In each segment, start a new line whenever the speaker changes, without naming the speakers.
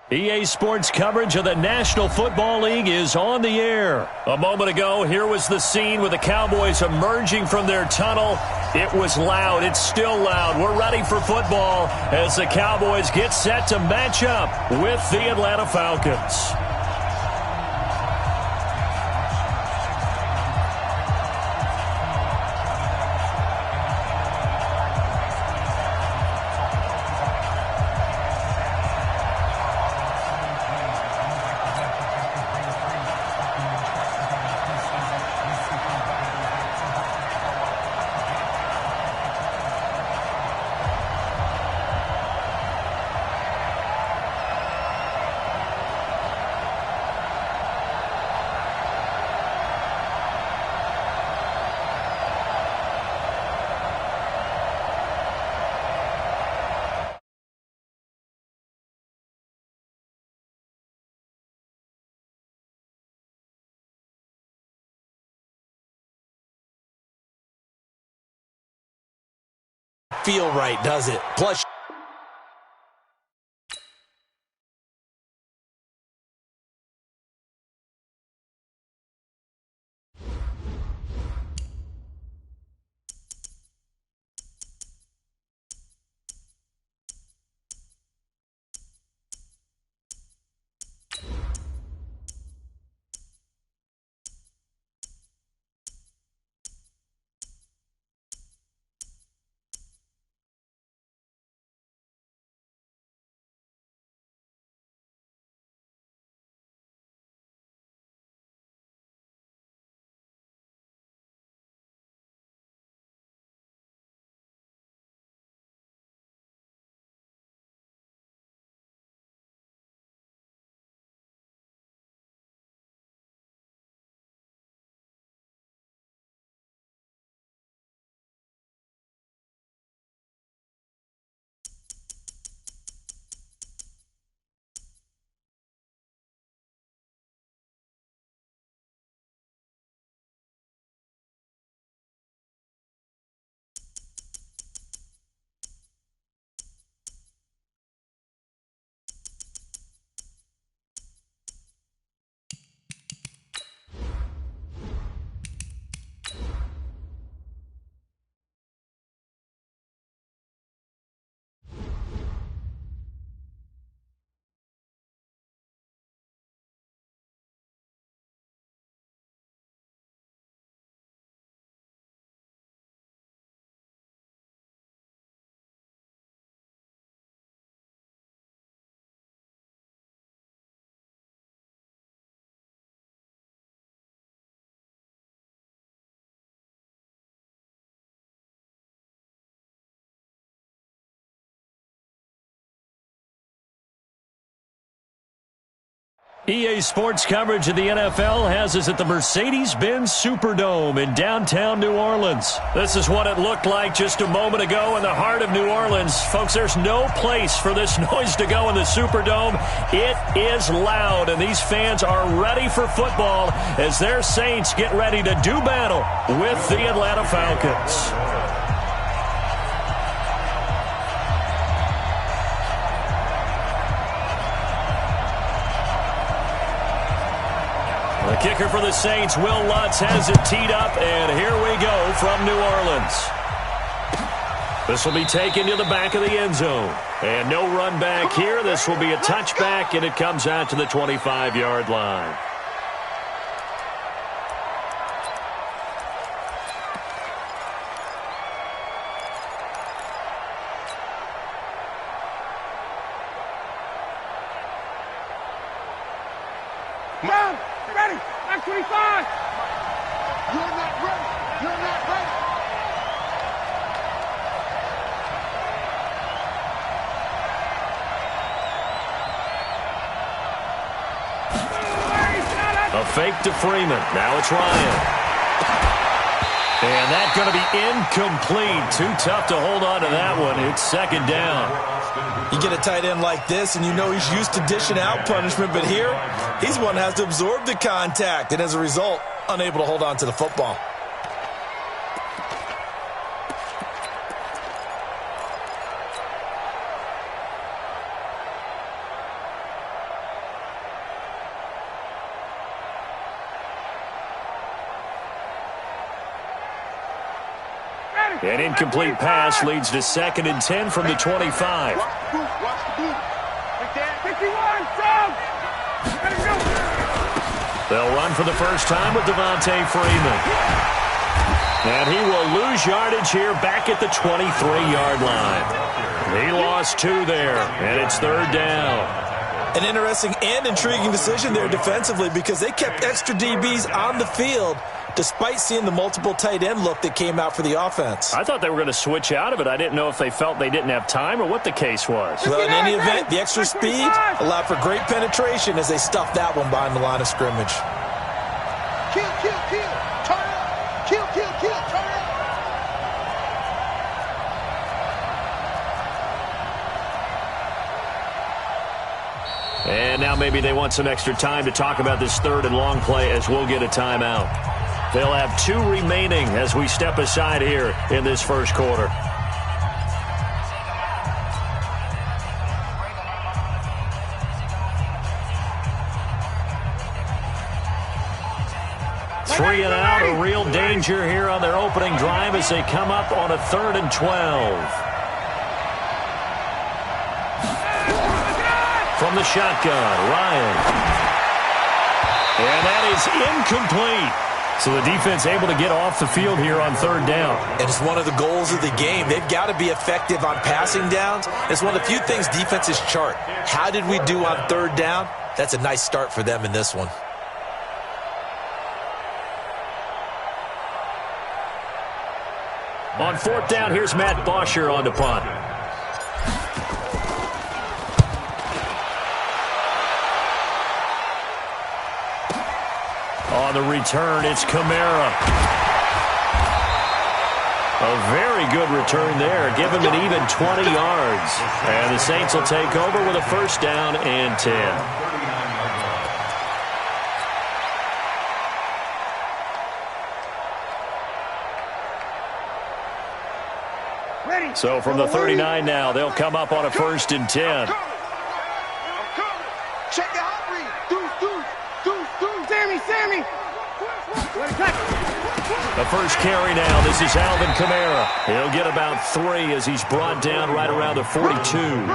EA Sports coverage of the National Football League is on the air. A moment ago, here was the scene with the Cowboys emerging from their tunnel. It was loud. It's still loud. We're ready for football as the Cowboys get set to match up with the Atlanta Falcons.
Feel right, does it? Plus,
EA Sports coverage of the NFL has us at the Mercedes-Benz Superdome in downtown New Orleans. This is what it looked like just a moment ago in the heart of New Orleans. Folks, there's no place for this noise to go in the Superdome. It is loud, and these fans are ready for football as their Saints get ready to do battle with the Atlanta Falcons. The kicker for the Saints, Will Lutz, has it teed up, and here we go from New Orleans. This will be taken to the back of the end zone. And no run back here. This will be a touchback, and it comes out to the 25-yard line.
Come on, ready, 925. You're not ready, you're not ready.
A fake to Freeman. Now it's Ryan. And that's going to be incomplete. Too tough to hold on to that one. It's second down.
You get a tight end like this, and you know he's used to dishing out punishment, but here, he's the one that has to absorb the contact, and as a result, unable to hold on to the football.
An incomplete pass leads to 2nd and 10 from the 25.
Watch the boot. Watch the boot. Like that. 51, Sam. Gotta go.
They'll run for the first time with Devontae Freeman. And he will lose yardage here back at the 23-yard line. He lost 2 there, and it's 3rd down.
An interesting and intriguing decision there defensively because they kept extra DBs on the field despite seeing the multiple tight end look that came out for the offense.
I thought they were going to switch out of it. I didn't know if they felt they didn't have time or what the case was.
Well, in any event, the extra speed allowed for great penetration as they stuffed that one behind the line of scrimmage.
Kill, kill, kill. Turn up. Kill, kill, kill. Turn up.
And now maybe they want some extra time to talk about this 3rd and long play as we'll get a timeout. They'll have 2 remaining as we step aside here in this first quarter. Three and out, a real danger here on their opening drive as they come up on a 3rd and 12. From the shotgun, Ryan. And that is incomplete. So the defense able to get off the field here on 3rd down.
And it's one of the goals of the game. They've got to be effective on passing downs. It's one of the few things defenses chart. How did we do on 3rd down? That's a nice start for them in this one.
On 4th down, here's Matt Bosher on the punt. On the return, it's Kamara. A very good return there. Give him an even 20 yards. And the Saints will take over with a 1st down and 10. So from the 39 now, they'll come up on a 1st and 10.
Check the hot read. Deuce. Sammy.
The first carry now. This is Alvin Kamara. He'll get about 3 as he's brought down right around the 42.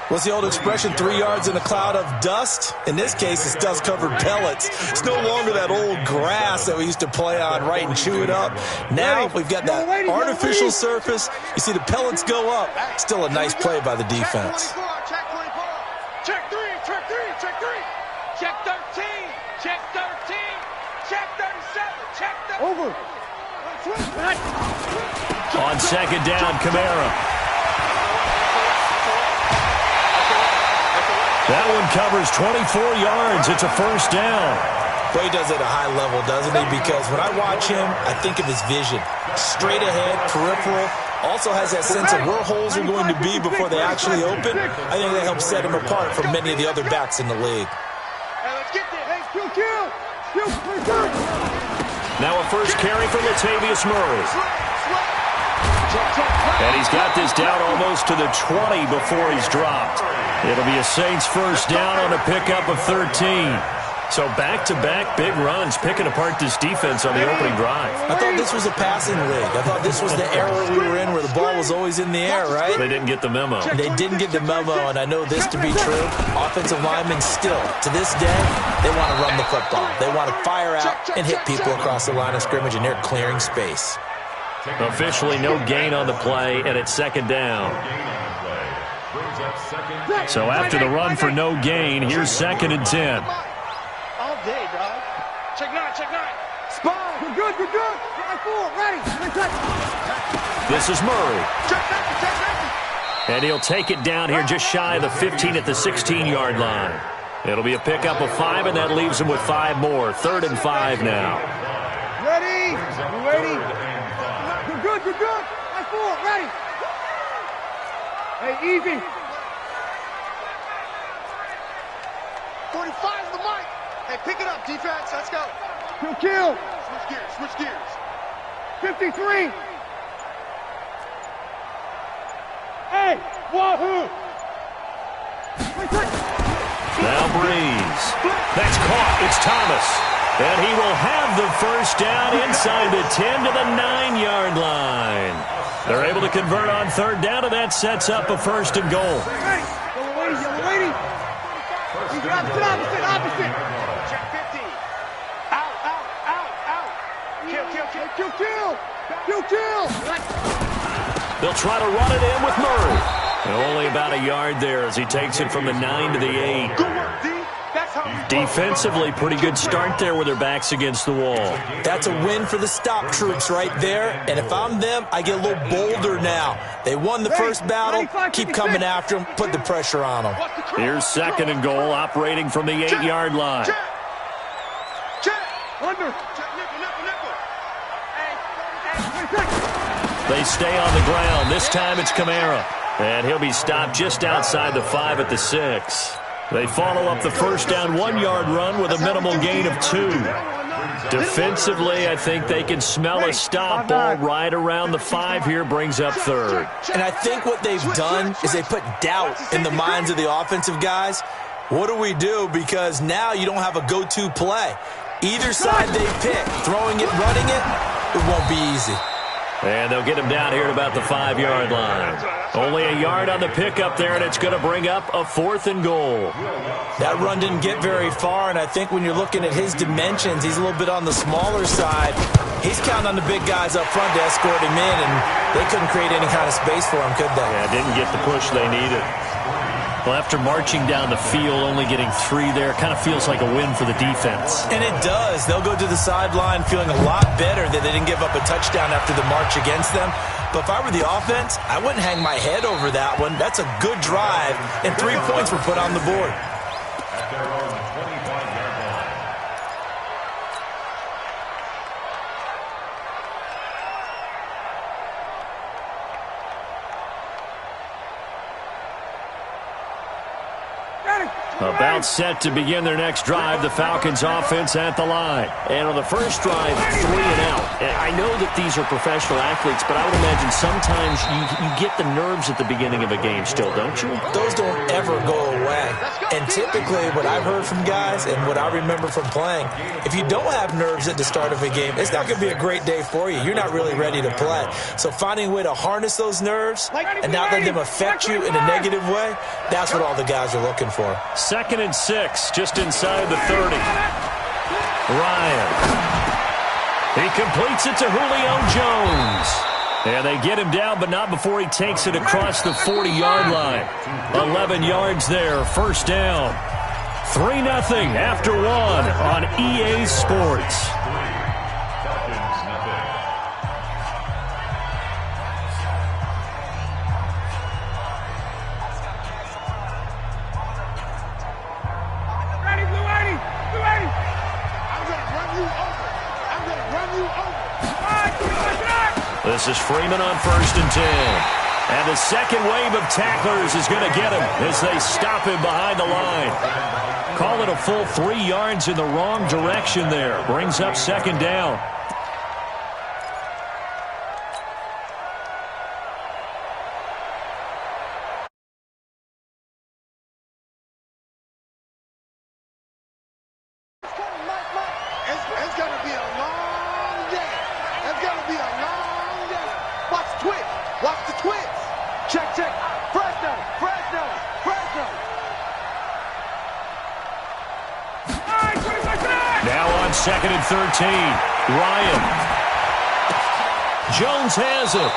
What's the old expression, 3 yards in a cloud of dust? In this case, it's dust-covered pellets. It's no longer that old grass that we used to play on, right, and chew it up. Now we've got that artificial surface. You see the pellets go up. Still a nice play by the defense.
Check 24. Check 3. Check 3. Check 3. Check 13. Check 13. Check 37. Check 30. Over.
On 2nd down, Kamara. That one covers 24 yards. It's a 1st down.
Well, he does it at a high level, doesn't he? Because when I watch him, I think of his vision. Straight ahead, peripheral. Also has that sense of where holes are going to be before they actually open. I think that helps set him apart from many of the other backs in the league.
Hey, let's get there. Hey, kill.
Now a first carry for Latavius Murray. And he's got this down almost to the 20 before he's dropped. It'll be a Saints 1st down on a pickup of 13. So back-to-back big runs picking apart this defense on the opening drive.
I thought this was a passing league. I thought this was the era we were in where the ball was always in the air, right?
They didn't get the memo.
They didn't get the memo, and I know this to be true. Offensive linemen still, to this day, they want to run the football. They want to fire out and hit people across the line of scrimmage, and they're clearing space.
Officially no gain on the play, and it's 2nd down. So after the run for no gain, here's 2nd and 10.
All day, dog. Check 9. Spot. We're good. Line 4, ready.
This is Murray.
Check 90.
And he'll take it down here just shy of the 15 at the 16-yard line. It'll be a pickup of 5, and that leaves him with 5 more. 3rd and 5 now.
Ready. You ready? You're good. Line 4, ready. Hey, easy. 45 the mic. Hey, pick it up, defense. Let's go. Kill. Switch gears. 53. Hey, wahoo.
Now Breeze. That's caught. It's Thomas. And he will have the first down inside the 10 to the 9-yard line. They're able to convert on third down, and that sets up a first and goal.
Opposite. Check 50. Out. Kill.
They'll try to run it in with Murray. And only about a yard there as he takes it from the 9 to the 8.
Good work, D. That's how we
Defensively, pretty good start there with their backs against the wall.
That's a win for the stop troops right there. And if I'm them, I get a little bolder now. They won the first battle. Keep coming after them. Put the pressure on them.
Here's second and goal, operating from the 8-yard line.
Check. Under. Check nickel.
They stay on the ground. This time it's Kamara. And he'll be stopped just outside the 5 at the 6. They follow up the first down 1-yard run with a minimal gain of 2. Defensively, I think they can smell a stop ball right around the 5 here, brings up third.
And I think what they've done is they put doubt in the minds of the offensive guys. What do we do? Because now you don't have a go-to play. Either side they pick, throwing it, running it, it won't be easy.
And they'll get him down here at about the 5-yard line. Only a yard on the pickup there, and it's going to bring up a 4th and goal.
That run didn't get very far, and I think when you're looking at his dimensions, he's a little bit on the smaller side. He's counting on the big guys up front to escort him in, and they couldn't create any kind of space for him, could they?
Yeah, didn't get the push they needed. Well, after marching down the field, only getting 3 there, kind of feels like a win for the defense.
And it does. They'll go to the sideline feeling a lot better that they didn't give up a touchdown after the march against them. But if I were the offense, I wouldn't hang my head over that one. That's a good drive, and 3 points were put on the board.
About set to begin their next drive, the Falcons offense at the line. And on the first drive, 3 and out. And I know that these are professional athletes, but I would imagine sometimes you get the nerves at the beginning of a game still, don't you?
Those don't ever go away. And typically what I've heard from guys and what I remember from playing, if you don't have nerves at the start of a game, it's not going to be a great day for you. You're not really ready to play. So finding a way to harness those nerves and not let them affect you in a negative way, that's what all the guys are looking for.
2nd and 6, just inside the 30. Ryan. He completes it to Julio Jones. And they get him down, but not before he takes it across the 40-yard line. 11 yards there, first down. 3-0 after 1 on EA Sports. This is Freeman on 1st and 10. And the second wave of tacklers is going to get him as they stop him behind the line. Call it a full 3 yards in the wrong direction there. Brings up 2nd down.
It's going to be a long day. It's going to be a long day. Watch the twitch. Watch the twitch. Check. Fresno.
Now on 2nd and 13. Ryan. Jones has it.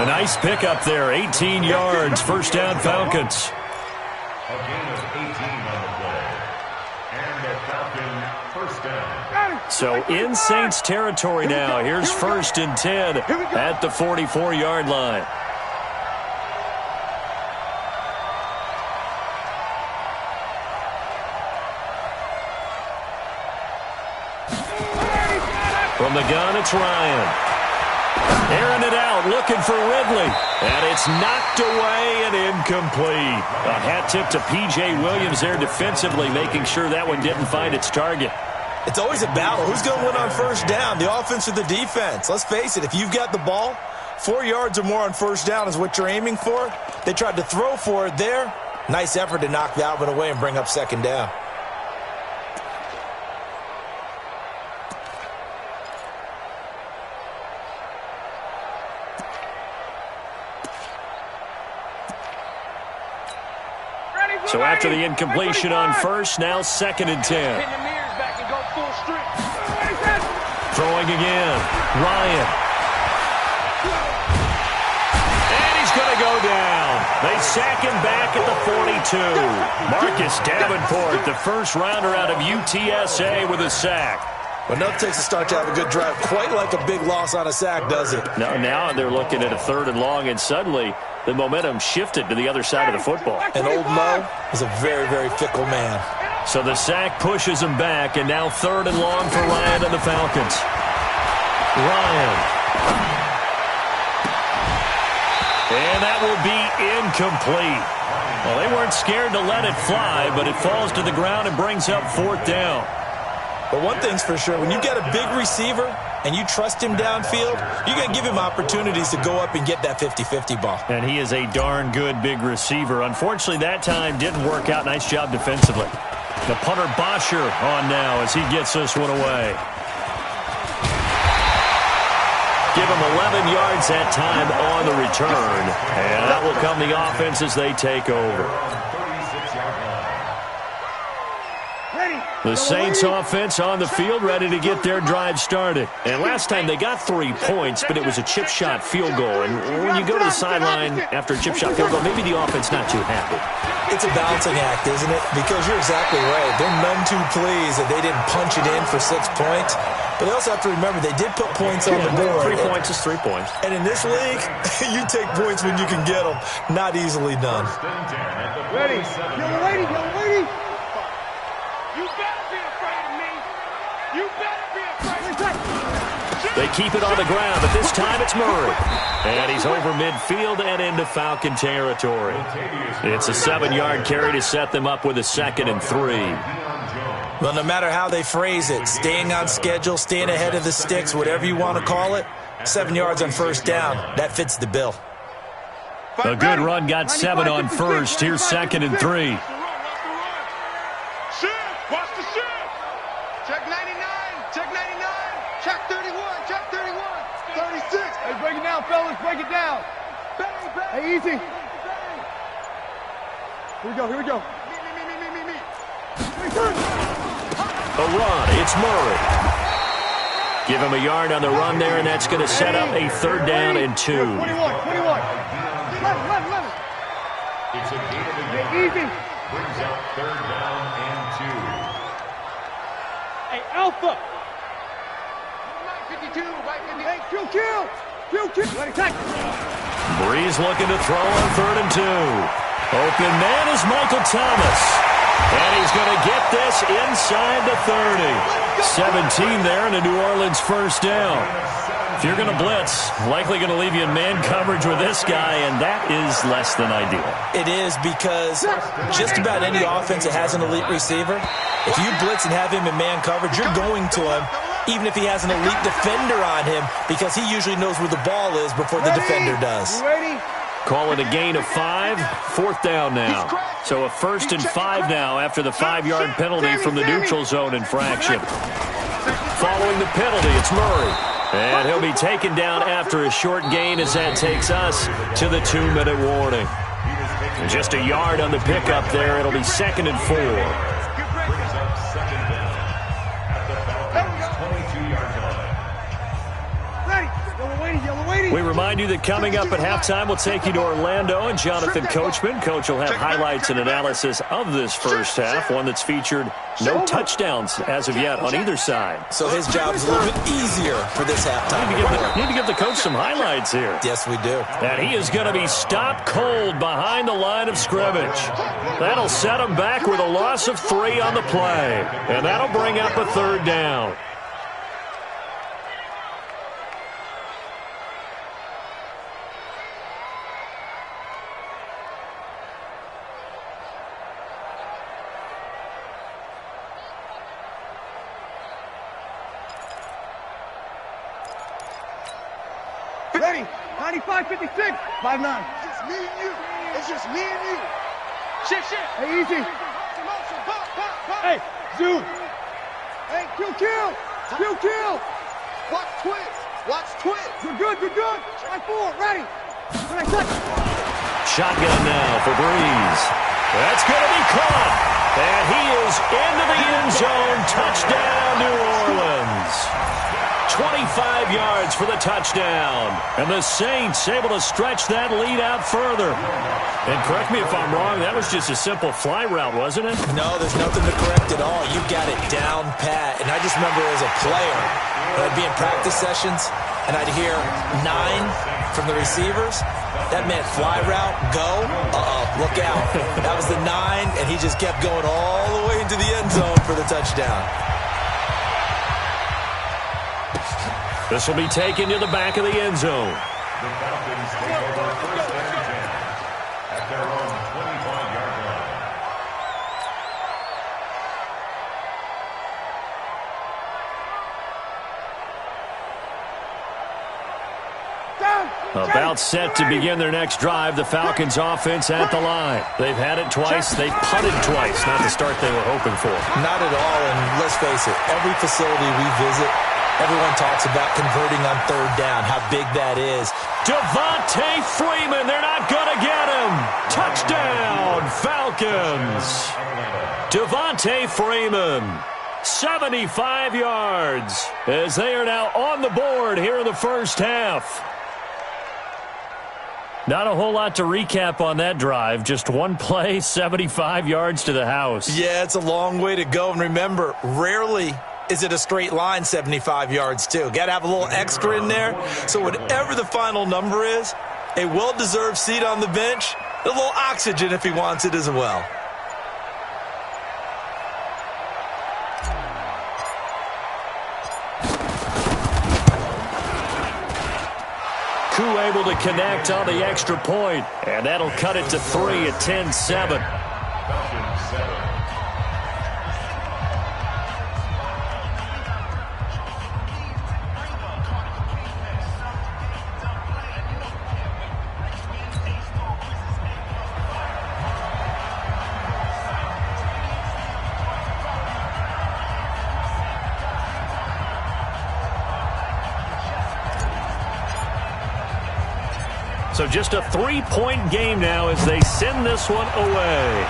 A nice pickup there. 18 yards. First down, Falcons.
A gain of 18 on the play. And the Falcon first down.
So in Saints territory now. Here's 1st and 10 at the 44-yard line. From the gun, it's Ryan. Airing it out, looking for Ridley. And it's knocked away and incomplete. A hat tip to P.J. Williams there defensively, making sure that one didn't find its target.
It's always a battle. Who's going to win on first down, the offense or the defense? Let's face it, if you've got the ball, 4 yards or more on first down is what you're aiming for. They tried to throw for it there. Nice effort to knock that one away and bring up 2nd down.
So after the incompletion on first, now 2nd and 10. Throwing again. Ryan. And he's going to go down. They sack him back at the 42. Marcus Davenport, the first rounder out of UTSA with a sack.
Well, nothing takes a start to have a good drive quite like a big loss on a sack, does it?
No, now they're looking at a 3rd and long, and suddenly the momentum shifted to the other side of the football.
And old Mo is a very, very fickle man.
So the sack pushes him back, and now 3rd and long for Ryan and the Falcons. Ryan. And that will be incomplete. Well, they weren't scared to let it fly, but it falls to the ground and brings up 4th down.
But one thing's for sure, when you get a big receiver and you trust him downfield, you're going to give him opportunities to go up and get that 50-50 ball.
And he is a darn good big receiver. Unfortunately, that time didn't work out. Nice job defensively. The punter Bosher on now as he gets this one away. Give him 11 yards that time on the return. And that will come the offense as they take over. The Saints offense on the field ready to get their drive started. And last time they got 3 points, but it was a chip shot field goal. And when you go to the sideline after a chip shot field goal, maybe the offense not too happy.
It's a balancing act, isn't it? Because you're exactly right. They're none too pleased that they didn't punch it in for 6 points. But they also have to remember they did put points on the board.
3 points is 3 points.
And in this league, you take points when you can get them. Not easily done.
Ready. You're waiting. You're waiting. You better be afraid of me. You better be afraid of me.
They keep it on the ground, but this time it's Murray. And he's over midfield and into Falcon territory. It's a 7-yard carry to set them up with a 2nd and 3.
Well, no matter how they phrase it, staying on schedule, staying ahead of the sticks, whatever you want to call it, 7 yards on 1st down, that fits the bill.
A good run got 7 on 1st. Here's 2nd and 3.
Watch the shift. Check 99. Check 99. Check 31. Check 31. 36. Hey, break it down, fellas. Break it down. Bang, bang. Hey, easy. Here we go. Here we go. Me.
A run. It's Murray. Give him a yard on the run there, and that's going to set up a 3rd down and 2.
21. 11.
It's a gain of a yard.
Easy.
Brings up 3rd down and 2.
Hey, Alpha. 52. Hey, kill. Let it take.
Breeze looking to throw on 3rd and 2. Open man is Michael Thomas. And he's going to get this inside the 30. 17 there and a New Orleans 1st down. If you're going to blitz, likely going to leave you in man coverage with this guy, and that is less than ideal.
It is because just about any offense that has an elite receiver, if you blitz and have him in man coverage, you're going to him, even if he has an elite defender on him, because he usually knows where the ball is before the defender does.
Call it a gain of 5, 4th down now. So a 1st and 5 now after the 5-yard penalty from the neutral zone infraction. Following the penalty, it's Murray. And he'll be taken down after a short gain as that takes us to the 2-minute warning. Just a yard on the pickup there. It'll be 2nd and 4.
Brings up 2nd down at the Falcons' 22-yard line.
We remind you that coming up at halftime, we'll take you to Orlando and Jonathan Coachman. Coach will have highlights and analysis of this first half, one that's featured no touchdowns as of yet on either side.
So his job is a little bit easier for this halftime.
Need to give the coach some highlights here.
Yes, we do.
And he is going to be stopped cold behind the line of scrimmage. That'll set him back with a loss of 3 on the play. And that'll bring up a 3rd down.
Ready? 95-56. 5-9. It's just me and you. It's just me and you. Shit. Hey, easy. Hey, zoom. Hey, kill. Watch twist. You're good. Right forward. Ready.
Shotgun now for Breeze. That's going to be caught. And he is into the end zone. Touchdown, New Orleans. 25 yards for the touchdown. And the Saints able to stretch that lead out further. And correct me if I'm wrong, that was just a simple fly route, wasn't it?
No, there's nothing to correct at all. You got it down pat. And I just remember as a player, I'd be in practice sessions, and I'd hear 9 from the receivers. That meant fly route, go, look out. That was the 9, and he just kept going all the way into the end zone for the touchdown.
This will be taken to the back of the end zone.
The Falcons take over first and 10 at their own 25-yard line.
About set to begin their next drive, the Falcons offense at the line. They've had it twice. They've punted twice. Not the start they were hoping for.
Not at all, and let's face it, every facility we visit, everyone talks about converting on third down, how big that is.
Devontae Freeman, they're not going to get him. Touchdown, Falcons. Devontae Freeman, 75 yards, as they are now on the board here in the first half. Not a whole lot to recap on that drive. Just one play, 75 yards to the house.
Yeah, it's a long way to go. And remember, rarely is it a straight line 75 yards, too. Got to have a little extra in there. So whatever the final number is, a well-deserved seat on the bench, a little oxygen if he wants it as well.
Koo able to connect on the extra point, and that'll cut it to 3 at 10-7.
Falcons 7.
So just a 3-point game now as they send this one away.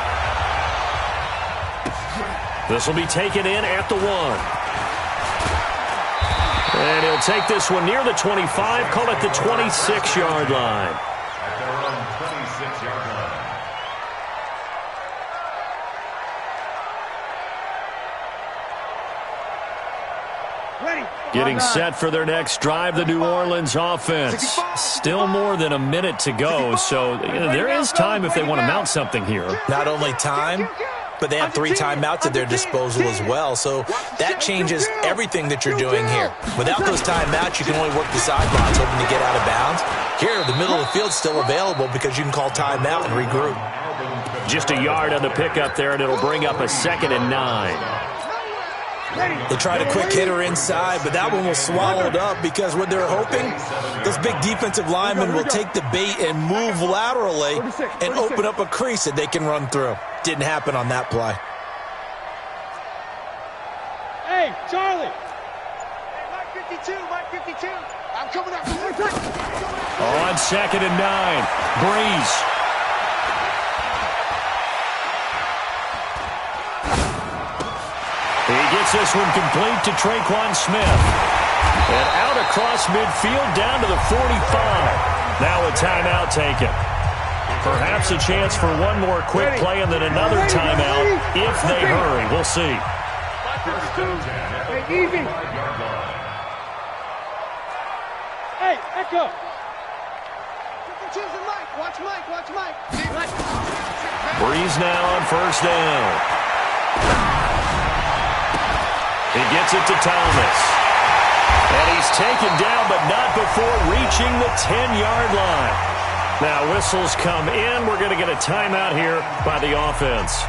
This will be taken in at the 1. And he'll take this one near the 25, call it the 26-yard line.
At their own 26-yard line.
Getting set for their next drive, the New Orleans offense. Still more than a minute to go, so there is time if they want to mount something here.
Not only time, but they have 3 timeouts at their disposal as well, so that changes everything that you're doing here. Without those timeouts, you can only work the sidelines, hoping to get out of bounds. Here, the middle of the field's still available because you can call timeout and regroup.
Just a yard on the pickup there, and it'll bring up a 2nd and 9.
They tried a quick hitter inside, but that one was swallowed up because what they're hoping, those big defensive linemen will take the bait and move laterally and open up a crease that they can run through. Didn't happen on that play.
Hey, Charlie. Hey, Mike 52, Mike 52. I'm coming up.
On 2nd and 9, Breeze. He gets this one complete to Traquan Smith. And out across midfield down to the 45. Now a timeout taken. Perhaps a chance for one more quick play and then another timeout if they hurry. We'll see.
Hey, easy. Hey, Echo. Watch Mike, watch Mike.
Breeze now on first down. He gets it to Thomas. And he's taken down, but not before reaching the 10-yard line. Now, whistles come in. We're going to get a timeout here by the offense.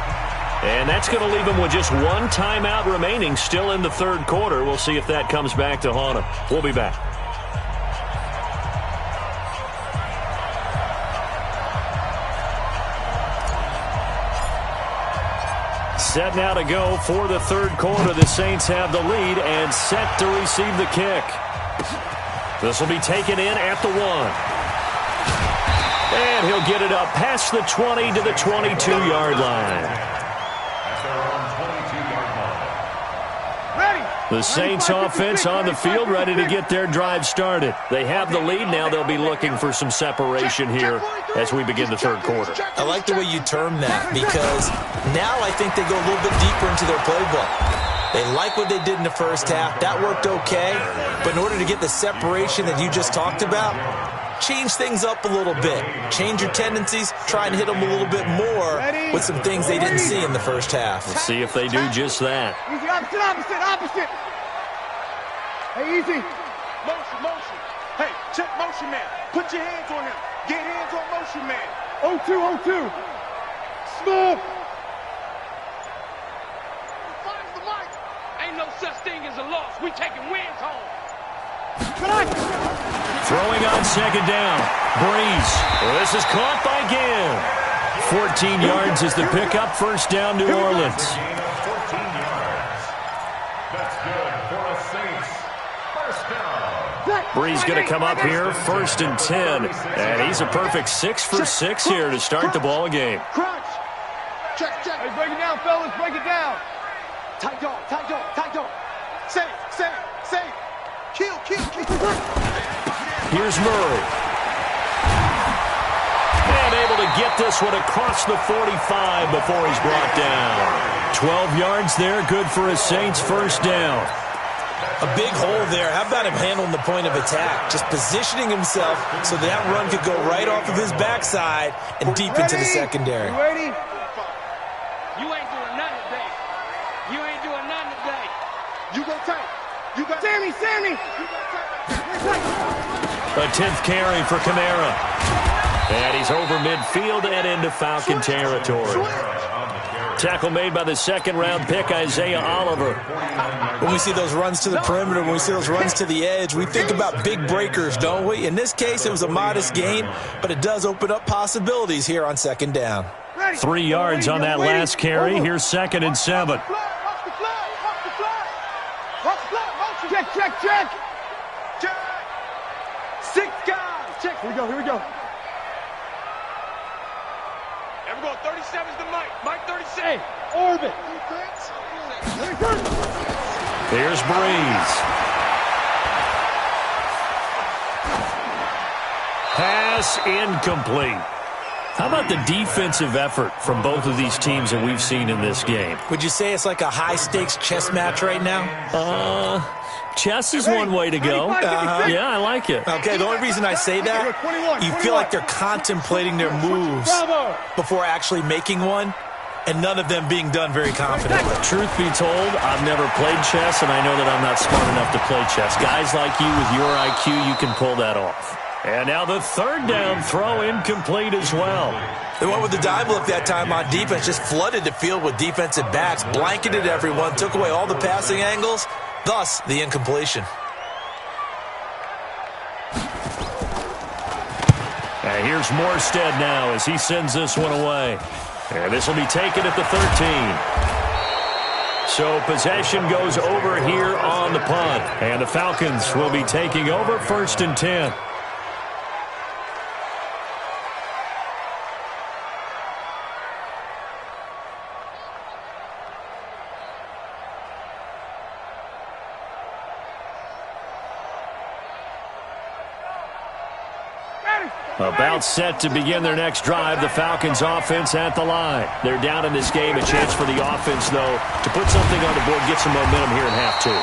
And that's going to leave him with just one timeout remaining still in the third quarter. We'll see if that comes back to haunt him. We'll be back. Set now to go for the third quarter. The Saints have the lead and set to receive the kick. This will be taken in at the 1. And he'll get it up past the 20 to the 22-yard line.
At their own 22-yard line.
Ready.
The Saints offense on the field, ready to get their drive started. They have the lead. Now they'll be looking for some separation here as we begin the third quarter.
I like the way you term that, because now I think they go a little bit deeper into their playbook. They like what they did in the first half. That worked okay. But in order to get the separation that you just talked about, change things up a little bit. Change your tendencies. Try and hit them a little bit more with some things they didn't see in the first half.
Let's see if they do just that.
Easy, opposite. Hey, easy.
Motion. Hey, check motion man. Put your hands on him. Get hands on motion man.
0-2. Small.
Finds the mic. Ain't no such thing as a loss. We taking wins home.
Throwing on second down. Breeze. Well, this is caught by Gill. 14 yards is the pickup. First down, New Orleans.
Gain of 14 yards. That's good for the Saints. First down.
Breeze going to come up here, 1st and 10. And he's a perfect 6 for 6 here to start the ball game.
Crunch. Check.
Hey, break it down, fellas. Break it down.
Tight dog. Safe. Kill.
Here's Murray. And able to get this one across the 45 before he's brought down. 12 yards there, good for a Saints first down.
A big hole there. How about him handling the point of attack? Just positioning himself so that run could go right off of his backside and deep into the secondary.
You ready?
You ain't doing nothing today. You go tight. You got
Sammy.
A 10th carry for Kamara. And he's over midfield and into Falcon territory. Tackle made by the second-round pick, Isaiah Oliver.
When we see those runs to the perimeter, when we see those runs to the edge, we think about big breakers, don't we? In this case, it was a modest gain, but it does open up possibilities here on second down.
3 yards on that last carry. Here's 2nd and 7.
Check.
6 guys. Check.
Here we go.
Everyone, 37's the mic. Mike 37.
Hey, orbit.
Here's Breeze. Pass incomplete. How about the defensive effort from both of these teams that we've seen in this game?
Would you say it's like a high-stakes chess match right now?
Chess is one way to go. Yeah, I like it.
Okay, the only reason I say that, you feel like they're contemplating their moves before actually making one, and none of them being done very confidently.
Truth be told, I've never played chess, and I know that I'm not smart enough to play chess. Guys like you with your IQ, you can pull that off. And now the third down throw incomplete as well.
They went with the dime look that time on defense, just flooded the field with defensive backs, blanketed everyone, took away all the passing angles, thus the incompletion.
And here's Morstead now as he sends this one away. And this will be taken at the 13. So possession goes over here on the punt. And the Falcons will be taking over 1st and 10. About set to begin their next drive, the Falcons offense at the line. They're down in this game. A chance for the offense, though, to put something on the board, get some momentum here in half two.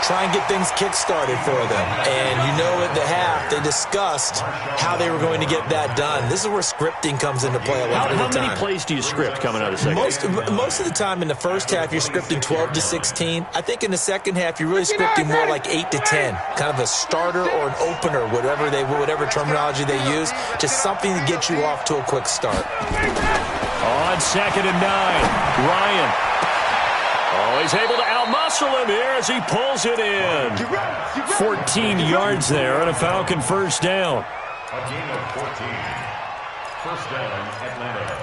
Try and get things kick-started for them. And you know at the half, they discussed how they were going to get that done. This is where scripting comes into play a lot of the time.
How many plays do you script coming out of second half?
Most of the time in the first half, you're scripting 12 to 16. I think in the second half, you're really scripting more like 8 to 10. Kind of a starter or an opener, whatever terminology they use. Just something to get you off to a quick start.
On 2nd and 9, Ryan. Oh, he's able to outmuscle him here as he pulls it in. 14 yards there and a Falcon first down.
A gain of 14. First down, Atlanta.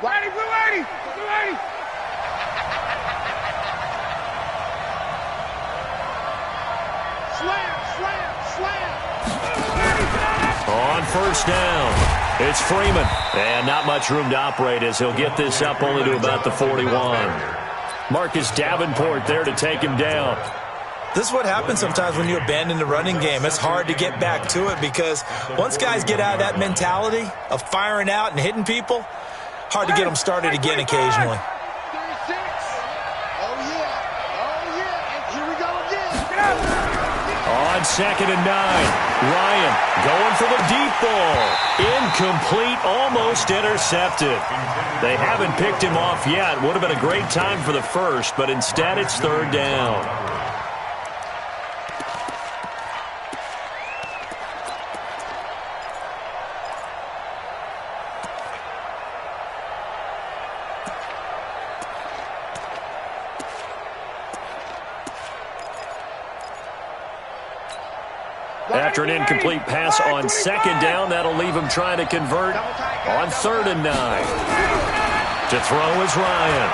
Ready.
On first down, it's Freeman. And not much room to operate as he'll get this up only to about the 41. Marcus Davenport there to take him down.
This is what happens sometimes when you abandon the running game. It's hard to get back to it because once guys get out of that mentality of firing out and hitting people, hard to get them started again occasionally.
On 2nd and 9, Ryan going for the deep ball. Incomplete, almost intercepted. They haven't picked him off yet. Would have been a great time for the first, but instead it's 3rd down. After an incomplete pass on 2nd down, that'll leave him trying to convert on 3rd and 9. To throw is Ryan.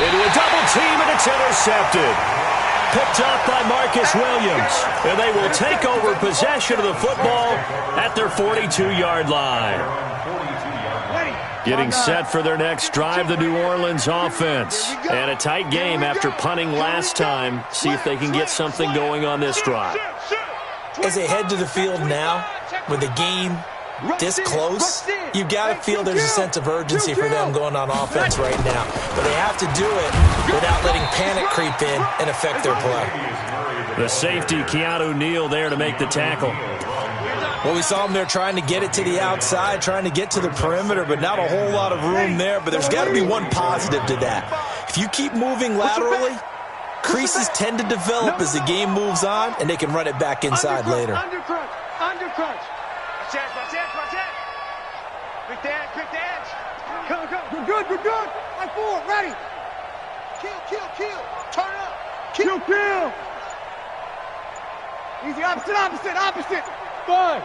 Into a double team, and it's intercepted. Picked up by Marcus Williams. And they will take over possession of the football at their 42-yard line. Getting set for their next drive, the New Orleans offense. And a tight game after punting last time. See if they can get something going on this drive.
As they head to the field now, with the game this close, you've got to feel there's a sense of urgency for them going on offense right now. But they have to do it without letting panic creep in and affect their play.
The safety, Keanu Neal, there to make the tackle.
Well, we saw them there trying to get it to the outside, trying to get to the perimeter, but not a whole lot of room there. But there's got to be one positive to that. If you keep moving laterally, creases tend to develop as the game moves on, and they can run it back inside later.
Undercrunch. Watch that. Quick the edge. Come. Good. Line 4, ready. Kill. Turn up. Kill. Easy, opposite. Five.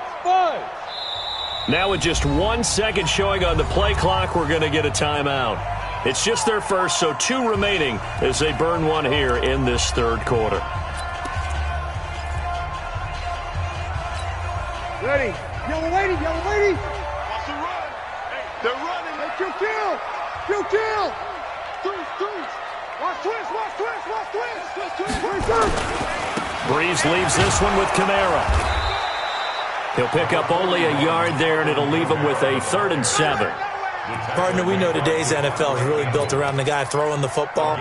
Now with just 1 second showing on the play clock, we're going to get a timeout. It's just their first, so 2 remaining as they burn one here in this 3rd quarter.
Ready. Yellow lady.
Watch the run. Hey, they're running.
Hey, kill. Twist. Watch twist.
Breeze leaves this one with Kamara. He'll pick up only a yard there, and it'll leave him with a 3rd and 7.
Partner, we know today's NFL is really built around the guy throwing the football.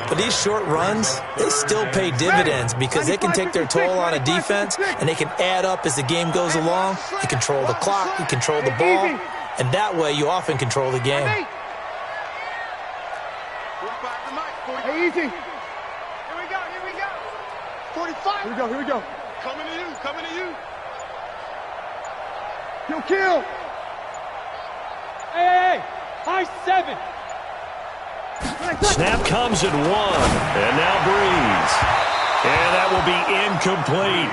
But these short runs, they still pay dividends because they can take their toll on a defense, and they can add up as the game goes along. You control the clock, you control the ball, and that way you often control the game.
Hey, easy.
Here we go. 45.
Here we go.
Coming to you.
Kill. Hey. High 7.
Snap comes at 1, and now Breeze. And that will be incomplete.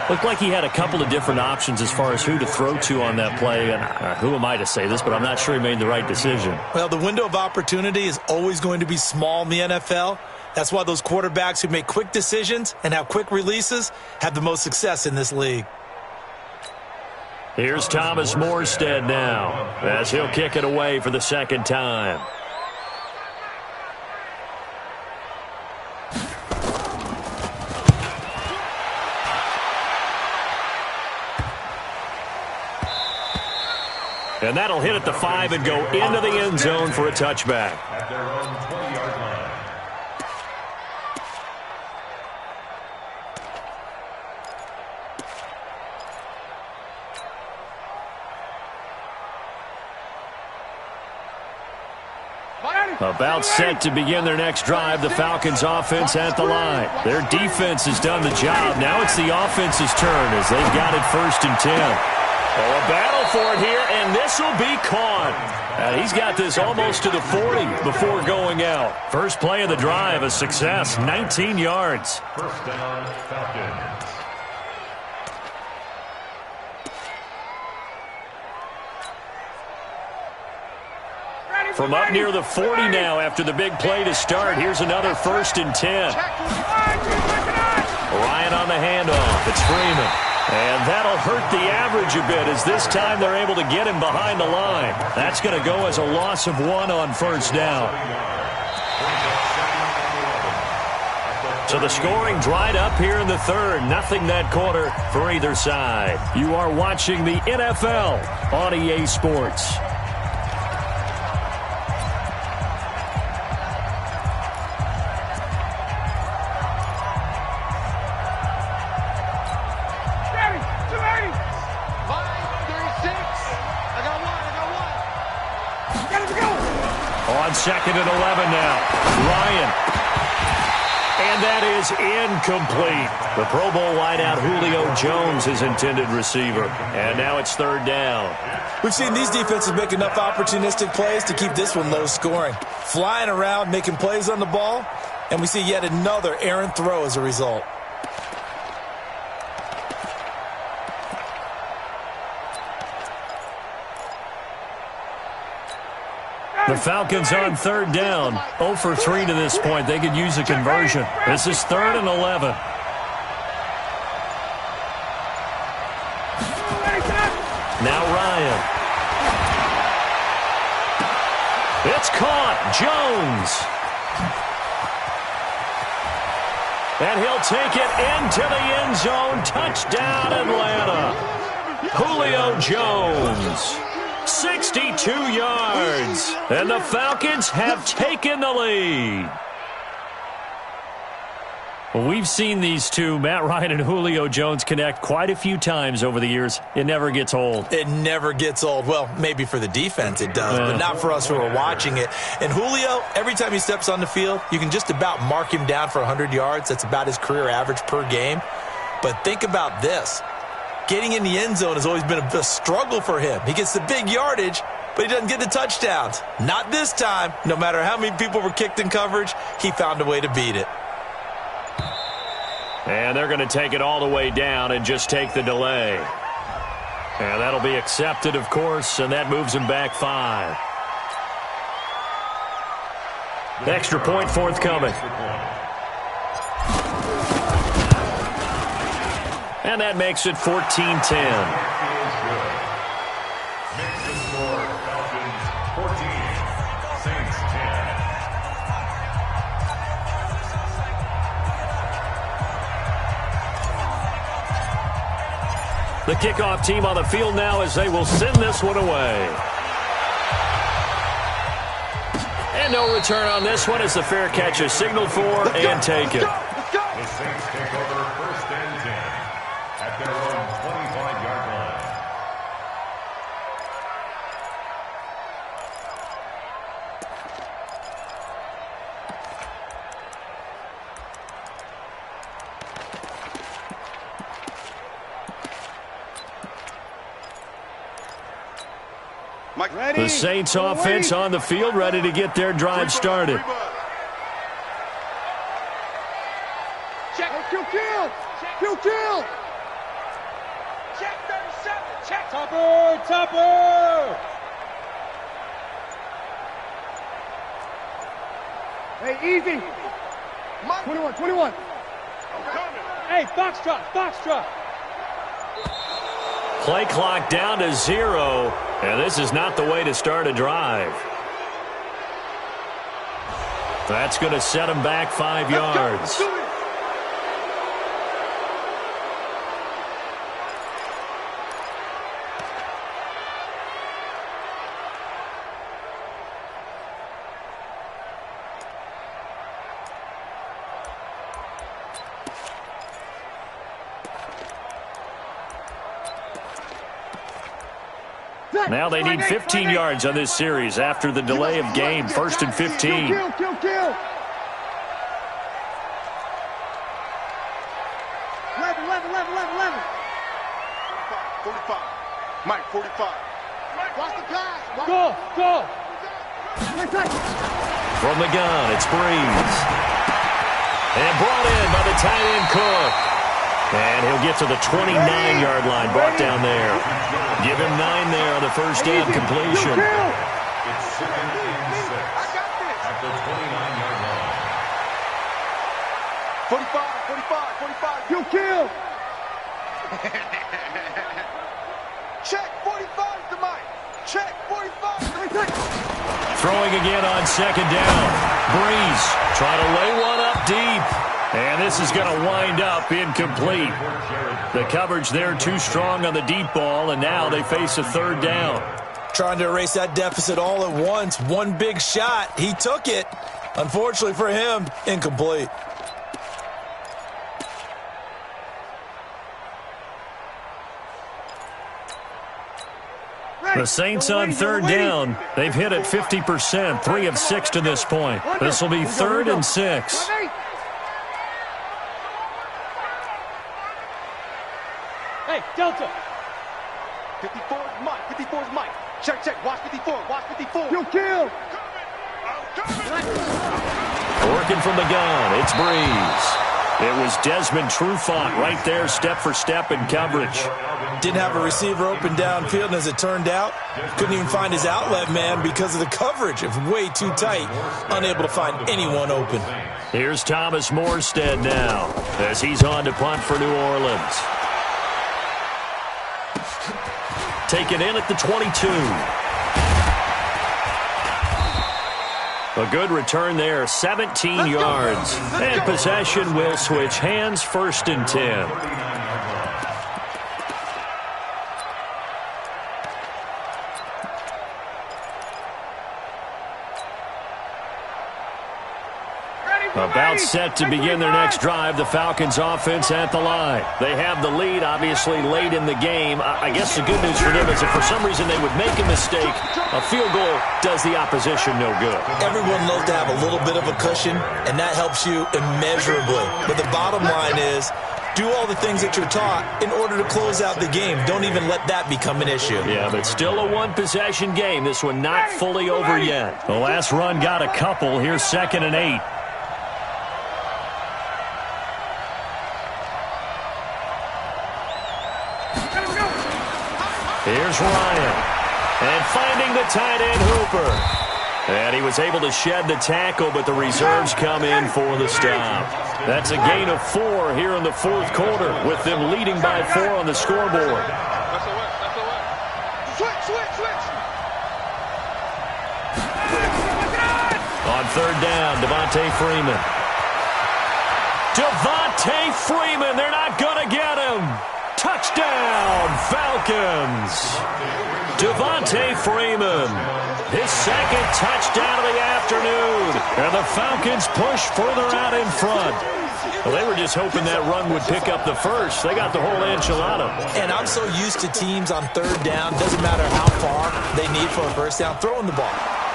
Looked like he had a couple of different options as far as who to throw to on that play. And who am I to say this, but I'm not sure he made the right decision.
Well, the window of opportunity is always going to be small in the NFL. That's why those quarterbacks who make quick decisions and have quick releases have the most success in this league.
Here's Thomas Morstead now as he'll kick it away for the 2nd time. And that'll hit at the 5 and go into the end zone for a touchback.
At their own 20-yard line.
About set to begin their next drive, the Falcons offense at the line. Their defense has done the job. Now it's the offense's turn as they've got it 1st and 10. Oh, a battle for it here, and this will be caught. He's got this almost to the 40 before going out. First play of the drive, a success, 19 yards.
First down, Falcons.
From up near the 40 now after the big play to start. Here's another 1st and 10. Ryan on the handoff. It's Freeman. And that'll hurt the average a bit as this time they're able to get him behind the line. That's going to go as a loss of 1 on first down. So the scoring dried up here in the third. Nothing that quarter for either side. You are watching the NFL on EA Sports. On 2nd and 11 now. Ryan. And that is incomplete. The Pro Bowl wideout Julio Jones, his intended receiver. And now it's 3rd down.
We've seen these defenses make enough opportunistic plays to keep this one low scoring. Flying around, making plays on the ball, and we see yet another errant throw as a result.
The Falcons on 3rd down. 0 for 3 to this point. They could use a conversion. This is 3rd and 11. Now Ryan. It's caught. Jones. And he'll take it into the end zone. Touchdown, Atlanta. Julio Jones. 62 yards, and the Falcons have taken the lead. Well, we've seen these two, Matt Ryan and Julio Jones, connect quite a few times over the years. It never gets old.
It never gets old. Well, maybe for the defense it does, but not for us who are watching it. And Julio, every time he steps on the field, you can just about mark him down for 100 yards. That's about his career average per game. But think about this. Getting in the end zone has always been a struggle for him. He gets the big yardage, but he doesn't get the touchdowns. Not this time. No matter how many people were kicked in coverage, he found a way to beat it.
And they're going to take it all the way down and just take the delay. And that'll be accepted, of course, and that moves him back 5. Extra point forthcoming. And that makes it 14-10.
Makes the score Falcons 14, Saints 10.
The kickoff team on the field now as they will send this one away. And no return on this one as the fair catch is signaled for and taken.
The Saints take over 1st and 10 at their own 25-yard line.
The Saints offense on the field, ready to get their drive started.
Kill. Check 37. Check. Topper. Hey, easy. 21. Hey, Foxtrot.
Play clock down to 0, and this is not the way to start a drive. That's going to set him back 5 yards. Now they need 15 yards on this series after the delay of game. 1st and 15.
Kill.
45. Mike, 45. Watch the pass.
Go.
From the gun, it's Breeze. And brought in by the tight end Cook. And he'll get to the 29-yard line, brought down there. Give him 9 there on the first down completion.
It's 2nd and 6 at the 29-yard line.
45.
You kill.
Check 45 to Mike. Check 45.
Throwing again on second down. Breeze trying to lay one up deep. And this is going to wind up incomplete. The coverage there too strong on the deep ball, and now they face a third down.
Trying to erase that deficit all at once. One big shot. He took it. Unfortunately for him, incomplete.
The Saints on third down. They've hit it 50%, 3 of 6 to this point. This will be 3rd and 6.
Hey, Delta.
54 is Mike. 54 is Mike. Check, check. Watch 54. Watch 54.
You kill.
Working from the gun, it's Breeze. It was Desmond Trufant right there, step for step in coverage.
Didn't have a receiver open downfield, and as it turned out, couldn't even find his outlet man because of the coverage. It was way too tight, unable to find anyone open.
Here's Thomas Morstead now as he's on to punt for New Orleans. Taken in at the 22. A good return there, 17 yards. And possession will switch hands, 1st and 10. About set to begin their next drive, the Falcons offense at the line. They have the lead, obviously, late in the game. I guess the good news for them is if for some reason they would make a mistake, a field goal does the opposition no good.
Everyone loves to have a little bit of a cushion, and that helps you immeasurably. But the bottom line is, do all the things that you're taught in order to close out the game. Don't even let that become an issue.
Yeah, but still a one-possession game. This one not fully over yet. The last run got a couple. Here's 2nd and 8. Here's Ryan. And finding the tight end Hooper. And he was able to shed the tackle, but the reserves come in for the stop. That's a gain of 4 here in the 4th quarter, with them leading by 4 on the scoreboard.
Switch.
On 3rd down, Devontae Freeman. Devontae Freeman, they're not going to get him. Touchdown, Falcons. Devontae Freeman, his 2nd touchdown of the afternoon. And the Falcons push further out in front. Well, they were just hoping that run would pick up the first. They got the whole enchilada.
And I'm so used to teams on 3rd down, doesn't matter how far they need for a first down, throwing the ball.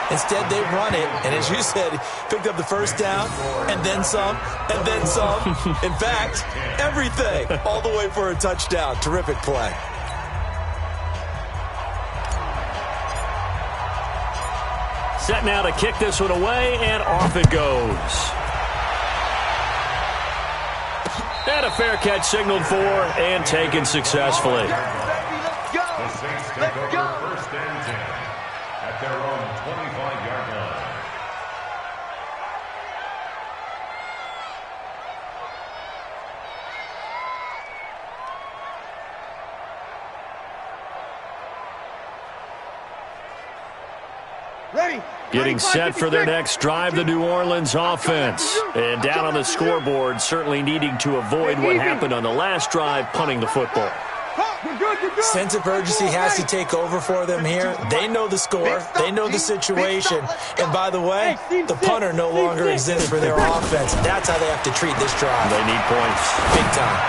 Instead, they run it, and as you said, picked up the first down, and then some, and then some. In fact, everything, all the way for a touchdown. Terrific play.
Set now to kick this one away, and off it goes. And a fair catch signaled for and taken successfully.
Let's go.
The Saints take over 1st and 10 at their own 25-yard line.
Ready.
Getting set for their next drive, the New Orleans offense. And down on the scoreboard, certainly needing to avoid what happened on the last drive, punting the football.
Sense of urgency has to take over for them here. They know the score. They know the situation. And by the way, the punter no longer exists for their offense. That's how they have to treat this drive.
They need points.
Big time.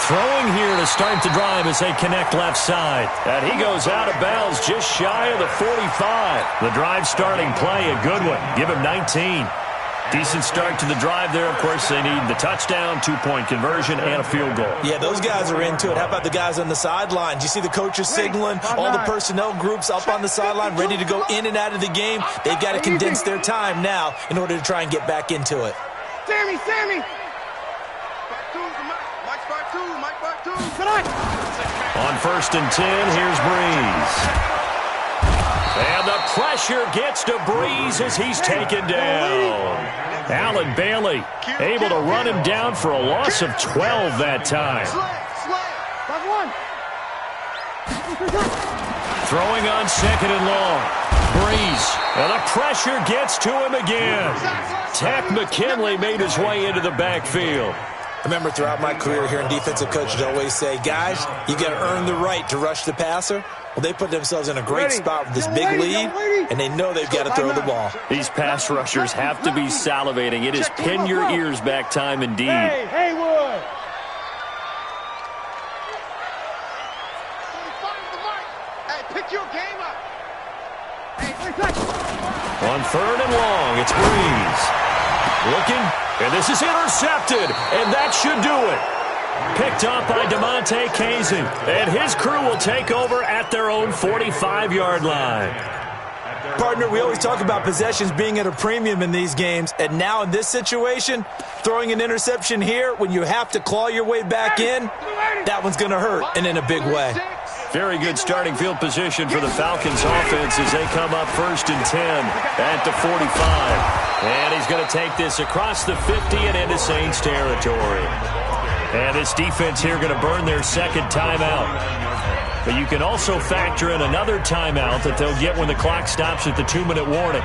Throwing here to start the drive as they connect left side. And he goes out of bounds just shy of the 45. The drive starting play, a good one. Give him 19. Decent start to the drive there. Of course, they need the touchdown, 2-point conversion, and a field goal.
Yeah, those guys are into it. How about the guys on the sideline? Do you see the coaches signaling? All the personnel groups up on the sideline ready to go in and out of the game. They've got to condense their time now in order to try and get back into it.
Sammy.
Mike's 5-2. Mike 5-2.
On 1st and 10, here's Breeze. And the pressure gets to Breeze as he's taken down. Allen Bailey able to run him down for a loss of 12 that time. Throwing on second and long. Breeze. And the pressure gets to him again. Tack McKinley made his way into the backfield.
I remember throughout my career hearing defensive coaches always say, guys, you got to earn the right to rush the passer. Well, they put themselves in a great spot with this big lead, and they know they've got to throw the ball.
These pass rushers have to be salivating. It is pin your ears back time indeed.
Hey, Haywood.
Hey, pick your game up.
On third and long, it's Breeze. Looking, and this is intercepted, and that should do it. Picked up by DeMonte Kazin, and his crew will take over at their own 45-yard line.
Partner, we always talk about possessions being at a premium in these games, and now in this situation, throwing an interception here when you have to claw your way back in, that one's going to hurt, and in a big way.
Very good starting field position for the Falcons offense as they come up 1st and 10 at the 45. And he's going to take this across the 50 and into Saints territory. And this defense here going to burn their second timeout. But you can also factor in another timeout that they'll get when the clock stops at the 2-minute warning.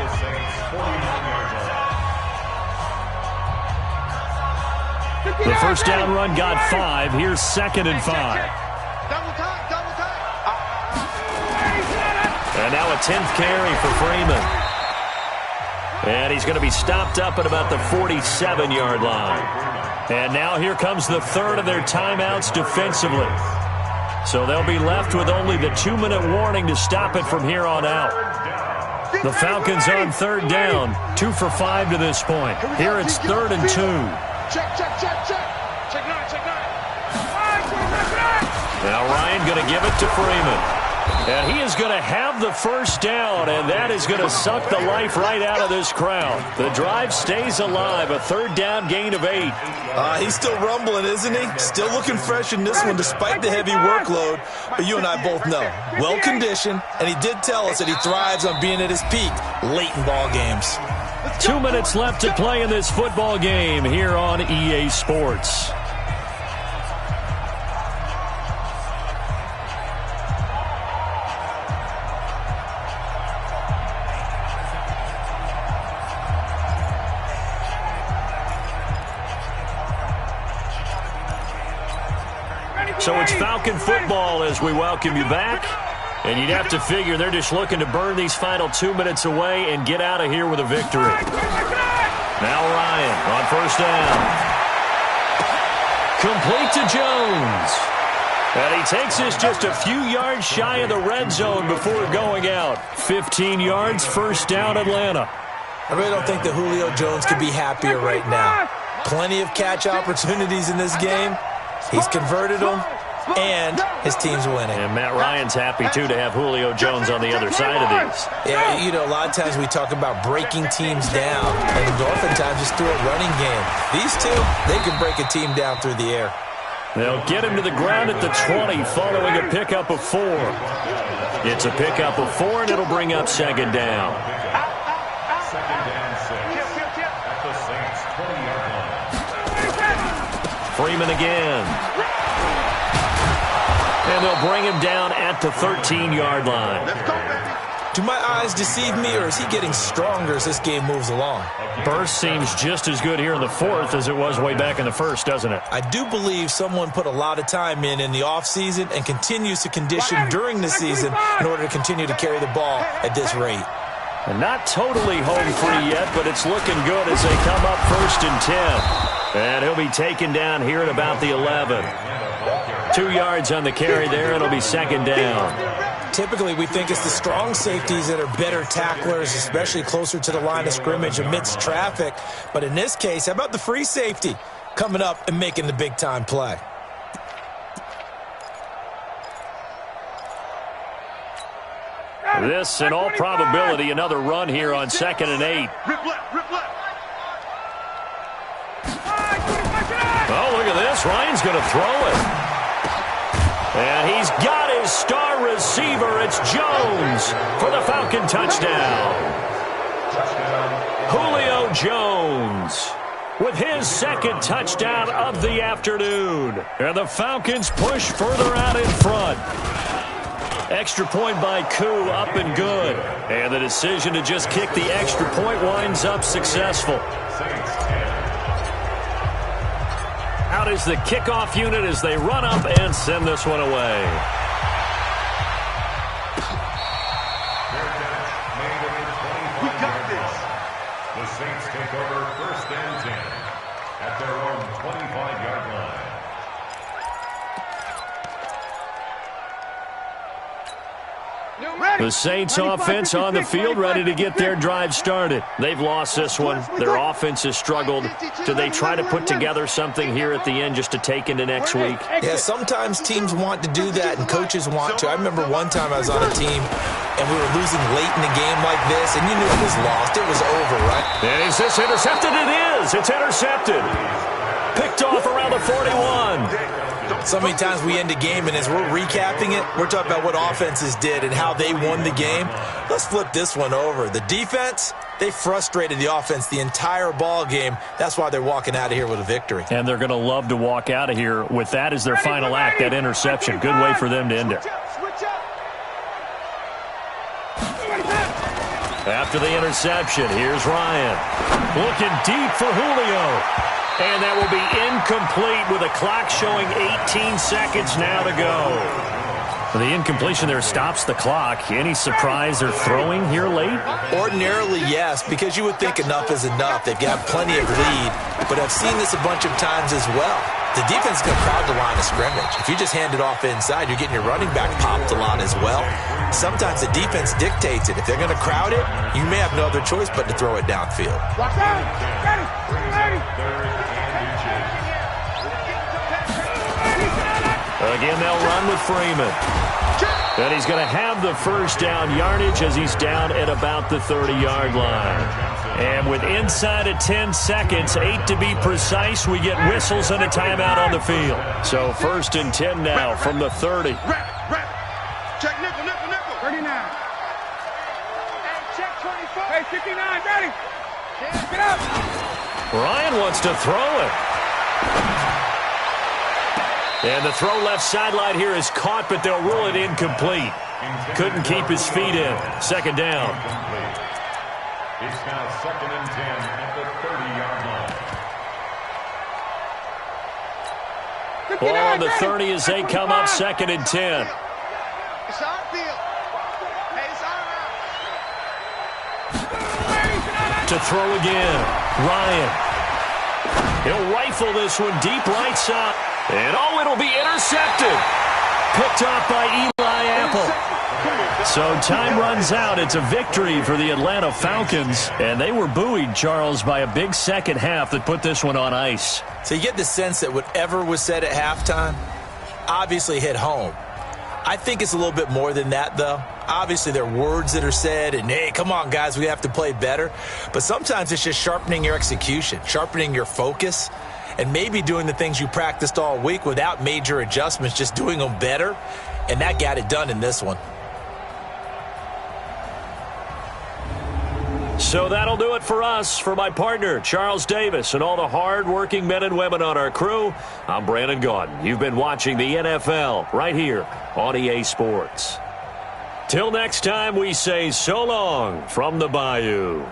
The first down run got 5. Here's 2nd and 5. And now a 10th carry for Freeman. And he's going to be stopped up at about the 47-yard line. And now here comes the third of their timeouts defensively. So they'll be left with only the 2-minute warning to stop it from here on out. The Falcons on third down, 2 for 5 to this point. Here it's 3rd and 2.
Check. Check 9.
Now Ryan going to give it to Freeman. And he is going to have the first down, and that is going to suck the life right out of this crowd. The drive stays alive, a 3rd down gain of 8.
He's still rumbling, isn't he? Still looking fresh in this one despite the heavy workload. But you and I both know, well-conditioned, and he did tell us that he thrives on being at his peak late in ball games.
2 minutes left to play in this football game here on EA Sports. So it's Falcon football as we welcome you back. And you'd have to figure they're just looking to burn these final 2 minutes away and get out of here with a victory. Now Ryan on first down. Complete to Jones. And he takes this just a few yards shy of the red zone before going out. 15 yards, first down Atlanta.
I really don't think that Julio Jones could be happier right now. Plenty of catch opportunities in this game. He's converted them, and his team's winning.
And Matt Ryan's happy, too, to have Julio Jones on the other side of these.
Yeah, you know, a lot of times we talk about breaking teams down, and oftentimes just through a running game. These two, they can break a team down through the air.
They'll get him to the ground at the 20 following a pickup of 4. It's a pickup of 4, and it'll bring up 2nd down.
2nd and 6 at the Saints 20-yard line.
Freeman again. And they'll bring him down at the 13-yard line.
Do my eyes deceive me, or is he getting stronger as this game moves along?
Burst seems just as good here in the 4th as it was way back in the 1st, doesn't it?
I do believe someone put a lot of time in the offseason and continues to condition during the season in order to continue to carry the ball at this rate.
And not totally home free yet, but it's looking good as they come up 1st and 10. And he'll be taken down here at about the 11. 2 yards on the carry there. It'll be 2nd down.
Typically, we think it's the strong safeties that are better tacklers, especially closer to the line of scrimmage amidst traffic. But in this case, how about the free safety coming up and making the big-time play?
This, in all probability, another run here on 2nd and 8. Oh, look at this. Ryan's going to throw it. And he's got his star receiver. It's Jones for the Falcon touchdown. Julio Jones with his 2nd touchdown of the afternoon. And the Falcons push further out in front. Extra point by Koo, up and good. And the decision to just kick the extra point winds up successful. Out is the kickoff unit as they run up and send this one away.
We got this.
The Saints take over 1st and 10 at their own 25-yard line.
The Saints offense on the field, ready to get their drive started. They've lost this one. Their offense has struggled. Do they try to put together something here at the end just to take into next week?
Yeah, sometimes teams want to do that and coaches want to. I remember one time I was on a team and we were losing late in a game like this, and you knew it was lost. It was over, right?
And is this intercepted? It is. It's intercepted. Picked off around the 41.
So many times we end a game, and as we're recapping it, we're talking about what offenses did and how they won the game. Let's flip this one over. The defense, they frustrated the offense the entire ball game. That's why they're walking out of here with a victory.
And they're going to love to walk out of here with that as their final act, that interception. Good way for them to end it. After the interception, here's Ryan. Looking deep for Julio. And that will be incomplete with a clock showing 18 seconds now to go. The incompletion there stops the clock. Any surprise they're throwing here late?
Ordinarily, yes, because you would think enough is enough. They've got plenty of lead, but I've seen this a bunch of times as well. The defense is going to crowd the line of scrimmage. If you just hand it off inside, you're getting your running back popped a lot as well. Sometimes the defense dictates it. If they're going to crowd it, you may have no other choice but to throw it downfield.
Watch out! Ready!
Again, they'll run with Freeman. And he's going to have the first down yardage as he's down at about the 30-yard line. And with inside of 10 seconds, 8 to be precise, we get whistles and a timeout on the field. So 1st and 10 now from the 30.
Check nickel, nickel, nickel.
39. Hey, check 24. Hey, 59, ready. Get up.
Ryan wants to throw it. And the throw left sideline here is caught, but they'll rule it incomplete. Couldn't keep his feet in. 2nd down.
It's now 2nd and 10 at the 30-yard line.
Ball on the 30 as they come up 2nd and 10.
It's our field. Hey, it's our
To throw again. Ryan. He'll rifle this one deep right side. And oh, it'll be intercepted. Picked off by Eli Apple. So time runs out. It's a victory for the Atlanta Falcons. And they were buoyed, Charles, by a big second half that put this one on ice.
So you get the sense that whatever was said at halftime obviously hit home. I think it's a little bit more than that, though. Obviously, there are words that are said, and, hey, come on, guys, we have to play better. But sometimes it's just sharpening your execution, sharpening your focus, and maybe doing the things you practiced all week without major adjustments, just doing them better. And that got it done in this one.
So that'll do it for us. For my partner, Charles Davis, and all the hard-working men and women on our crew, I'm Brandon Gaudin. You've been watching the NFL right here on EA Sports. Till next time, we say so long from the Bayou.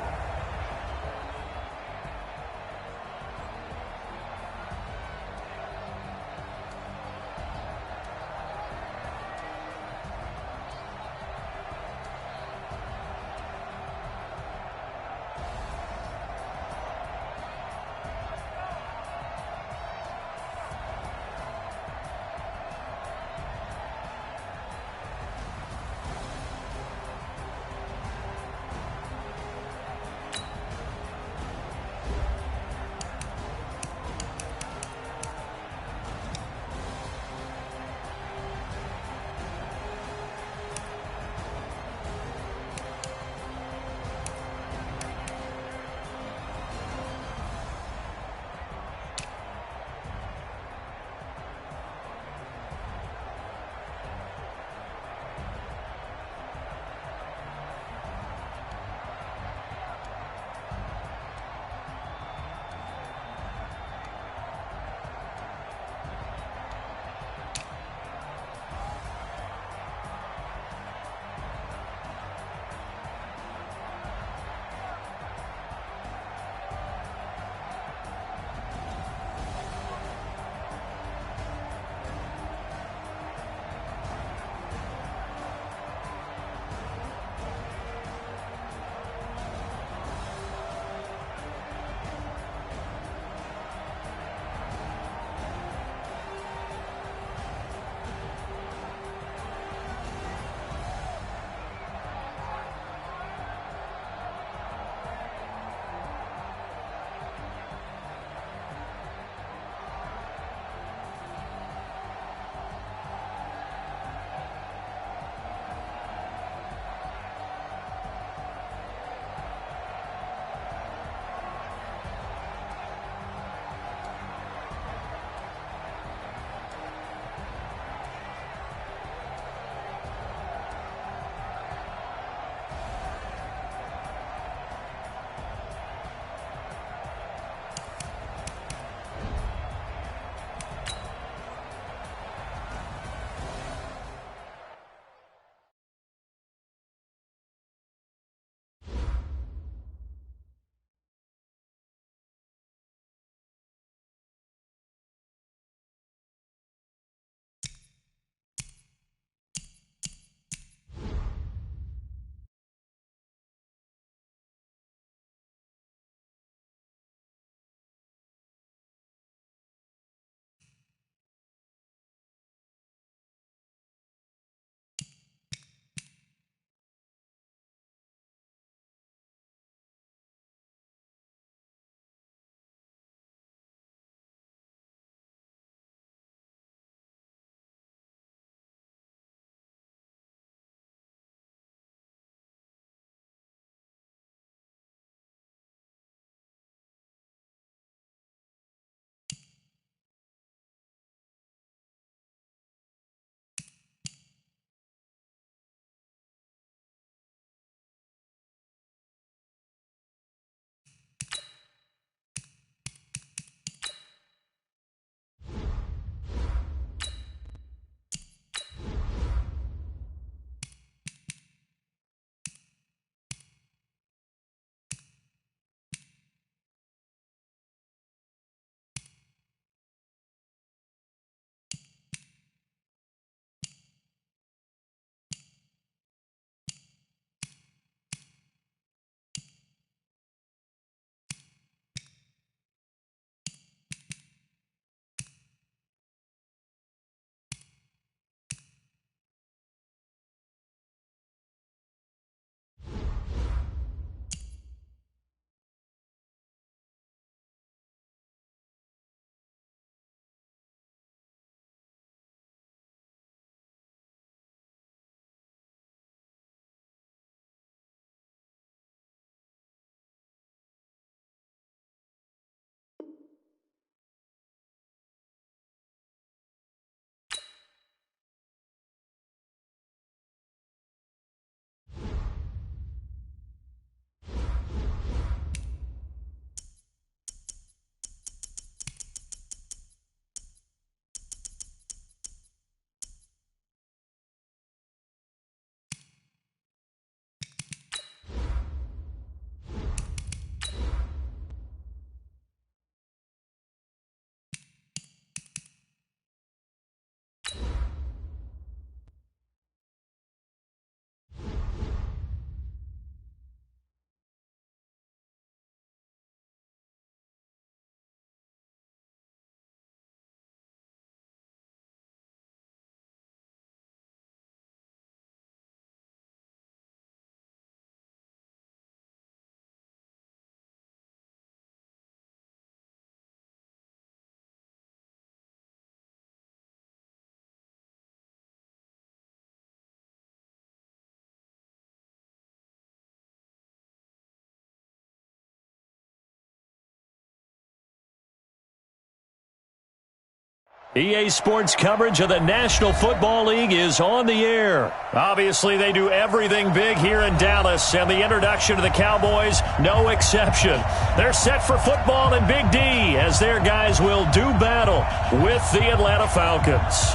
EA Sports coverage of the National Football League is on the air. Obviously, they do everything big here in Dallas, and the introduction to the Cowboys, no exception. They're set for football in Big D as their guys will do battle with the Atlanta Falcons.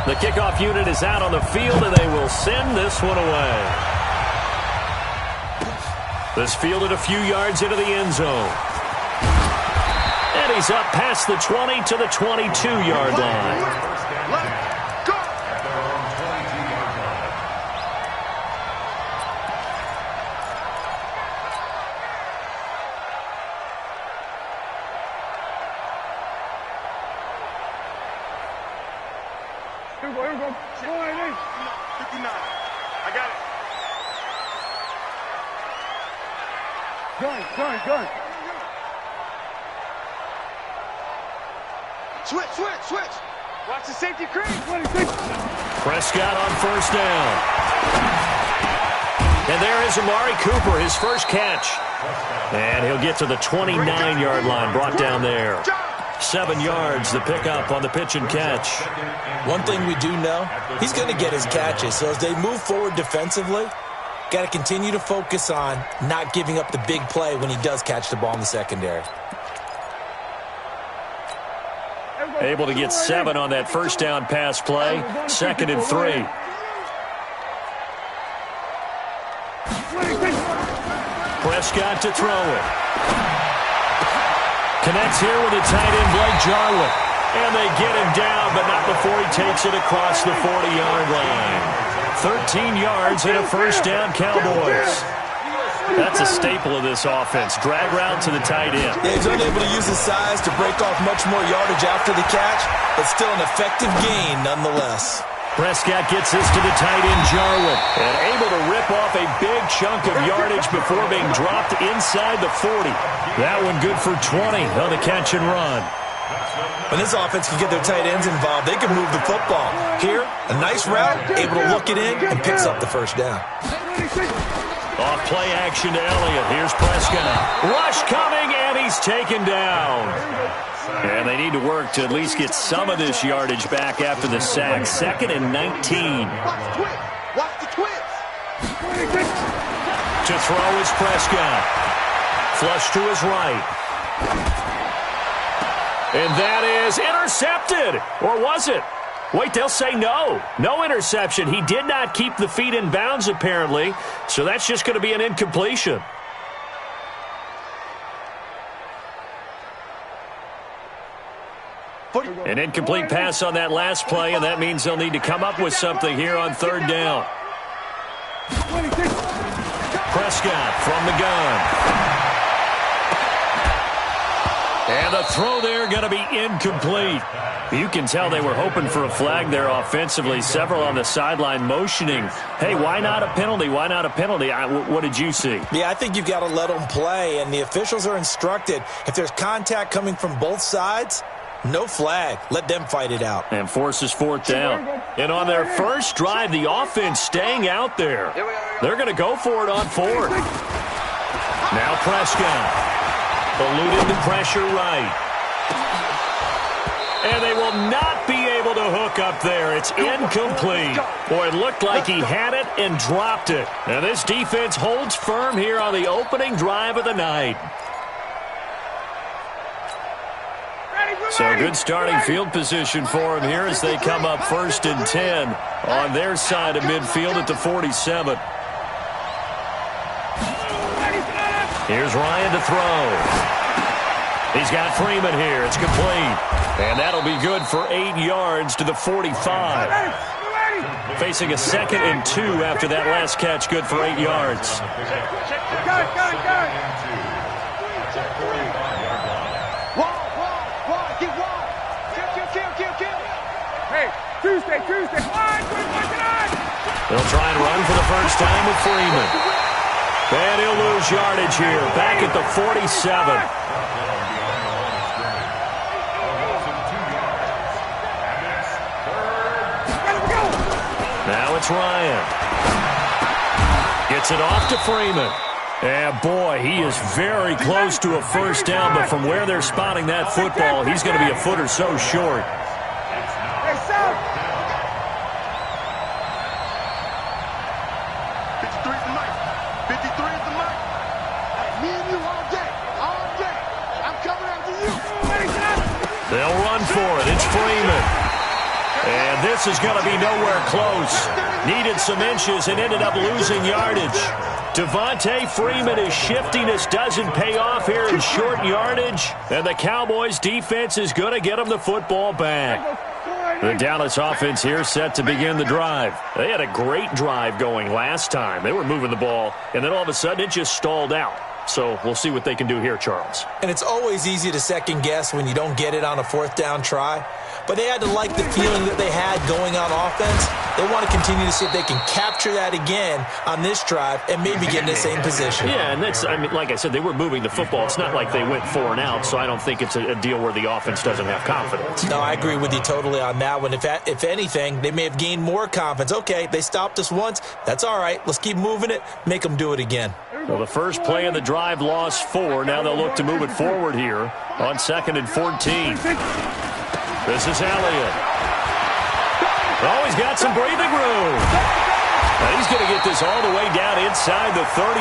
The kickoff unit is out on the field, and they will send this one away. This fielded a few yards into the end zone. And he's up past the 20 to the 22-yard line.
Here we go. 59. I got it. Gun. Switch. Watch the safety crease. 26.
Prescott on first down. And there is Amari Cooper, his first catch. And he'll get to the 29-yard line, brought down there. 7 yards, the pickup on the pitch and catch.
One thing we do know, he's going to get his catches. So as they move forward defensively, got to continue to focus on not giving up the big play when he does catch the ball in the secondary.
Able to get 7 on that first down pass play. 2nd and 3. Prescott to throw it. Connects here with the tight end, Blake Jarwin. And they get him down, but not before he takes it across the 40-yard line. 13 yards and a first down, Cowboys. That's a staple of this offense. Drag route to the tight end.
Yeah, he's unable to use his size to break off much more yardage after the catch, but still an effective gain nonetheless.
Prescott gets this to the tight end, Jarwin, and able to rip off a big chunk of yardage before being dropped inside the 40. That one good for 20 on the catch and run.
When this offense can get their tight ends involved, they can move the football. Here, a nice route, able to look it in, and picks up the first down.
Off play action to Elliott. Here's Prescott. Rush coming, and he's taken down. And they need to work to at least get some of this yardage back after the sack. 2nd and 19.
Watch the twist.
To throw is Prescott. Flush to his right. And that is intercepted. Or was it? Wait, they'll say no. No interception. He did not keep the feet in bounds, apparently. So that's just going to be an incompletion. An incomplete pass on that last play, and that means they'll need to come up with something here on 3rd down. Prescott from the gun. And the throw there going to be incomplete. You can tell they were hoping for a flag there offensively. Several on the sideline motioning. Hey, why not a penalty? Why not a penalty? What did you see?
Yeah, I think you've got to let them play, and the officials are instructed. If there's contact coming from both sides, no flag. Let them fight it out.
And forces 4th down. And on their first drive, the offense staying out there. They're going to go for it on 4th. Now Prescott. Eluding the pressure right. And they will not be able to hook up there. It's incomplete. Boy, it looked like he had it and dropped it. And this defense holds firm here on the opening drive of the night. So good starting field position for him here as they come up 1st and 10 on their side of midfield at the 47. Here's Ryan to throw. He's got Freeman here. It's complete. And that'll be good for 8 yards to the 45. Facing a 2nd and 2 after that last catch. Good for 8 yards.
Hey, Tuesday.
They'll try and run for the first time with Freeman. And he'll lose yardage here. Back at the 47. Now it's Ryan. Gets it off to Freeman. And, boy, he is very close to a first down, but from where they're spotting that football, he's going to be a foot or so short.
Hey, Sam.
53 is the mic. 53 is the mic. Hey, me and you all day. All day. I'm coming after you.
They'll run for it. It's Freeman. And this is going to be nowhere close. Needed some inches and ended up losing yardage. Devontae Freeman is shifting. This doesn't pay off here in short yardage. And the Cowboys defense is going to get them the football back. The Dallas offense here set to begin the drive. They had a great drive going last time. They were moving the ball, and then all of a sudden it just stalled out. So we'll see what they can do here, Charles.
And it's always easy to second guess when you don't get it on a fourth down try. But they had to like the feeling that they had going on offense. They want to continue to see if they can capture that again on this drive and maybe get in the same position.
Yeah, and that's, I mean, like I said, they were moving the football. It's not like they went 4 and out, so I don't think it's a deal where the offense doesn't have confidence.
No, I agree with you totally on that one. If anything, they may have gained more confidence. Okay, they stopped us once. That's all right. Let's keep moving it. Make them do it again.
Well, the first play of the drive lost 4. Now they'll look to move it forward here on 2nd and 14. This is Elliott. Oh, he's got some breathing room. And he's going to get this all the way down inside the 35.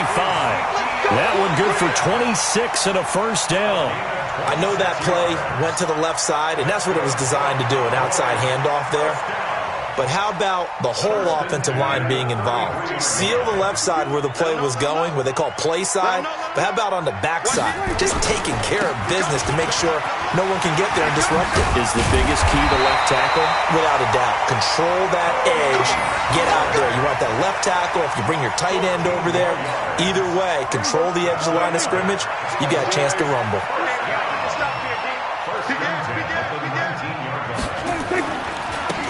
That one good for 26 and a first down.
I know that play went to the left side, and that's what it was designed to do, an outside handoff there. But how about the whole offensive line being involved? Seal the left side where the play was going, what they call play side. But how about on the back side? Just taking care of business to make sure no one can get there and disrupt it.
Is the biggest key to left tackle?
Without a doubt. Control that edge. Get out there. You want that left tackle. If you bring your tight end over there, either way, control the edge of the line of scrimmage, you got a chance to rumble.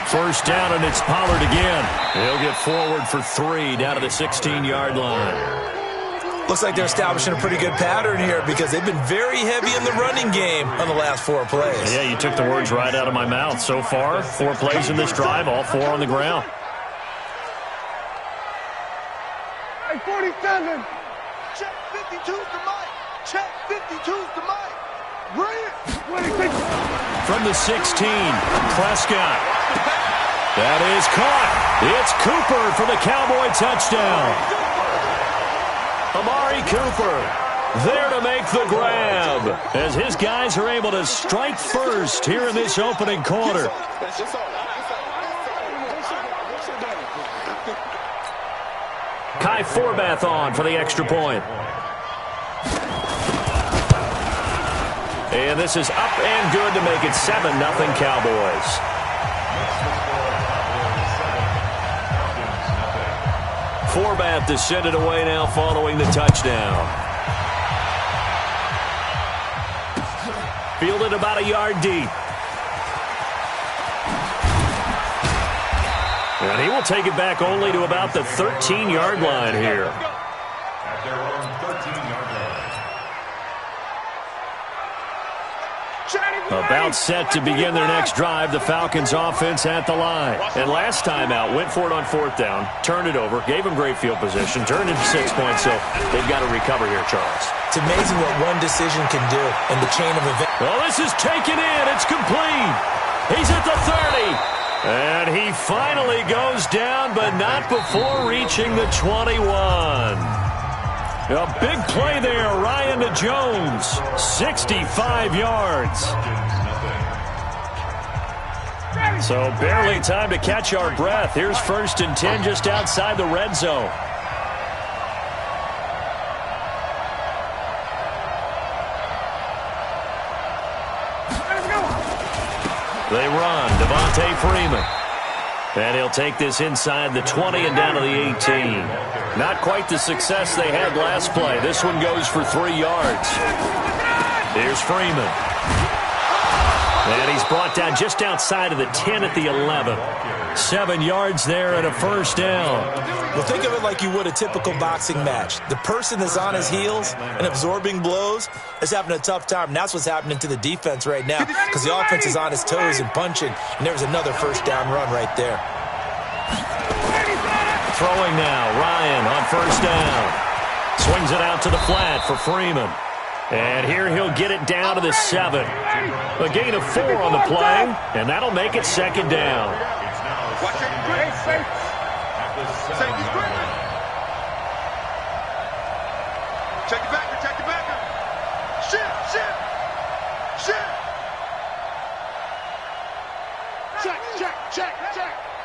First down, and it's Pollard again. He'll get forward for 3 down to the 16-yard line.
Looks like they're establishing a pretty good pattern here because they've been very heavy in the running game on the last 4 plays.
Yeah, you took the words right out of my mouth. So far, 4 plays in this drive, all 4 on the ground.
Hey, 47.
Check 52's the mic. Check 52's the mic. Bring it.
From the 16, Prescott. That is caught. It's Cooper for the Cowboy touchdown. Amari Cooper there to make the grab as his guys are able to strike first here in this opening quarter. Kai Forbath on for the extra point. And this is up and good to make it 7-0 Cowboys. Forbath to send it away now following the touchdown. Fielded about a yard deep. And he will take it back only to about the 13-yard line here.
At their own 13-yard line.
About set to begin their next drive, the Falcons offense at the line. And last time out, went for it on 4th down, turned it over, gave them great field position, turned into 6 points, so they've got to recover here, Charles.
It's amazing what one decision can do in the chain of events.
Well, this is taken in. It's complete. He's at the 30. And he finally goes down, but not before reaching the 21. A big play there, Ryan to Jones, 65 yards. So barely time to catch our breath. Here's 1st and 10 just outside the red zone. They run, Devontae Freeman. And he'll take this inside the 20 and down to the 18. Not quite the success they had last play. This one goes for 3 yards. Here's Freeman. And he's brought down just outside of the 10 at the 11. 7 yards there and a first down.
Well, think of it like you would a typical boxing match. The person that's on his heels and absorbing blows is having a tough time. And that's what's happening to the defense right now because the offense is on his toes and punching. And there was another first down run right there.
throwing now. Ryan on first down. Swings it out to the flat for Freeman. And here he'll get it down to the 7. A gain of 4 on the play, and that'll make it second down.
Watch your grip. Safety screen. Check your backer, check your backer. Shift. Check.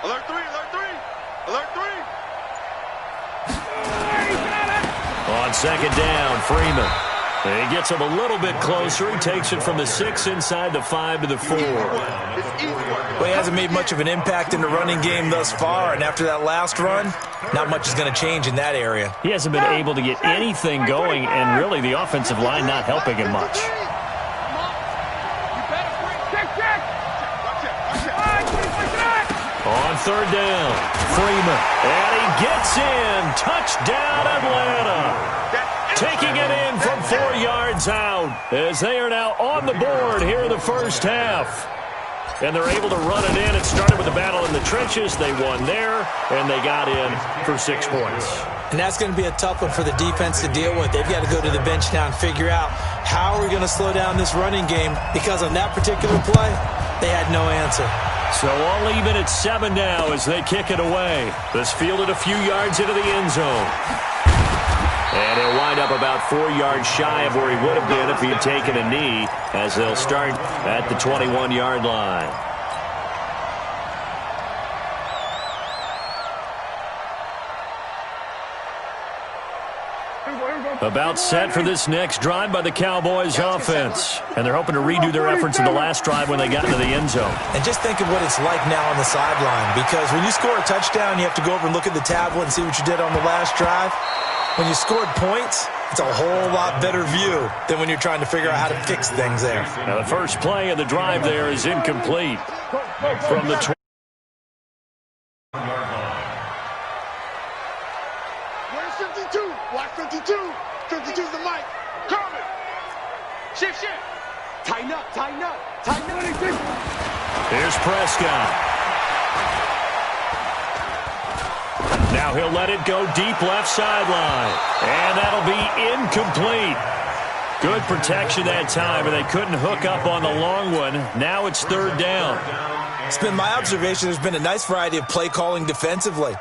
Alert 3. Alert 3.
On second down, Freeman. He gets him a little bit closer. He takes it from the 6 inside the 5 to the 4.
Well, he hasn't made much of an impact in the running game thus far, and after that last run, not much is going to change in that area.
He hasn't been able to get anything going, and really the offensive line not helping him much. On third down, Freeman, and he gets in. Touchdown, Atlanta. Taking it in from 4 yards out as they are now on the board here in the first half. And they're able to run it in. It started with a battle in the trenches. They won there, and they got in for 6 points.
And that's going to be a tough one for the defense to deal with. They've got to go to the bench now and figure out how are we going to slow down this running game, because on that particular play, they had no answer.
So all even at 7 now as they kick it away. This fielded a few yards into the end zone. And he'll wind up about 4 yards shy of where he would have been if he had taken a knee, as they'll start at the 21-yard line. About set for this next drive by the Cowboys offense. And they're hoping to redo their efforts in the last drive when they got into the end zone.
And just think of what it's like now on the sideline, because when you score a touchdown, you have to go over and look at the tablet and see what you did on the last drive. When you scored points, it's a whole lot better view than when you're trying to figure out how to fix things there.
Now the first play of the drive there is incomplete. From the
Where's 52? Watch 52. 52's the mic. Carmen. Shift. Tighten up.
Here's Prescott. Now he'll let it go deep left sideline. And that'll be incomplete. Good protection that time, and they couldn't hook up on the long one. Now it's third down.
It's been my observation there's been a nice variety of play calling defensively.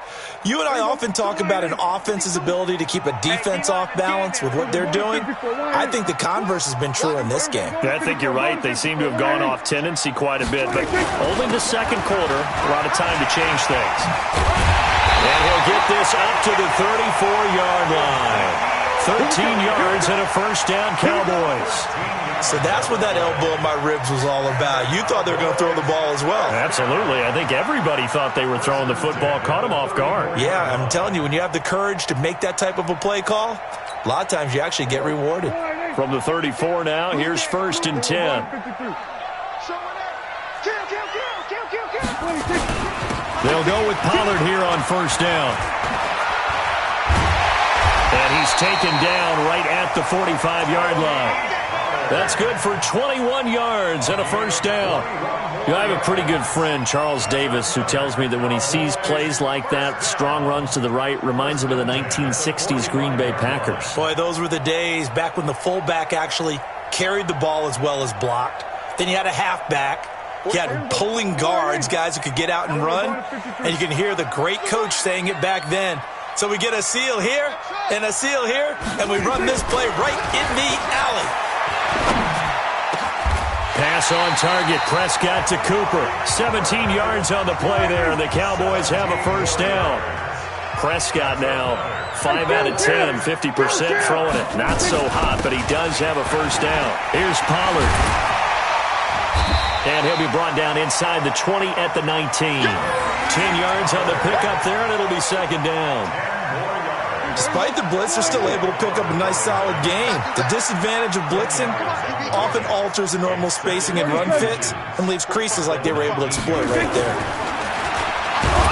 You and I often talk about an offense's ability to keep a defense off balance with what they're doing. I think the converse has been true in this game.
Yeah, I think you're right. They seem to have gone off tendency quite a bit, but only the second quarter, a lot of time to change things. And he'll get this up to the 34-yard line. 13 yards and a first down, Cowboys.
So that's what that elbow in my ribs was all about. You thought they were going to throw the ball as well.
Absolutely. I think everybody thought they were throwing the football, caught them off guard.
Yeah, I'm telling you, when you have the courage to make that type of a play call, a lot of times you actually get rewarded.
From the 34 now, here's first and 10. They'll go with Pollard here on first down. And he's taken down right at the 45-yard line. That's good for 21 yards and a first down. You know, I have a pretty good friend, Charles Davis, who tells me that when he sees plays like that, strong runs to the right, reminds him of the 1960s Green Bay Packers.
Boy, those were the days back when the fullback actually carried the ball as well as blocked. Then you had a halfback. You had pulling guards, guys who could get out and run. And you can hear the great coach saying it back then. So we get a seal here and a seal here, and we run this play right in the alley.
Pass on target, Prescott to Cooper. 17 yards on the play there, and the Cowboys have a first down. Prescott now 5 out of 10, 50% throwing it. Not so hot, but he does have a first down. Here's Pollard. And he'll be brought down inside the 20 at the 19. 10 yards on the pickup there, and it'll be second down.
Despite the blitz, they're still able to pick up a nice, solid gain. The disadvantage of blitzing often alters the normal spacing and run fits and leaves creases like they were able to exploit right there.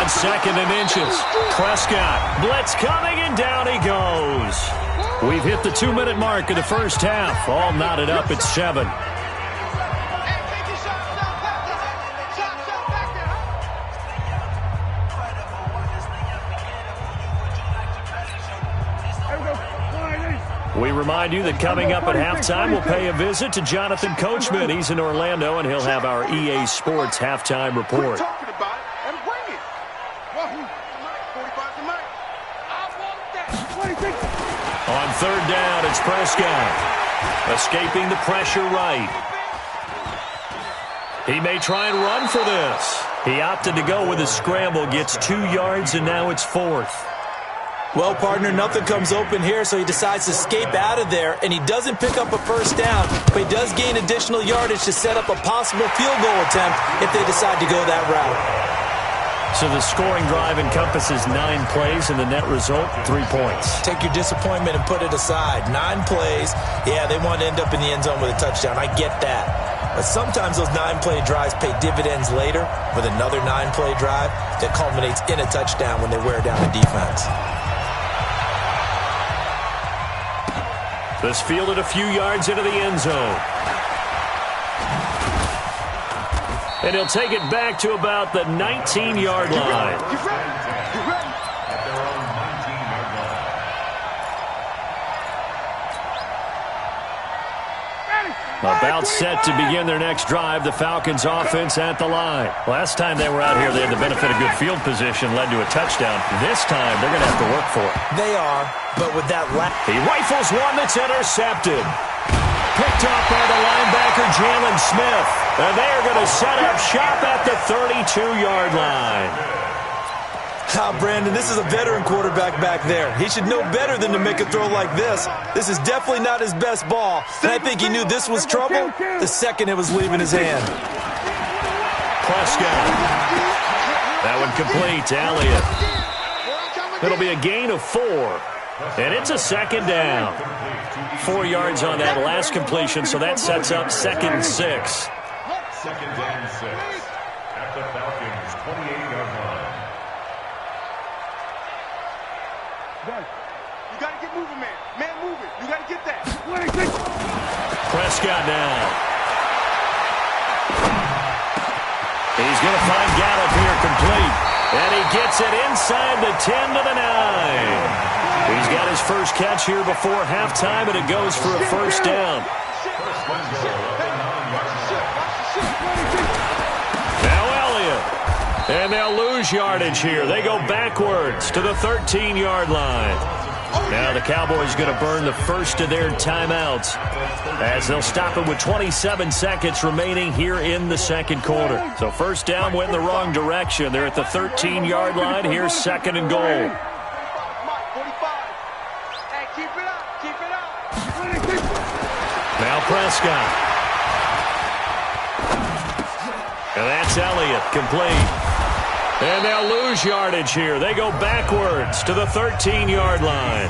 On second and inches, Prescott. Blitz coming, and down he goes. We've hit the 2-minute mark of the first half. All knotted up at 7. We remind you that coming up at halftime, we'll pay a visit to Jonathan Coachman. He's in Orlando, and he'll have our EA Sports halftime report.
Talking about it and bring it. 45 to Mike. I want that.
On third down, it's Prescott. Escaping the pressure right. He may try and run for this. He opted to go with a scramble, gets 2 yards, and now it's 4th.
Well, partner, nothing comes open here, so he decides to escape out of there, and he doesn't pick up a first down, but he does gain additional yardage to set up a possible field goal attempt if they decide to go that route.
So the scoring drive encompasses 9 plays, and the net result, 3 points.
Take your disappointment and put it aside. 9 plays. Yeah, they want to end up in the end zone with a touchdown. I get that. But sometimes those 9-play drives pay dividends later with another 9-play drive that culminates in a touchdown when they wear down the defense.
This fielded a few yards into the end zone. And he'll take it back to about the 19-yard line.
Get ready. Get ready.
At their own 19-yard line.
About set to begin their next drive, the Falcons offense at the line. Last time they were out here, they had the benefit of good field position, led to a touchdown. This time, they're going to have to work for it.
They are, but with that
he rifles one that's intercepted. Picked up by the linebacker, Jalen Smith. And they are going to set up shop at the 32-yard line.
Brandon, this is a veteran quarterback back there. He should know better than to make a throw like this. This is definitely not his best ball. And I think he knew this was trouble the second it was leaving his hand.
Prescott. That one complete to Elliott. It'll be a gain of 4. And it's a second down. 4 yards on that last completion, so that sets up 2nd and 6.
Second and 6 at the Falcons' 28-yard line.
You got to get moving, man. Man, move it. You got to get that.
Prescott now. He's going to find Gallup here complete. And he gets it inside the 10 to the 9. He's got his first catch here before halftime, and it goes for a first down. Now Elliott. And they'll lose yardage here. They go backwards to the 13-yard line. Now the Cowboys going to burn the first of their timeouts as they'll stop it with 27 seconds remaining here in the second quarter. So first down went in the wrong direction. They're at the 13-yard line. Here's 2nd and goal. Now Prescott. And that's Elliott, complete. And they'll lose yardage here. They go backwards to the 13-yard line.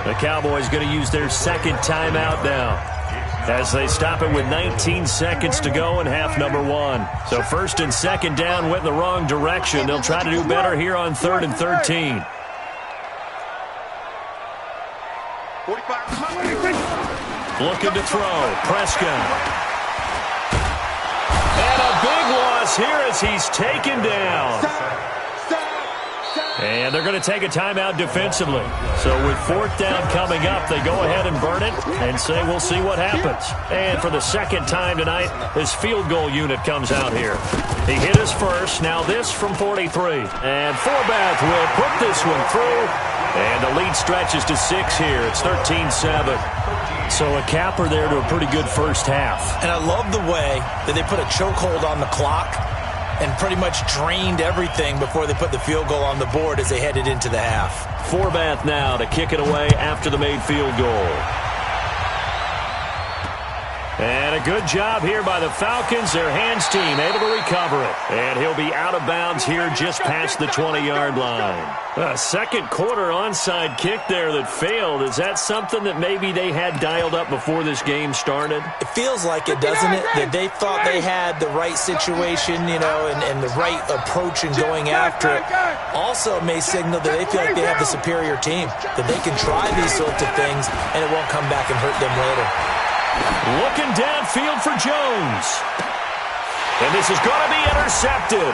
The Cowboys going to use their second timeout now as they stop it with 19 seconds to go in half number 1. So first and second down went in the wrong direction. They'll try to do better here on 3rd and 13. Looking to throw. Prescott. And a big loss here as he's taken down. And they're going to take a timeout defensively. So with 4th down coming up, they go ahead and burn it and say we'll see what happens. And for the second time tonight, his field goal unit comes out here. He hit his first. Now this from 43. And Forbath will put this one through. And the lead stretches to 6 here. It's 13-7. So a capper there to a pretty good first half.
And I love the way that they put a chokehold on the clock and pretty much drained everything before they put the field goal on the board as they headed into the half.
Forbath now to kick it away after the made field goal. And a good job here by the Falcons. Their hands team able to recover it. And he'll be out of bounds here just past the 20-yard line. A second quarter onside kick there that failed. Is that something that maybe they had dialed up before this game started?
It feels like it, doesn't it? That they thought they had the right situation, you know, and the right approach in going after it. Also may signal that they feel like they have the superior team, that they can try these sorts of things and it won't come back and hurt them later.
Looking downfield for Jones. And this is going to be intercepted.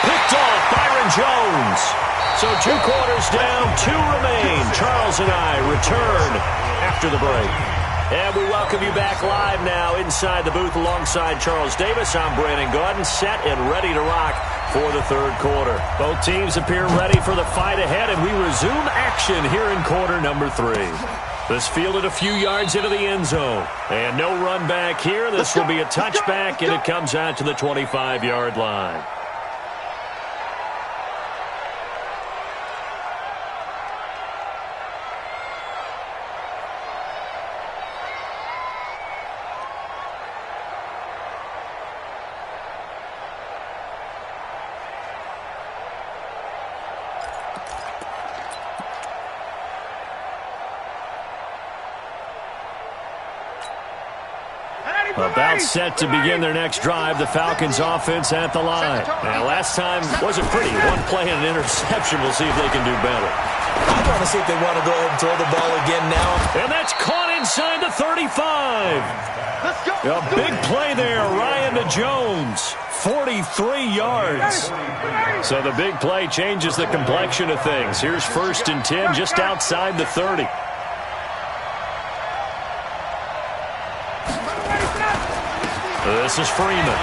Picked off Byron Jones. So 2 quarters down, 2 remain. Charles and I return after the break. And we welcome you back live now inside the booth alongside Charles Davis. I'm Brandon Gaudin, set and ready to rock for the 3rd quarter. Both teams appear ready for the fight ahead, and we resume action here in quarter number 3. This fielded a few yards into the end zone. And no run back here. This will be a touchback, and it comes out to the 25-yard line. About set to begin their next drive, the Falcons offense at the line. Now, last time wasn't pretty. 1 play and an interception. We'll see if they can do better.
I want to see if they want to go ahead and throw the ball again now.
And that's caught inside the 35. A big play there, Ryan to Jones. 43 yards. So the big play changes the complexion of things. Here's 1st and 10 just outside the 30. This is Freeman.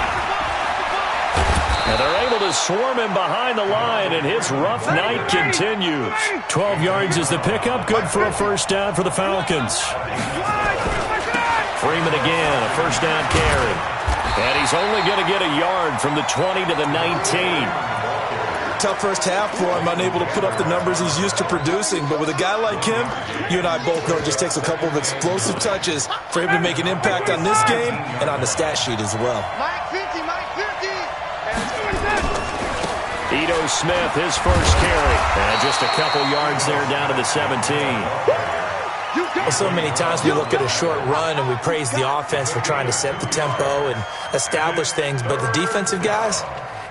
And they're able to swarm him behind the line, and his rough night continues. 12 yards is the pickup, good for a 1st down for the Falcons. Freeman again, a 1st down carry. And he's only going to get a yard from the 20 to the 19.
Tough first half for him, unable to put up the numbers he's used to producing. But with a guy like him, you and I both know it just takes a couple of explosive touches for him to make an impact on this game and on the stat sheet as well.
Mike 50, Mike 50.
Ito Smith, his 1st carry. And just a couple yards there down to the 17.
Well, so many times we look at a short run and we praise the offense for trying to set the tempo and establish things. But the defensive guys,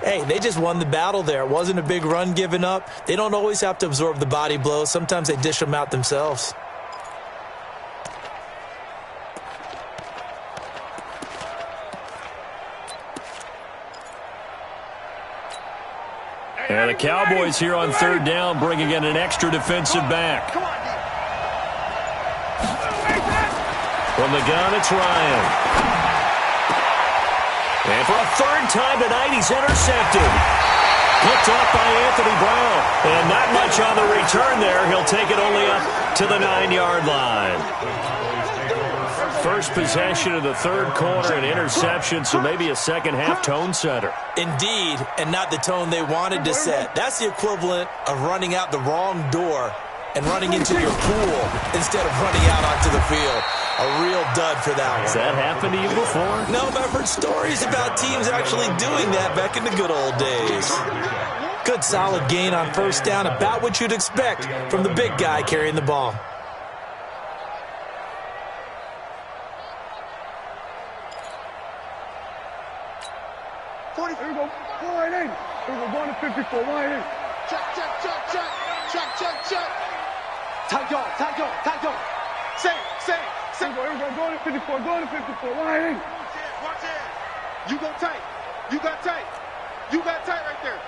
hey, they just won the battle there. It wasn't a big run given up. They don't always have to absorb the body blows. Sometimes they dish them out themselves.
And the Cowboys here on 3rd down, bringing in an extra defensive back. From the gun, it's Ryan. And for a 3rd time tonight, he's intercepted. Picked off by Anthony Brown. And not much on the return there. He'll take it only up to the 9-yard line. 1st possession of the 3rd quarter, an interception, so maybe a 2nd half tone setter.
Indeed, and not the tone they wanted to set. That's the equivalent of running out the wrong door and running into your pool instead of running out onto the field. A real dud for that one.
Has that happened to you before?
No, but I've heard stories about teams actually doing that back in the good old days. Good solid gain on 1st down, about what you'd expect from the big guy carrying the ball.
Here we go. Wide in. Here we go. Going to 54. Wide in.
Check, check, check, check. Check, check, check.
Tight yard. Tight yard. Tight yard.
Say.
Here we go. Going to 54. Going to 54. Wide in.
Watch it. You go tight. You got tight. You got tight right there.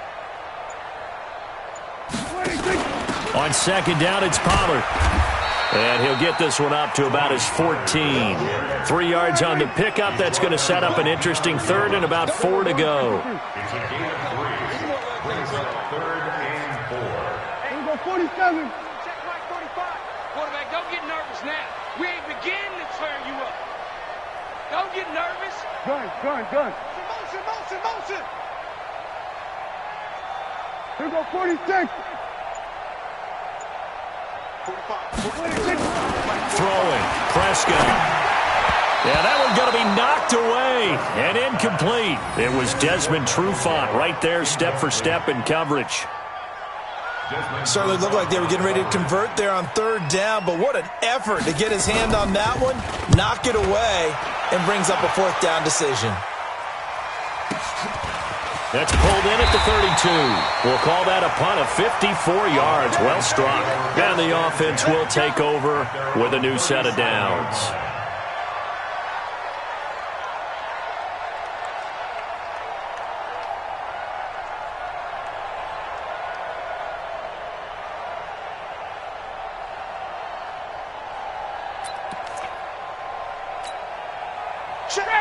On 2nd down, it's Pollard. And he'll get this one up to about his 14. 3 yards on the pickup. That's going to set up an interesting 3rd and about 4 to go.
It's a gain of 3. Brings up 3rd and 4.
Here we go. 47.
Check Mike 45. Quarterback, don't get nervous now. We ain't beginning to turn you up. Don't get nervous.
Gun.
Motion.
Here we go. 46.
45.
Throwing. Prescott. Yeah, that one's going to be knocked away and incomplete. It was Desmond Trufant right there, step for step in coverage.
Certainly looked like they were getting ready to convert there on 3rd down, but what an effort to get his hand on that one, knock it away, and brings up a 4th down decision.
That's pulled in at the 32. We'll call that a punt of 54 yards. Well struck. And the offense will take over with a new set of downs.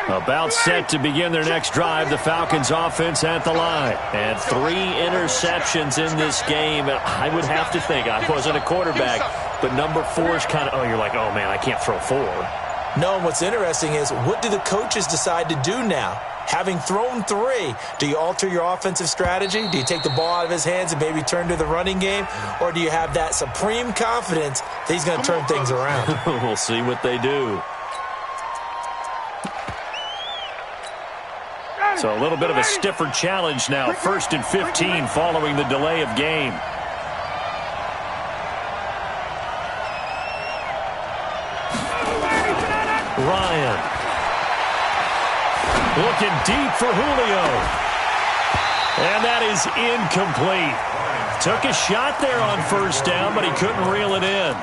About set to begin their next drive, the Falcons offense at the line. And 3 interceptions in this game. I would have to think, I wasn't a quarterback, but number 4 is kind of, you're like, oh man, I can't throw 4.
No, and what's interesting is, what do the coaches decide to do now? Having thrown 3, do you alter your offensive strategy? Do you take the ball out of his hands and maybe turn to the running game? Or do you have that supreme confidence that he's going to turn things around?
We'll see what they do. So a little bit of a stiffer challenge now. 1st and 15 following the delay of game. Ryan. Looking deep for Julio. And that is incomplete. Took a shot there on 1st down, but he couldn't reel it in.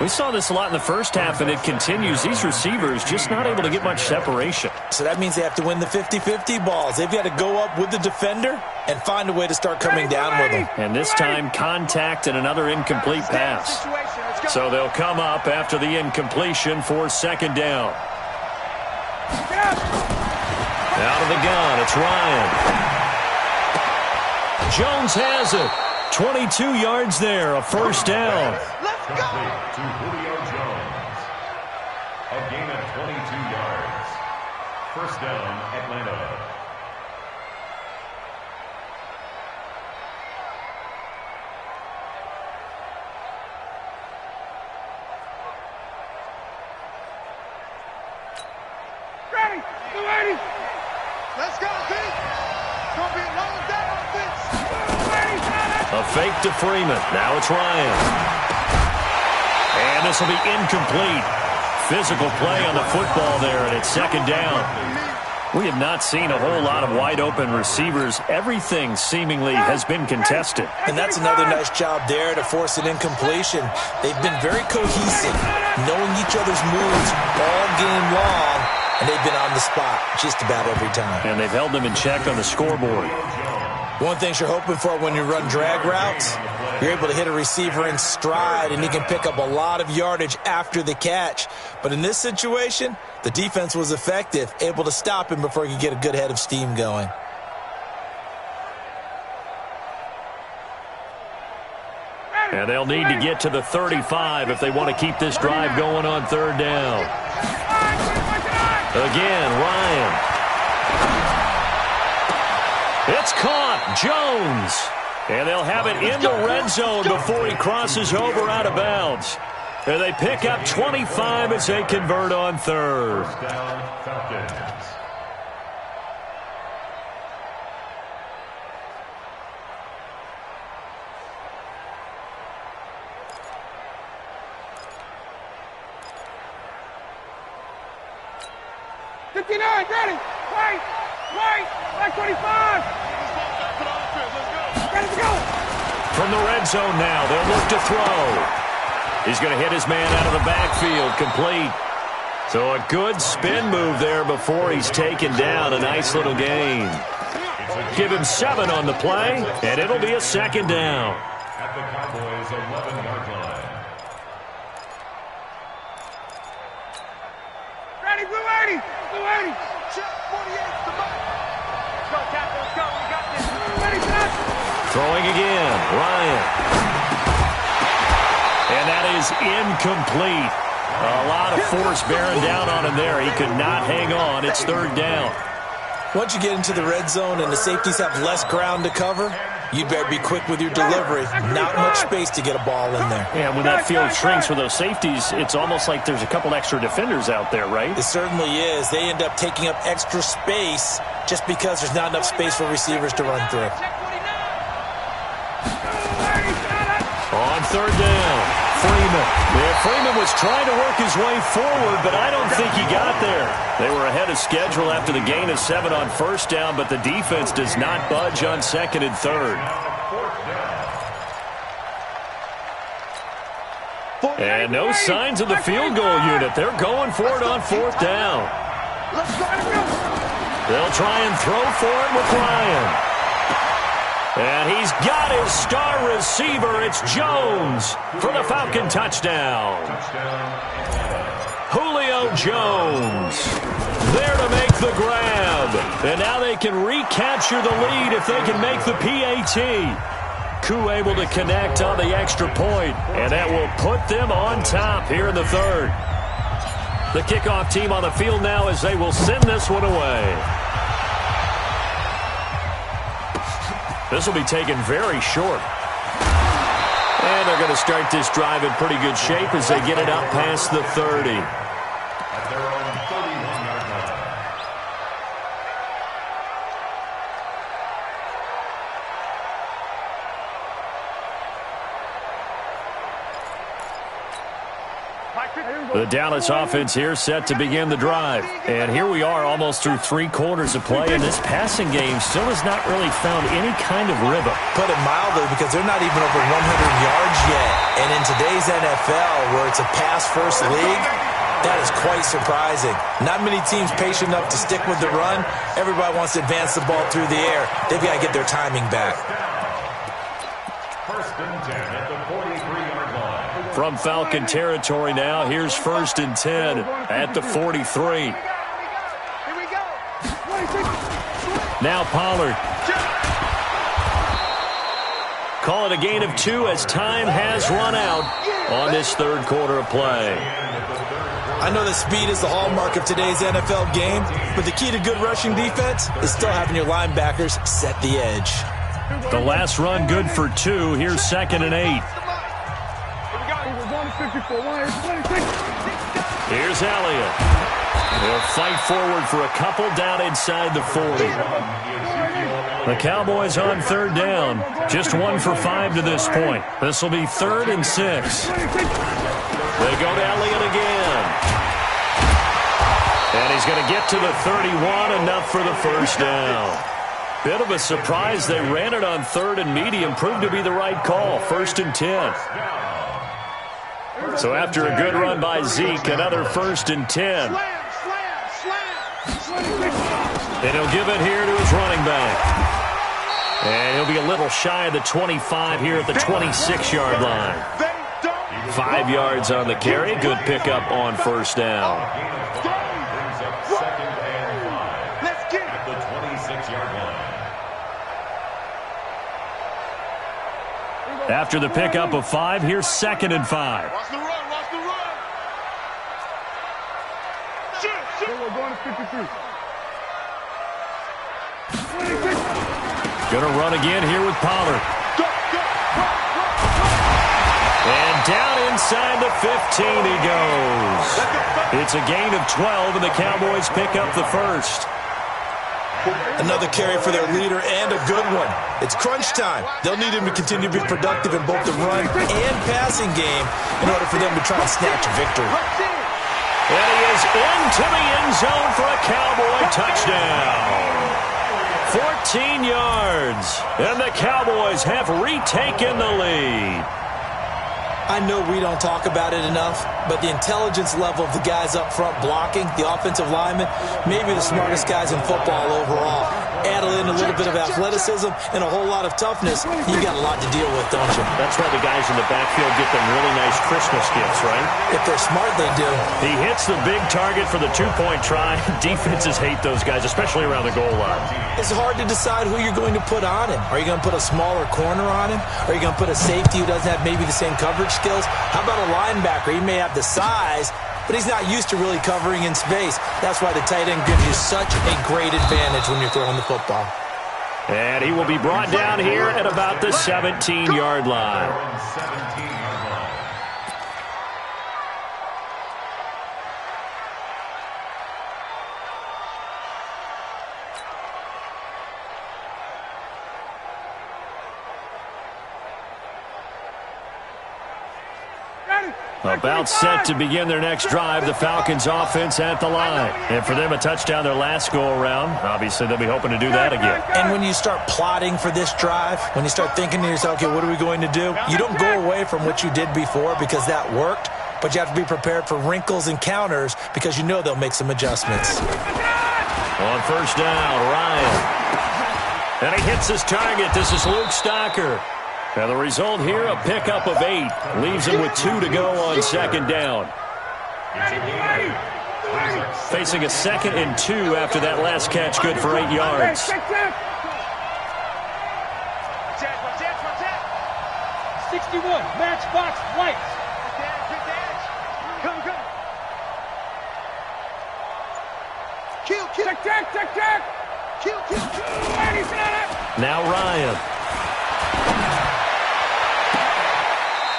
We saw this a lot in the first half, and it continues. These receivers just not able to get much separation.
So that means they have to win the 50-50 balls. They've got to go up with the defender and find a way to start coming down with them.
And this time, contact and another incomplete pass. So they'll come up after the incompletion for 2nd down. Out of the gun, it's Ryan. Jones has it. 22 yards there, a 1st down.
Let's go! To Julio Jones. A gain of 22 yards. 1st down, Atlanta.
Ready! Get ready! Let's go, B! It's going to be a long day on this.
A fake to Freeman. Now it's Ryan. And this will be incomplete. Physical play on the football there, and it's 2nd down. We have not seen a whole lot of wide-open receivers. Everything seemingly has been contested.
And that's another nice job there to force an incompletion. They've been very cohesive, knowing each other's moves all game long, and they've been on the spot just about every time.
And they've held them in check on the scoreboard.
One thing you're hoping for when you run drag routes, you're able to hit a receiver in stride, and he can pick up a lot of yardage after the catch. But in this situation, the defense was effective, able to stop him before he could get a good head of steam going.
And they'll need to get to the 35 if they want to keep this drive going on 3rd down. Again, Ryan. It's caught. Jones. And they'll have it in the red zone before he crosses over out of bounds. And they pick up 25 as they convert on 3rd.
1st down, Falcons.
Ready! Right! Right 25! Ready to go!
From the red zone now, they'll look to throw. He's going to hit his man out of the backfield, complete. So a good spin move there before he's taken down. A nice little gain. Give him 7 on the play, and it'll be a 2nd down.
At the Cowboys' 11-yard line.
Ready, blue 80! Blue 80!
Check 48 to Mike.
Let's go, Tackle. Let's go. We got this.
Ready, set!
Throwing again, Ryan. And that is incomplete. A lot of force bearing down on him there. He could not hang on. It's 3rd down.
Once you get into the red zone and the safeties have less ground to cover, you'd better be quick with your delivery. Not much space to get a ball in there.
Yeah, when that field shrinks with those safeties, it's almost like there's a couple extra defenders out there, right?
It certainly is. They end up taking up extra space just because there's not enough space for receivers to run through.
On 3rd down, Freeman. Yeah, Freeman was trying to work his way forward, but I don't think he got there. They were ahead of schedule after the gain of 7 on 1st down, but the defense does not budge on 2nd and 3rd. And no signs of the field goal unit. They're going for it on 4th down. They'll try and throw for it with Ryan. And he's got his star receiver. It's Jones for the Falcon touchdown. Julio Jones. there to make the grab. And now they can recapture the lead if they can make the PAT. Koo able to connect on the extra point, and that will put them on top here in the third. The kickoff team on the field now as they will send this one away. This will be taken very short. And they're going to start this drive in pretty good shape as they get it up past the 30.
At their own 31-yard line.
The Dallas offense here set to begin the drive. And here we are almost through 3 quarters of play, and this passing game still has not really found any kind of rhythm.
Put it mildly, because they're not even over 100 yards yet. And in today's NFL, where it's a pass-first league, that is quite surprising. Not many teams patient enough to stick with the run. Everybody wants to advance the ball through the air. They've got to get their timing back.
First and 10 at the 43-yard line.
From Falcon territory now, here's 1st and 10 at the 43.
Here we go.
Now Pollard. Call it a gain of 2 as time has run out on this third quarter of play.
I know that speed is the hallmark of today's NFL game, but the key to good rushing defense is still having your linebackers set the edge.
The last run good for 2. Here's 2nd and 8. Here's Elliott. They'll fight forward for a couple down inside the 40. The Cowboys on 3rd down. Just 1 for 5 to this point. This will be 3rd and 6. They go to Elliott again. And he's going to get to the 31, enough for the first down. Bit of a surprise. They ran it on 3rd and medium. Proved to be the right call. 1st and 10. So after a good run by Zeke, another 1st and 10. And he'll give it here to his running back. And he'll be a little shy of the 25 here at the 26-yard line. 5 yards on the carry. Good pickup on 1st down.
Brings up 2nd and 5 at the 26-yard line.
After the pickup of 5, here's 2nd and 5.
Watch the run, watch the run.
We're going to 53.
Gonna run again here with Pollard. And down inside the 15 he goes. It's a gain of 12, and the Cowboys pick up the first.
Another carry for their leader, and a good one. It's crunch time. They'll need him to continue to be productive in both the run and passing game in order for them to try and snatch a victory.
And he is into the end zone for a Cowboy touchdown. 14 yards, and the Cowboys have retaken the lead.
I know we don't talk about it enough, but the intelligence level of the guys up front blocking, the offensive linemen, maybe the smartest guys in football overall. Add in a little bit of athleticism and a whole lot of toughness, you got a lot to deal with, don't you?
That's why the guys in the backfield get them really nice Christmas gifts, right?
If they're smart, they do.
He hits the big target for the 2-point try. Defenses hate those guys, especially around the goal line.
It's hard to decide who you're going to put on him. Are you going to put a smaller corner on him? Are you going to put a safety who doesn't have maybe the same coverage skills? How about a linebacker? He may have the size, but he's not used to really covering in space. That's why the tight end gives you such a great advantage when you're throwing the football.
And he will be brought down here at about the 17-yard line.
17-yard line.
About set to begin their next drive, the Falcons offense at the line. And for them, a touchdown their last go-around. Obviously, they'll be hoping to do that again.
And when you start plotting for this drive, when you start thinking to yourself, okay, what are we going to do? You don't go away from what you did before because that worked, but you have to be prepared for wrinkles and counters because you know they'll make some adjustments.
On 1st down, Ryan. And he hits his target. This is Luke Stocker. And the result here, a pickup of 8. Leaves him with 2 to go on 2nd down.
It's a gain
Facing a 2nd and 2 after that last catch, good for 8 yards.
61, matchbox lights. Come. Kill. Check. Kill.
Now Ryan.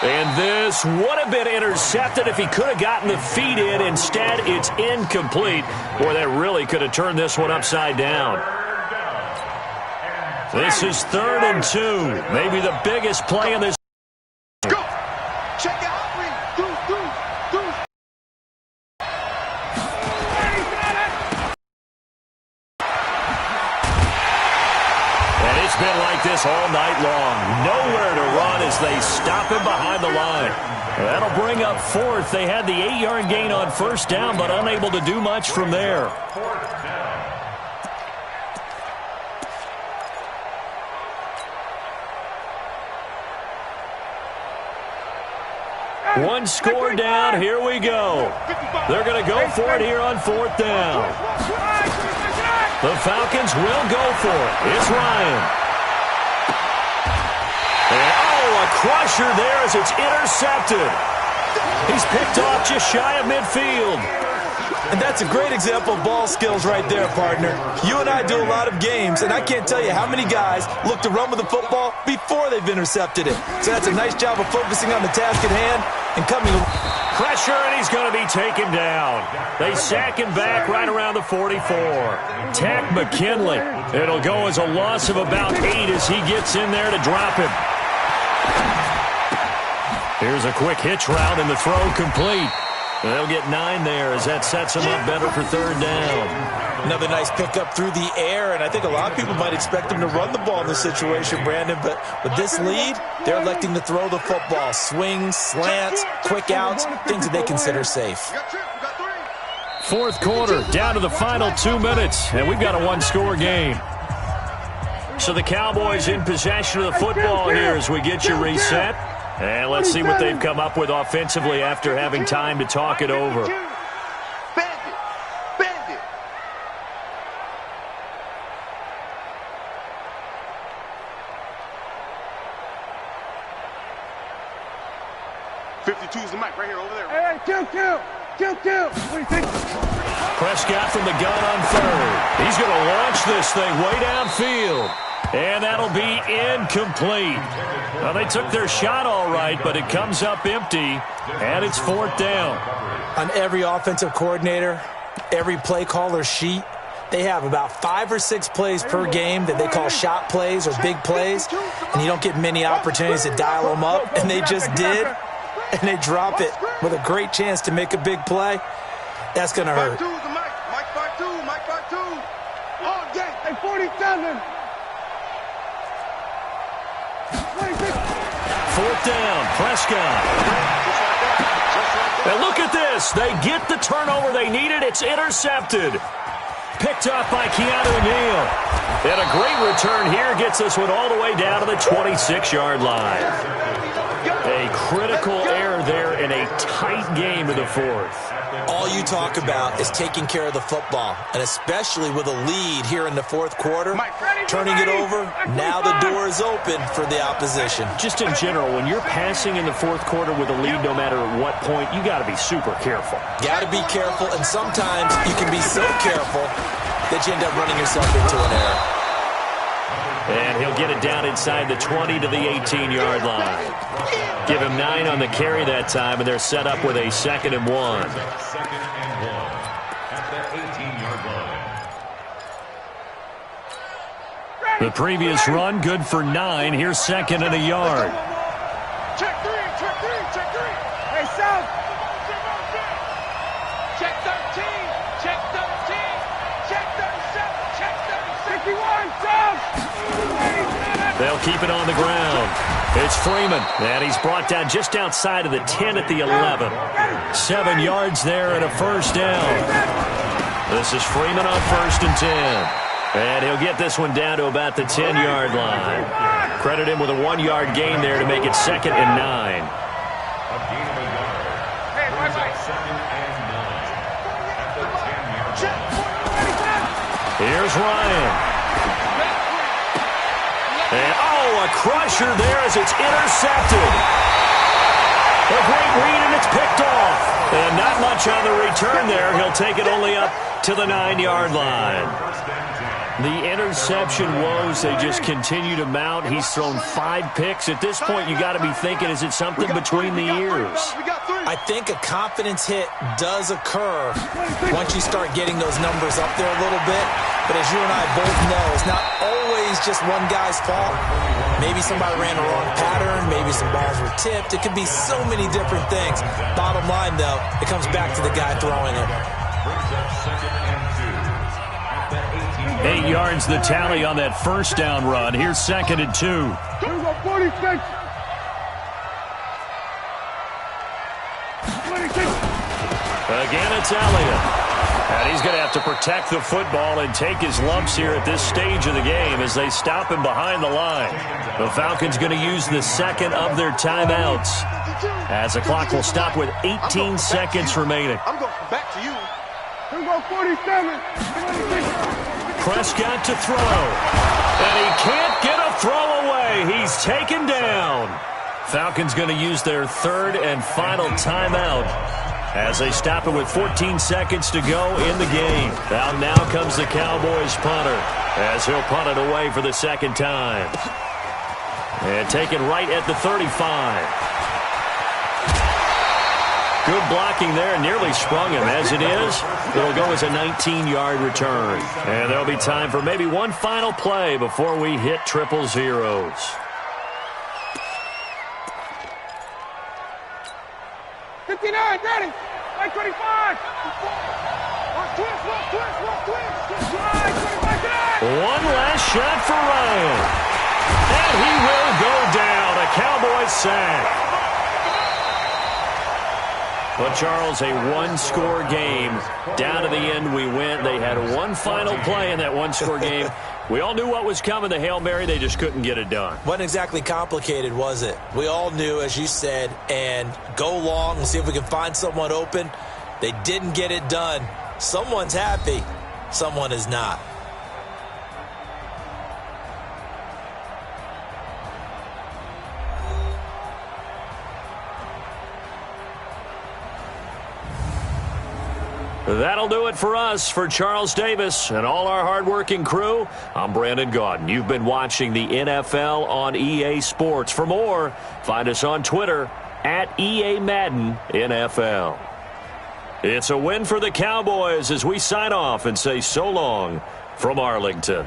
And this would have been intercepted if he could have gotten the feet in. Instead, it's incomplete. Boy, that really could have turned this one upside down. This is 3rd and 2. Maybe the biggest play in this.
Go. Check out.
Been like this all night long. Nowhere to run as they stop him behind the line. That'll bring up 4th. They had the 8-yard gain on 1st down, but unable to do much from there. One score down. Here we go. They're going to go for it here on 4th down. The Falcons will go for it. It's Ryan. A crusher there as it's intercepted. He's picked off just shy of midfield.
And that's a great example of ball skills right there, partner. You and I do a lot of games, and I can't tell you how many guys look to run with the football before they've intercepted it. So that's a nice job of focusing on the task at hand and coming.
Pressure, and he's going to be taken down. They sack him back right around the 44. Tack McKinley. It'll go as a loss of about 8 as he gets in there to drop him. Here's a quick hitch route, and the throw complete. They'll get 9 there as that sets them up better for 3rd down.
Another nice pickup through the air, and I think a lot of people might expect him to run the ball in this situation, Brandon, but with this lead, they're electing to throw the football. Swings, slants, quick outs, things that they consider safe.
4th quarter, down to the final 2 minutes, and we've got a 1-score game. So the Cowboys in possession of the football here as we get you reset. And let's see what they've come up with offensively after having time to talk it over.
Bandit. 52's the mic right here over there.
Hey, kill. What do you think?
Prescott from the gun on 3rd. He's going to launch this thing way downfield. And that'll be incomplete. Well, they took their shot all right, but it comes up empty, and it's 4th down.
On every offensive coordinator, every play caller sheet, they have about 5 or 6 plays per game that they call shot plays or big plays, and you don't get many opportunities to dial them up, and they just did, and they drop it with a great chance to make a big play. That's going to hurt.
Mike 5-2. All day.
Hey, 47.
4th down, Prescott. And look at this. They get the turnover they needed. It's intercepted. Picked up by Keanu Neal. And a great return here gets this one all the way down to the 26-yard line. A critical error there in a tight game in the 4th.
All you talk about is taking care of the football, and especially with a lead here in the 4th quarter, turning it over, now the door is open for the opposition.
Just in general, when you're passing in the 4th quarter with a lead, no matter at what point, you got to be super careful.
Got to be careful, and sometimes you can be so careful that you end up running yourself into an error.
And he'll get it down inside the 20 to the 18-yard line. Give him 9 on the carry that time, and they're set up with a 2nd and 1.
2nd and 1 at the 18-yard line.
The previous run, good for 9. Here's 2nd and a yard.
Check three.
Hey, South.
Check 13. Check 13. Check 37. Check 36.
51, South.
They'll keep it on the ground. It's Freeman, and he's brought down just outside of the 10 at the 11. 7 yards there and a 1st down. This is Freeman on 1st and 10. And he'll get this one down to about the 10-yard line. Credit him with a 1-yard gain there to make it 2nd and 9.
A gain of a yard. Brings up 2nd and 9 at the
Here's Ryan. And, oh, a crusher there as it's intercepted. A great read, and it's picked off. And not much on the return there. He'll take it only up to the 9-yard line. The interception woes, they just continue to mount. He's thrown 5 picks. At this point, you got to be thinking, is it something between the ears?
I think a confidence hit does occur once you start getting those numbers up there a little bit. But as you and I both know, it's not always just one guy's fault. Maybe somebody ran the wrong pattern. Maybe some balls were tipped. It could be so many different things. Bottom line, though, it comes back to the guy throwing it.
8 yards the tally on that first down run. Here's 2nd and 2.
Here we go, 46. 26.
Again, it's Elliott. And he's going to have to protect the football and take his lumps here at this stage of the game as they stop him behind the line. The Falcons going to use the second of their timeouts as the clock will stop with 18 seconds remaining.
I'm going back to you.
Here we go, 47. 26.
Prescott to throw. And he can't get a throw away. He's taken down. Falcons going to use their third and final timeout as they stop it with 14 seconds to go in the game. Now comes the Cowboys punter as he'll punt it away for the second time. And taken right at the 35. Good blocking there, nearly sprung him. As it is, it'll go as a 19-yard return. And there'll be time for maybe one final play before we hit 000.
59, ready. 25.
One last shot for Ryan. And he will go down. A Cowboys sack. But, Charles, a one-score game. Down to the end we went. They had one final play in that one-score game. We all knew what was coming, the Hail Mary. They just couldn't get it done.
Wasn't exactly complicated, was it? We all knew, as you said, and go long and see if we can find someone open. They didn't get it done. Someone's happy. Someone is not.
That'll do it for us. For Charles Davis and all our hardworking crew, I'm Brandon Gaudin. You've been watching the NFL on EA Sports. For more, find us on Twitter at EA Madden NFL. It's a win for the Cowboys as we sign off and say so long from Arlington.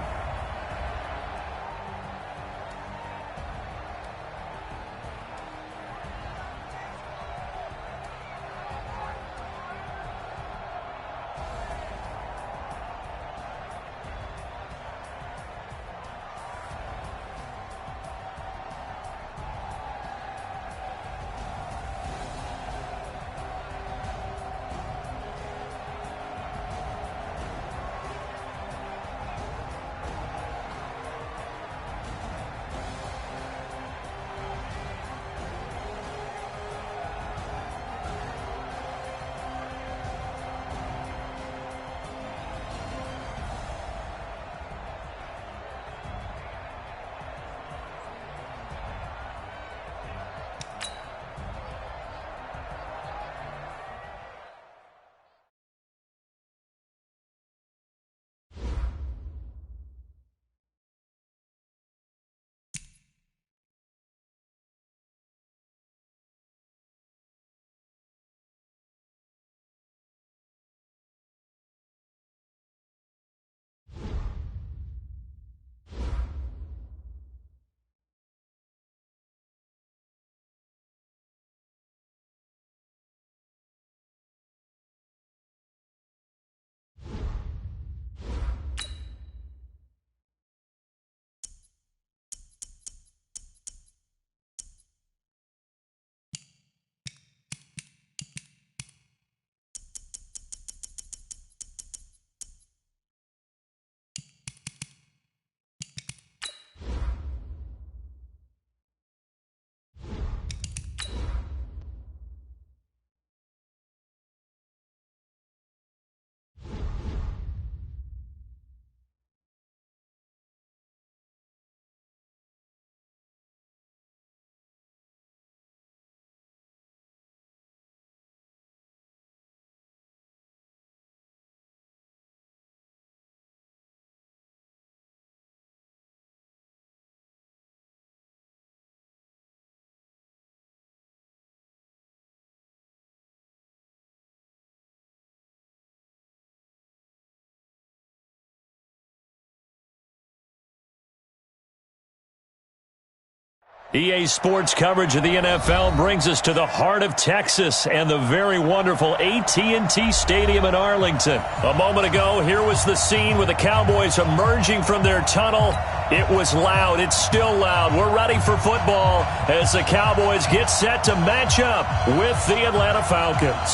EA Sports coverage of the NFL brings us to the heart of Texas and the very wonderful AT&T Stadium in Arlington. A moment ago, here was the scene with the Cowboys emerging from their tunnel. It was loud. It's still loud. We're ready for football as the Cowboys get set to match up with the Atlanta Falcons.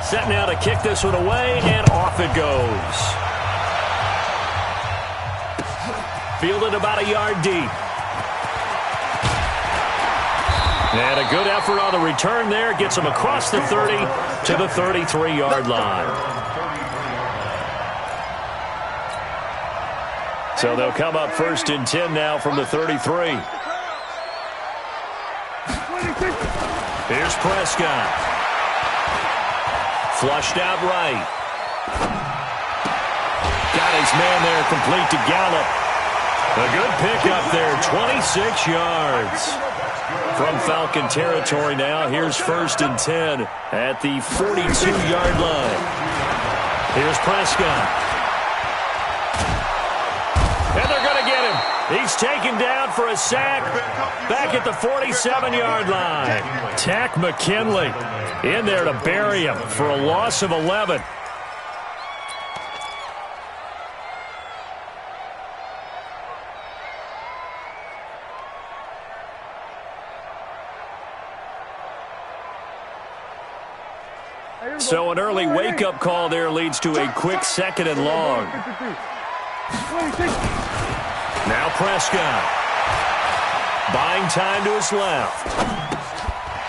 Set now to kick this one away, and off it goes. Fielded about a yard deep. And a good effort on the return there. Gets him across the 30 to the 33-yard line. So they'll come up 1st and 10 now from the 33. Here's Prescott. Flushed out right. Got his man there complete to Gallup. A good pickup there, 26 yards. From Falcon territory now, here's 1st and 10 at the 42-yard line. Here's Prescott. And they're going to get him. He's taken down for a sack back at the 47-yard line. Tack McKinley in there to bury him for a loss of 11. So an early wake-up call there leads to a quick 2nd and long. Now Prescott. Buying time to his left.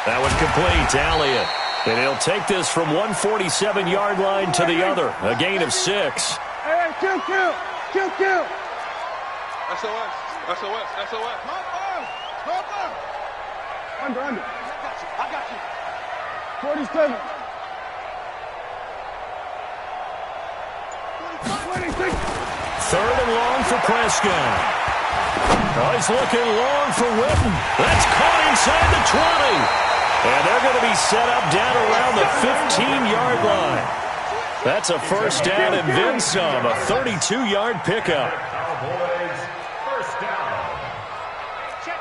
That one complete to Elliott. And he'll take this from 147-yard line to the other. A gain of 6.
Hey, kill.
SOS.
Under. I got you. 47.
3rd and long for Prescott. Oh, he's looking long for Witten. That's caught inside the 20. And they're going to be set up down around the 15-yard line. That's a 1st down and then some. A 32-yard pickup.
Cowboys, 1st down.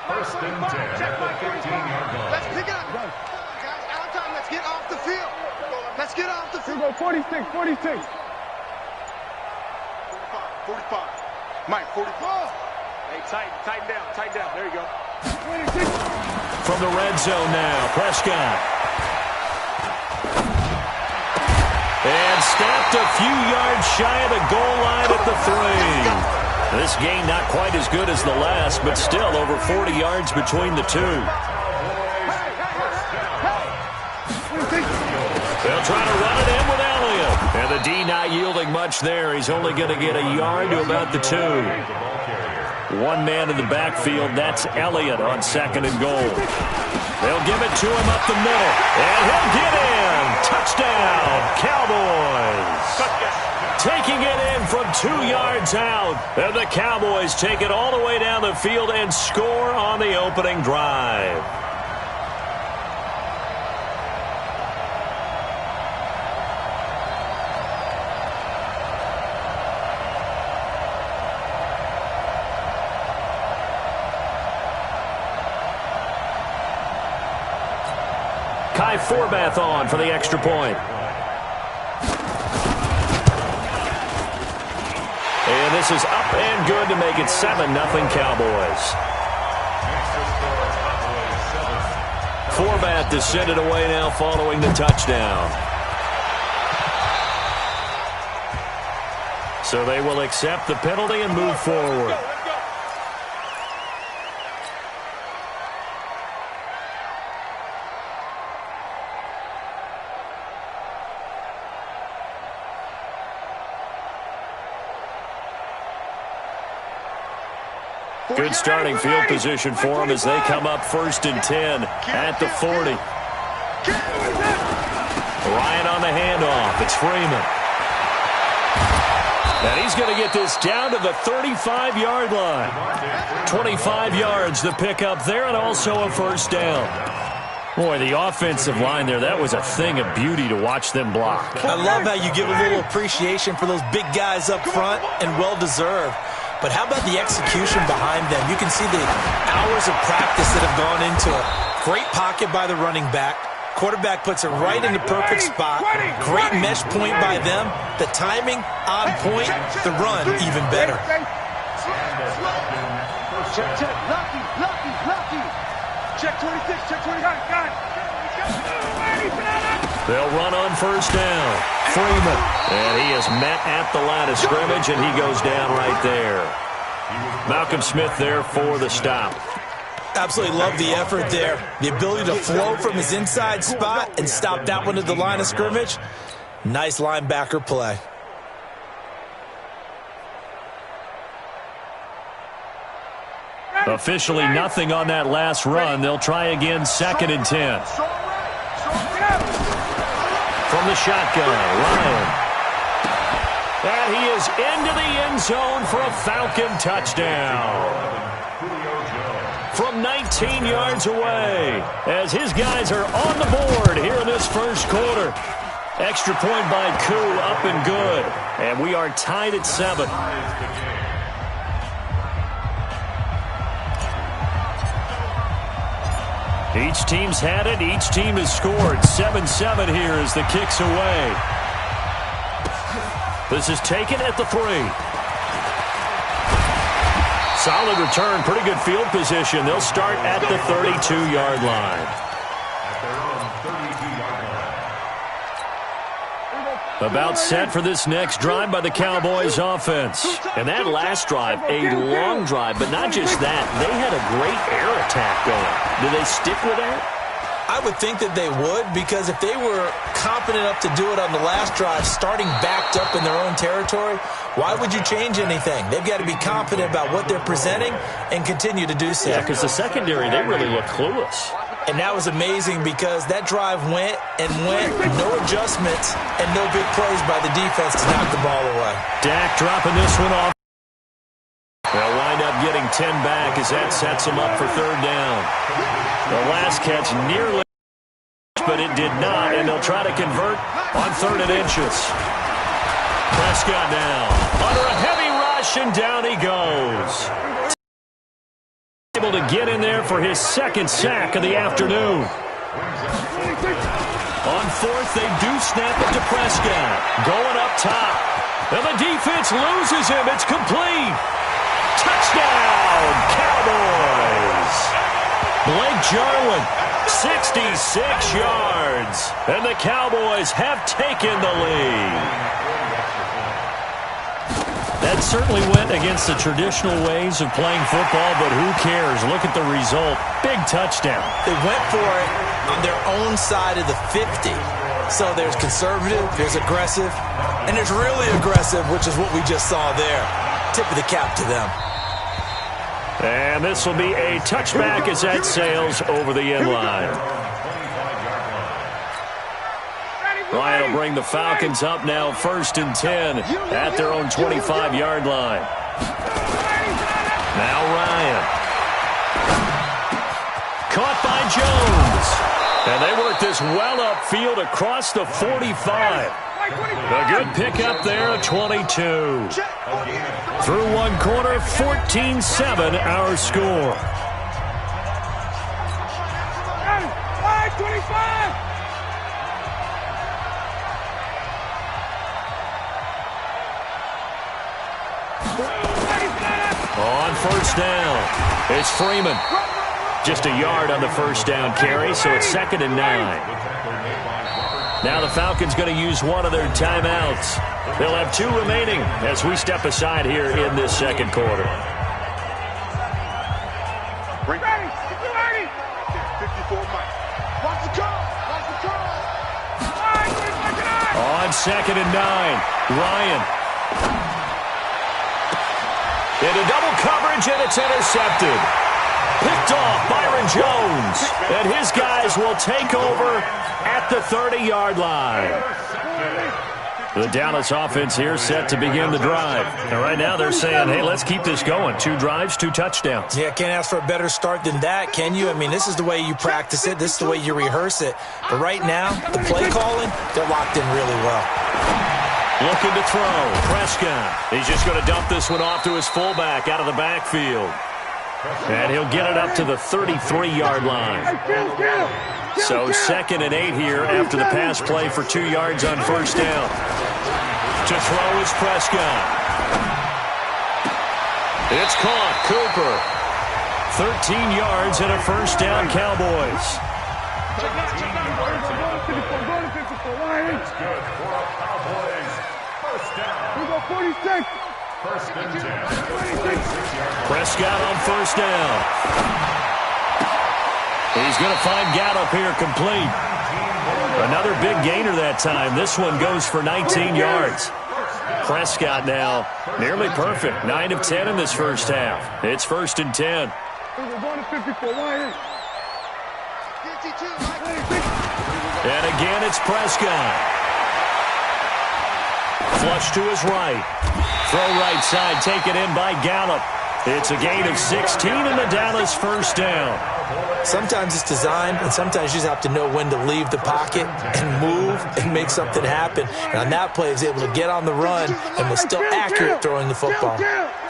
1st and 10 at the 15-yard line.
Let's pick it up. Come on, guys. Out of time. Let's get off the field. Let's get off the field.
46.
45. Mike, 44.
Hey, tighten down. There you go.
26.
From the red zone now, Prescott. And stopped a few yards shy of the goal line at the 3. This gain not quite as good as the last, but still over 40 yards between the two. They'll try to run it in with Elliott. And the D not yielding much there. He's only going to get a yard to about the 2. One man in the backfield. That's Elliott on 2nd and goal. They'll give it to him up the middle. And he'll get in. Touchdown, Cowboys. Taking it in from 2 yards out. And the Cowboys take it all the way down the field and score on the opening drive. Kai Forbath on for the extra point. And this is up and good to make it 7-0 Cowboys. Forbath to send it away now following the touchdown. So they will accept the penalty and move forward. Good starting field position for them as they come up 1st and 10 at the 40. Ryan on the handoff. It's Freeman. And he's going to get this down to the 35-yard line. 25 yards the pickup there, and also a 1st down. Boy, the offensive line there, that was a thing of beauty to watch them block.
I love how you give a little appreciation for those big guys up front, and well-deserved. but how about the execution behind them? You can see the hours of practice that have gone into it. Great pocket by the running back. Quarterback puts it right in the perfect spot. Great mesh point by them. The timing on point. The run even better.
Check, check. Lucky. Check 26, check 20. Got it.
They'll run on first down. Freeman. And he is met at the line of scrimmage, and he goes down right there. Malcolm Smith there for the stop.
Absolutely love the effort there. The ability to flow from his inside spot and stop that one at the line of scrimmage. Nice linebacker play.
Officially nothing on that last run. They'll try again, 2nd and 10. From the shotgun, Ryan. And he is into the end zone for a Falcon touchdown. From 19 yards away, as his guys are on the board here in this first quarter. Extra point by Koo, up and good. And we are tied at 7. Each team's had it. Each team has scored. 7-7 here as the kick's away. This is taken at the 3. Solid return. Pretty good field position. They'll start at the 32-yard line. About set for this next drive by the Cowboys offense. And that last drive, a long drive, but not just that. They had a great air attack going. Do they stick with that?
I would think that they would, because if they were competent enough to do it on the last drive, starting backed up in their own territory, why would you change anything? They've got to be confident about what they're presenting and continue to do so.
Yeah, because the secondary, they really look clueless.
And that was amazing because that drive went, no adjustments, and no big plays by the defense to knock the ball away.
Dak dropping this one off. They'll wind up getting 10 back as that sets them up for 3rd down. The last catch nearly, but it did not, and they'll try to convert on 3rd and inches. Prescott now under a heavy rush, and down he goes. Able to get in there for his 2nd sack of the afternoon. On 4th, they do snap it to Prescott. Going up top. And the defense loses him. It's complete. Touchdown, Cowboys. Blake Jarwin, 66 yards. And the Cowboys have taken the lead. That certainly went against the traditional ways of playing football, but who cares? Look at the result. Big touchdown.
They went for it on their own side of the 50. So there's conservative, there's aggressive, and there's really aggressive, which is what we just saw there. Tip of the cap to them.
And this will be a touchback as that sails over the end line. Ryan will bring the Falcons up now 1st and 10 at their own 25-yard line. Now Ryan. Caught by Jones. And they work this well upfield across the 45. A good pickup there at 22. Through one quarter, 14-7 our score.
25.
On first down, it's Freeman. Just a yard on the first down carry, so it's 2nd and 9. Now the Falcons going to use one of their timeouts. They'll have 2 remaining as we step aside here in this 2nd quarter.
Ready. 54 Mike. Watch the call.
On 2nd and 9, Ryan. Into double coverage, and it's intercepted. Picked off Byron Jones. And his guys will take over at the 30-yard line. The Dallas offense here set to begin the drive. And right now they're saying, hey, let's keep this going. 2 drives, 2 touchdowns.
Yeah, can't ask for a better start than that, can you? I mean, this is the way you practice it. This is the way you rehearse it. But right now, the play calling, they're locked in really well.
Looking to throw. Prescott. He's just going to dump this one off to his fullback out of the backfield. And he'll get it up to the 33-yard line. So 2nd and 8 here after the pass play for 2 yards on first down. To throw is Prescott. It's caught. Cooper. 13 yards and a first down, Cowboys.
That's good for a Cowboys. First down.
We go 46.
First and 10. 26-yard.
Prescott on first down. He's going to find Gallup here complete. Another big gainer that time. This one goes for 19 yards. Prescott now nearly perfect. 9 of 10 in this first half. It's 1st and 10. And again, it's Prescott. Flush to his right. Throw right side, taken in by Gallup. It's a gain of 16 and the Dallas first down.
Sometimes it's designed, and sometimes you just have to know when to leave the pocket and move and make something happen. And on that play, he was able to get on the run and was still accurate throwing the football.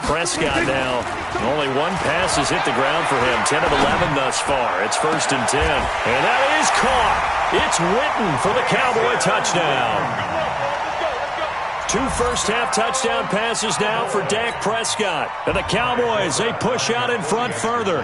Prescott now, only one pass has hit the ground for him. 10 of 11 thus far. It's 1st and 10. And that is caught. It's Witten for the Cowboy touchdown. 2 first-half touchdown passes now for Dak Prescott. And the Cowboys, they push out in front further.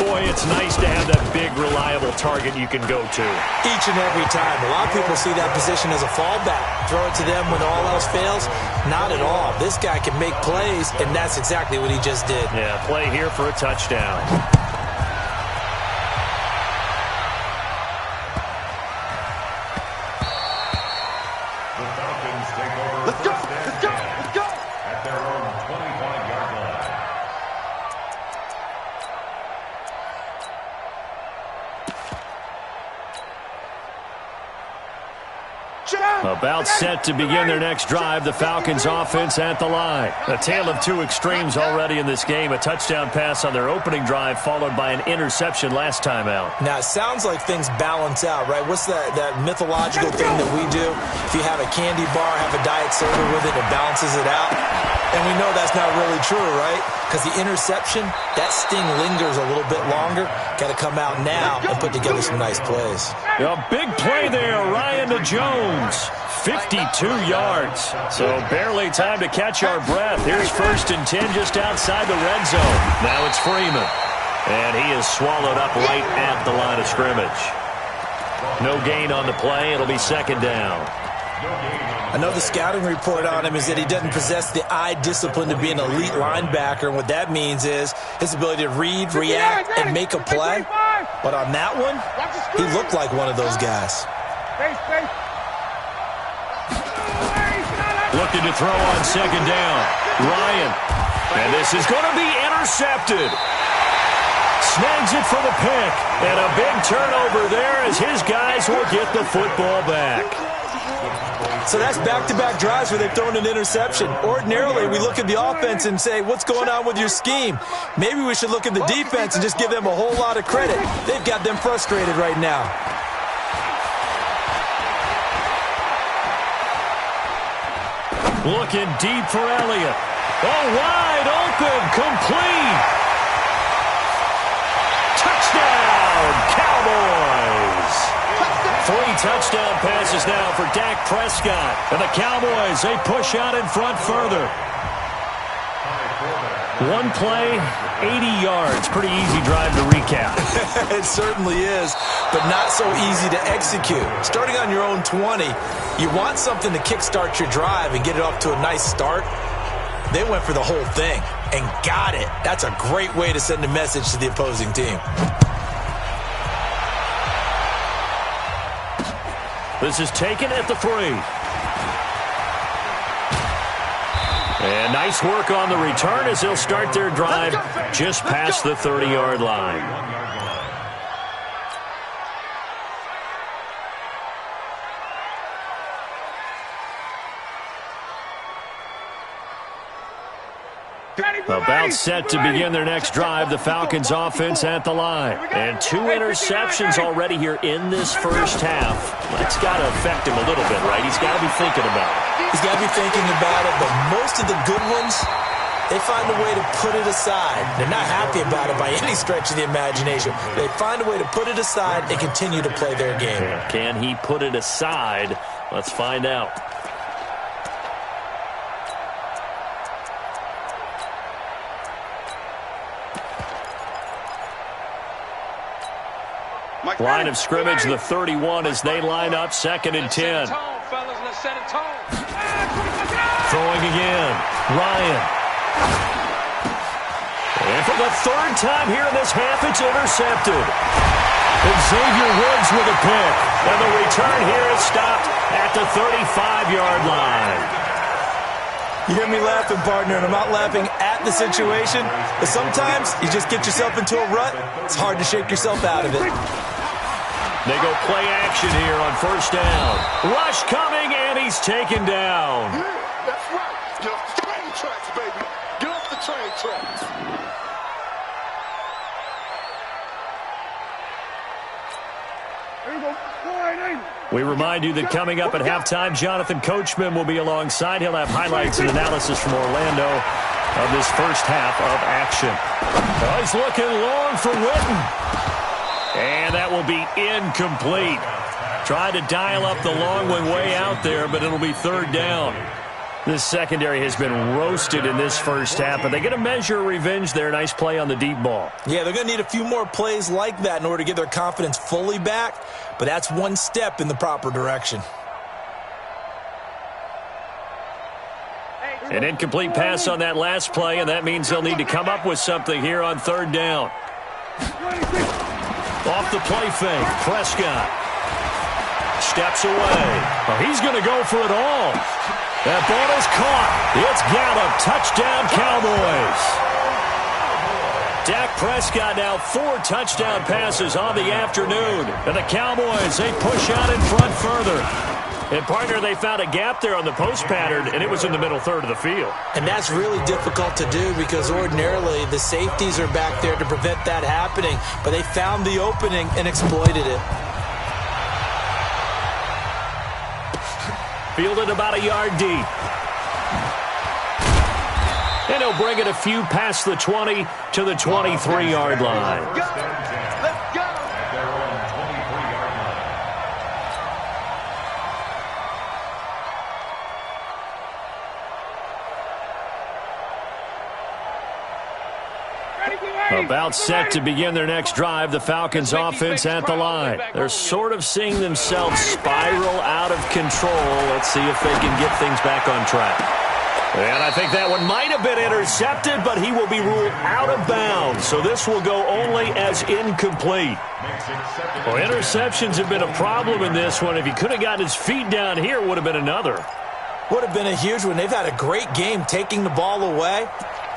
Boy, it's nice to have that big, reliable target you can go to.
Each and every time. A lot of people see that position as a fallback. Throw it to them when all else fails. Not at all. This guy can make plays, and that's exactly what he just did.
Yeah, play here for a touchdown.
Let's go! Let's go! Let's go!
At their own 25-yard line.
About set to begin their next drive, the Falcons offense at the line. A tale of two extremes already in this game. A touchdown pass on their opening drive followed by an interception last time out.
Now, it sounds like things balance out, right? What's that mythological thing that we do? If you have a candy bar, have a diet soda with it, it balances it out. And we know that's not really true, right? Because the interception, that sting lingers a little bit longer. Got to come out now and put together some nice plays.
A big play there, Ryan to Jones. 52 yards. So barely time to catch our breath. Here's 1st and 10 just outside the red zone. Now it's Freeman. And he is swallowed up right at the line of scrimmage. No gain on the play. It'll be 2nd down.
I know the scouting report on him is that he doesn't possess the eye discipline to be an elite linebacker. And what that means is his ability to read, react, and make a play. But on that one, he looked like one of those guys.
Looking to throw on 2nd down. Ryan. And this is going to be intercepted. Snags it for the pick. And a big turnover there as his guys will get the football back.
So that's back-to-back drives where they've thrown an interception. Ordinarily, we look at the offense and say, what's going on with your scheme? Maybe we should look at the defense and just give them a whole lot of credit. They've got them frustrated right now.
Looking deep for Elliott. Oh, wide open, complete. Touchdown, Cowboys. 3 touchdown passes now for Dak Prescott. And the Cowboys, they push out in front further. One play, 80 yards. Pretty easy drive to recap.
It certainly is, but not so easy to execute. Starting on your own 20, you want something to kickstart your drive and get it off to a nice start. They went for the whole thing and got it. That's a great way to send a message to the opposing team.
This is taken at the 3. And nice work on the return as they'll start their drive just past the 30-yard line. About set to begin their next drive, the Falcons offense at the line. And 2 interceptions already here in this first half. That's got to affect him a little bit, right? He's got to be thinking about it.
He's got to be thinking about it, but most of the good ones, they find a way to put it aside. They're not happy about it by any stretch of the imagination. They find a way to put it aside and continue to play their game.
Can he put it aside? Let's find out. Line of scrimmage, the 31 as they line up, 2nd and 10. Throwing again. Ryan. And for the 3rd time here in this half, it's intercepted. And Xavier Woods with a pick. And the return here is stopped at the 35-yard line.
You hear me laughing, partner, and I'm not laughing at the situation, but sometimes you just get yourself into a rut. It's hard to shake yourself out of it.
They go play action here on 1st down. Rush coming, and he's taken down.
Yeah, that's right. Get off the train tracks, baby. Get off the train tracks.
We remind you that coming up at halftime, Jonathan Coachman will be alongside. He'll have highlights and analysis from Orlando of this first half of action. Oh, he's looking long for Witten. And that will be incomplete. Tried to dial up the long one way out there, but it'll be 3rd down. This secondary has been roasted in this first half, but they get a measure of revenge there. Nice play on the deep ball.
Yeah, they're going to need a few more plays like that in order to get their confidence fully back, but that's one step in the proper direction.
An incomplete pass on that last play, and that means they'll need to come up with something here on 3rd down. Off the play fake, Prescott steps away. Oh, he's going to go for it all. That ball is caught. It's Gallup. Touchdown, Cowboys. Dak Prescott now 4 touchdown passes on the afternoon. And the Cowboys, they push out in front further. And, partner, they found a gap there on the post pattern, and it was in the middle third of the field.
And that's really difficult to do because ordinarily the safeties are back there to prevent that happening. But they found the opening and exploited it.
Fielded about a yard deep. And he'll bring it a few past the 20 to the 23-yard line.
Let's go.
About set to begin their next drive, the Falcons offense at the line. They're sort of seeing themselves spiral out of control. Let's see if they can get things back on track. And I think that one might have been intercepted, but he will be ruled out of bounds. So this will go only as incomplete. Well, interceptions have been a problem in this one. If he could have gotten his feet down here, it would have been another.
Would have been a huge one. They've had a great game taking the ball away.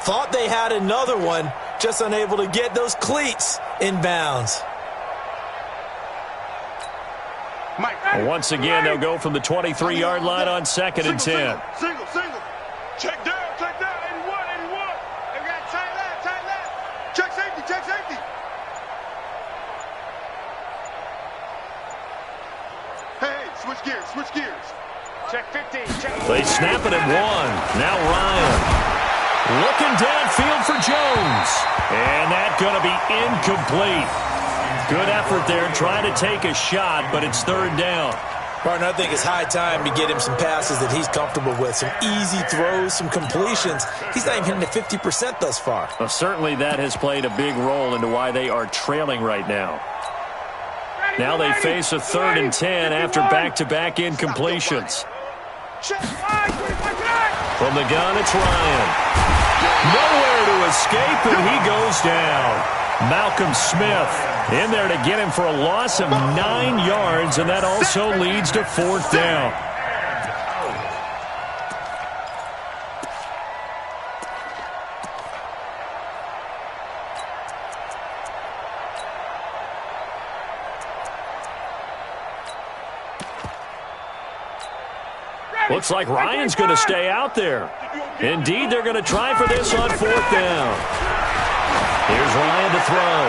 Thought they had another one, just unable to get those cleats in bounds.
Well, once again, they'll go from the 23-yard line on 2nd and 10.
Single. Check down, 81. They got tight left. Check safety. Hey, switch gears. Check 15.
They snap it at 1. Now Ryan. Looking downfield for Jones. And that's going to be incomplete. Good effort there trying to take a shot, but it's 3rd down.
Partner, I think it's high time to get him some passes that he's comfortable with. Some easy throws, some completions. He's not even hitting the 50% thus far.
Well, certainly that has played a big role into why they are trailing right now. Now they face a 3rd and 10 after back-to-back incompletions. From the gun, it's Ryan. Nowhere to escape, and he goes down. Malcolm Smith in there to get him for a loss of 9 yards, and that also leads to 4th down. Looks like Ryan's going to stay out there. Indeed, they're going to try for this on 4th down. Here's Ryan to throw.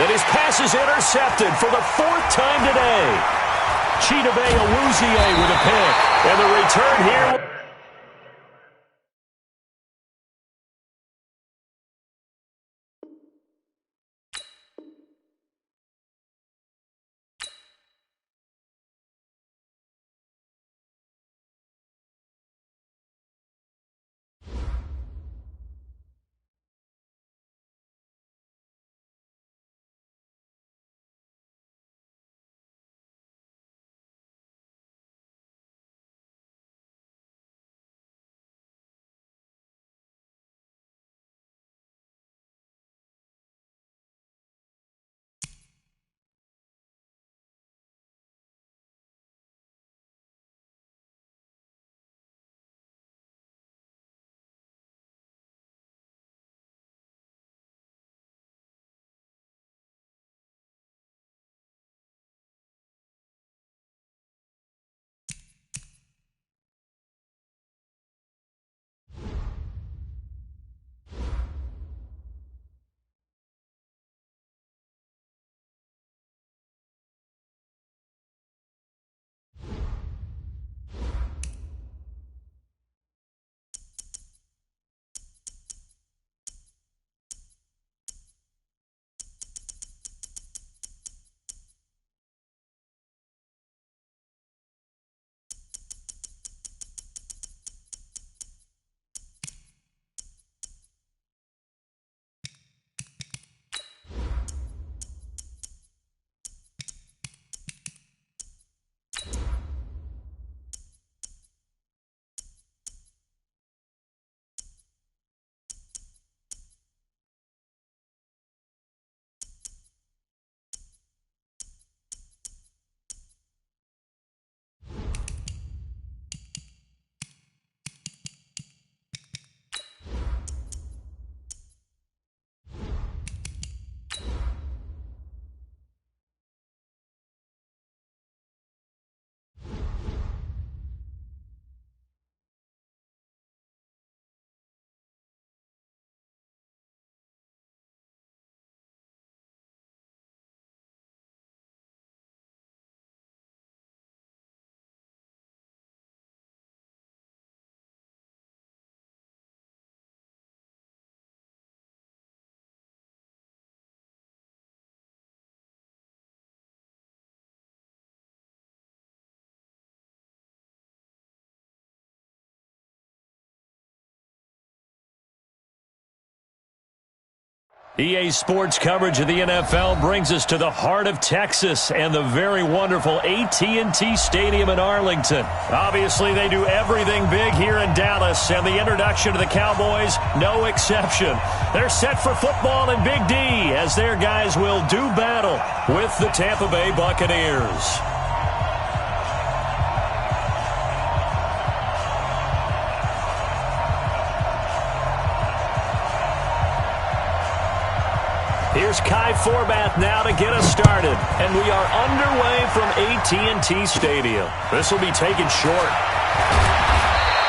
And his pass is intercepted for the 4th time today. Chidobe Awuzie with a pick. And the return here. EA Sports coverage of the NFL brings us to the heart of Texas and the very wonderful AT&T Stadium in Arlington. Obviously, they do everything big here in Dallas, and the introduction to the Cowboys, no exception. They're set for football in Big D as their guys will do battle with the Tampa Bay Buccaneers. Here's Kai Forbath now to get us started. And we are underway from AT&T Stadium. This will be taken short.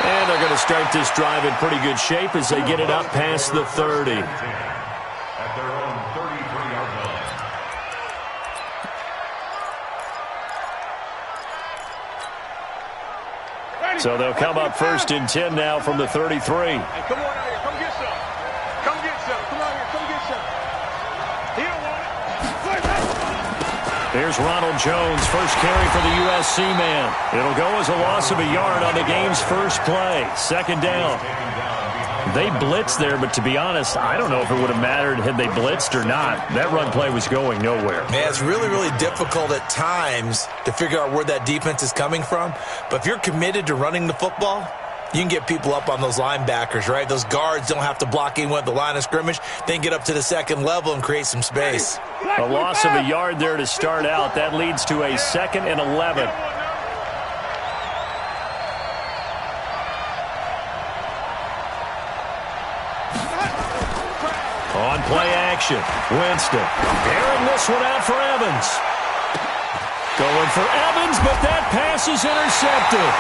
And they're going to start this drive in pretty good shape as they get it up past the 30.
At their own 33-yard line.
So they'll come up 1st and 10 now from the 33.
Hey, come on out here. Come get some. Come get some. Come out here. Come get some. He don't want it.
There's Ronald Jones, first carry for the USC man. It'll go as a loss of a yard on the game's first play. 2nd down. They blitzed there, but to be honest, I don't know if it would have mattered had they blitzed or not. That run play was going nowhere.
Man, it's really, really difficult at times to figure out where that defense is coming from. But if you're committed to running the football, you can get people up on those linebackers, right? Those guards don't have to block in with the line of scrimmage. Then get up to the 2nd level and create some space.
A loss of a yard there to start out. That leads to a 2nd and 11. On play action, Winston. Airing this one out for Evans. Going for Evans, but that pass is intercepted.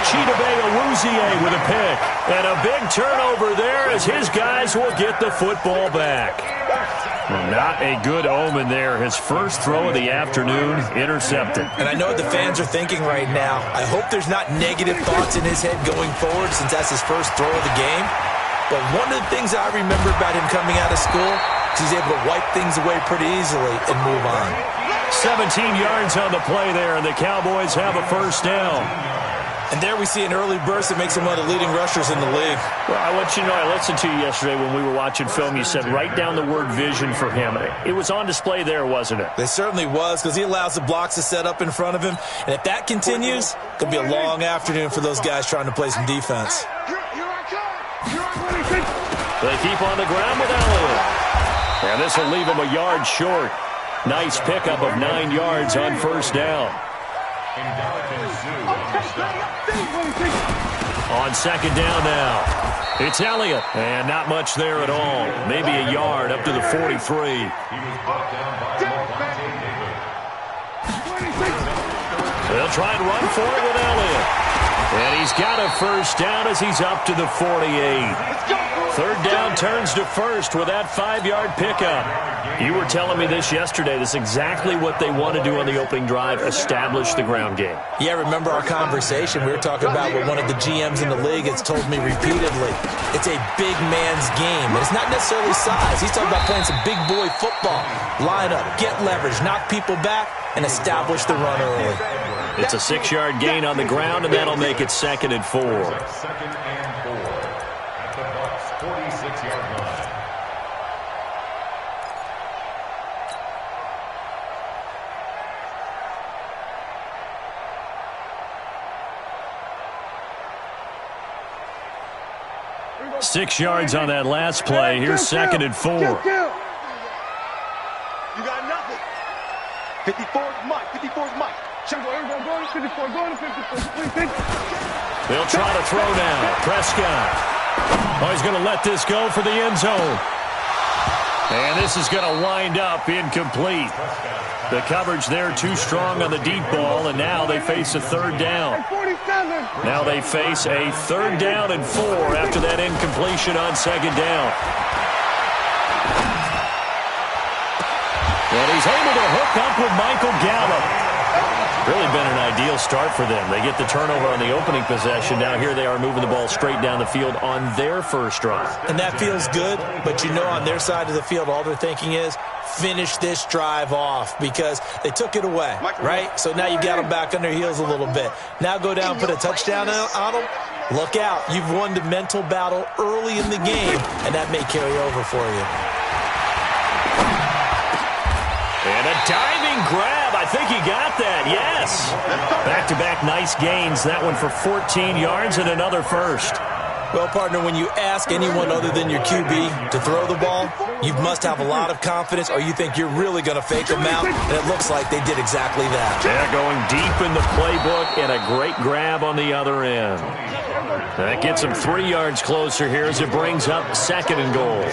Chidobe Awuzie with a pick. And a big turnover there as his guys will get the football back. Not a good omen there. His first throw of the afternoon intercepted.
And I know what the fans are thinking right now. I hope there's not negative thoughts in his head going forward since that's his first throw of the game. But one of the things I remember about him coming out of school is he's able to wipe things away pretty easily and move on.
17 yards on the play there, and the Cowboys have a first down.
And there we see an early burst that makes him one of the leading rushers in the league.
Well, I want you to know, I listened to you yesterday when we were watching film. You said write down the word vision for him. It was on display there, wasn't it?
It certainly was, because he allows the blocks to set up in front of him. And if that continues, it could be a long afternoon for those guys trying to play some defense.
They keep on the ground with Elliott. And this will leave him a yard short. Nice pickup of 9 yards on first down. On second down now, it's Elliott, and not much there at all. Maybe a yard up to the 43. They'll try and run for it with Elliott. And he's got a first down as he's up to the 48. Third down turns to first with that 5-yard pickup. You were telling me this yesterday. This is exactly what they want to do on the opening drive, establish the ground game.
Yeah, remember our conversation? We were talking about what one of the GMs in the league has told me repeatedly. It's a big man's game, and it's not necessarily size. He's talking about playing some big boy football. Line up, get leverage, knock people back, and establish the run early.
It's a 6-yard gain on the ground, and that'll make it 2nd and 4.
2nd and 4 at the Bucs' 46-yard line.
Six yards on that last play. Here's 2nd and 4.
You got nothing. 54's Mike. 54's Mike.
They'll try to throw now. Prescott. Oh, he's going to let this go for the end zone. And this is going to wind up incomplete. The coverage there too strong on the deep ball, and now they face a third down. Now they face a 3rd down and 4 after that incompletion on 2nd down. And he's able to hook up with Michael Gallup. Really been an ideal start for them. They get the turnover on the opening possession. Now here they are moving the ball straight down the field on their first drive.
And that feels good, but you know on their side of the field all they're thinking is finish this drive off because they took it away, right? So now you got them back on their heels a little bit. Now go down and put a touchdown on them. Look out. You've won the mental battle early in the game, and that may carry over for you.
And a diving grab. I think he got that. Yes. Back-to-back nice gains. That one for 14 yards and another first.
Well, partner, when you ask anyone other than your QB to throw the ball, you must have a lot of confidence or you think you're really going to fake them out, and it looks like they did exactly that.
They're going deep in the playbook and a great grab on the other end. That gets him 3 yards closer here as it brings up 2nd and goal.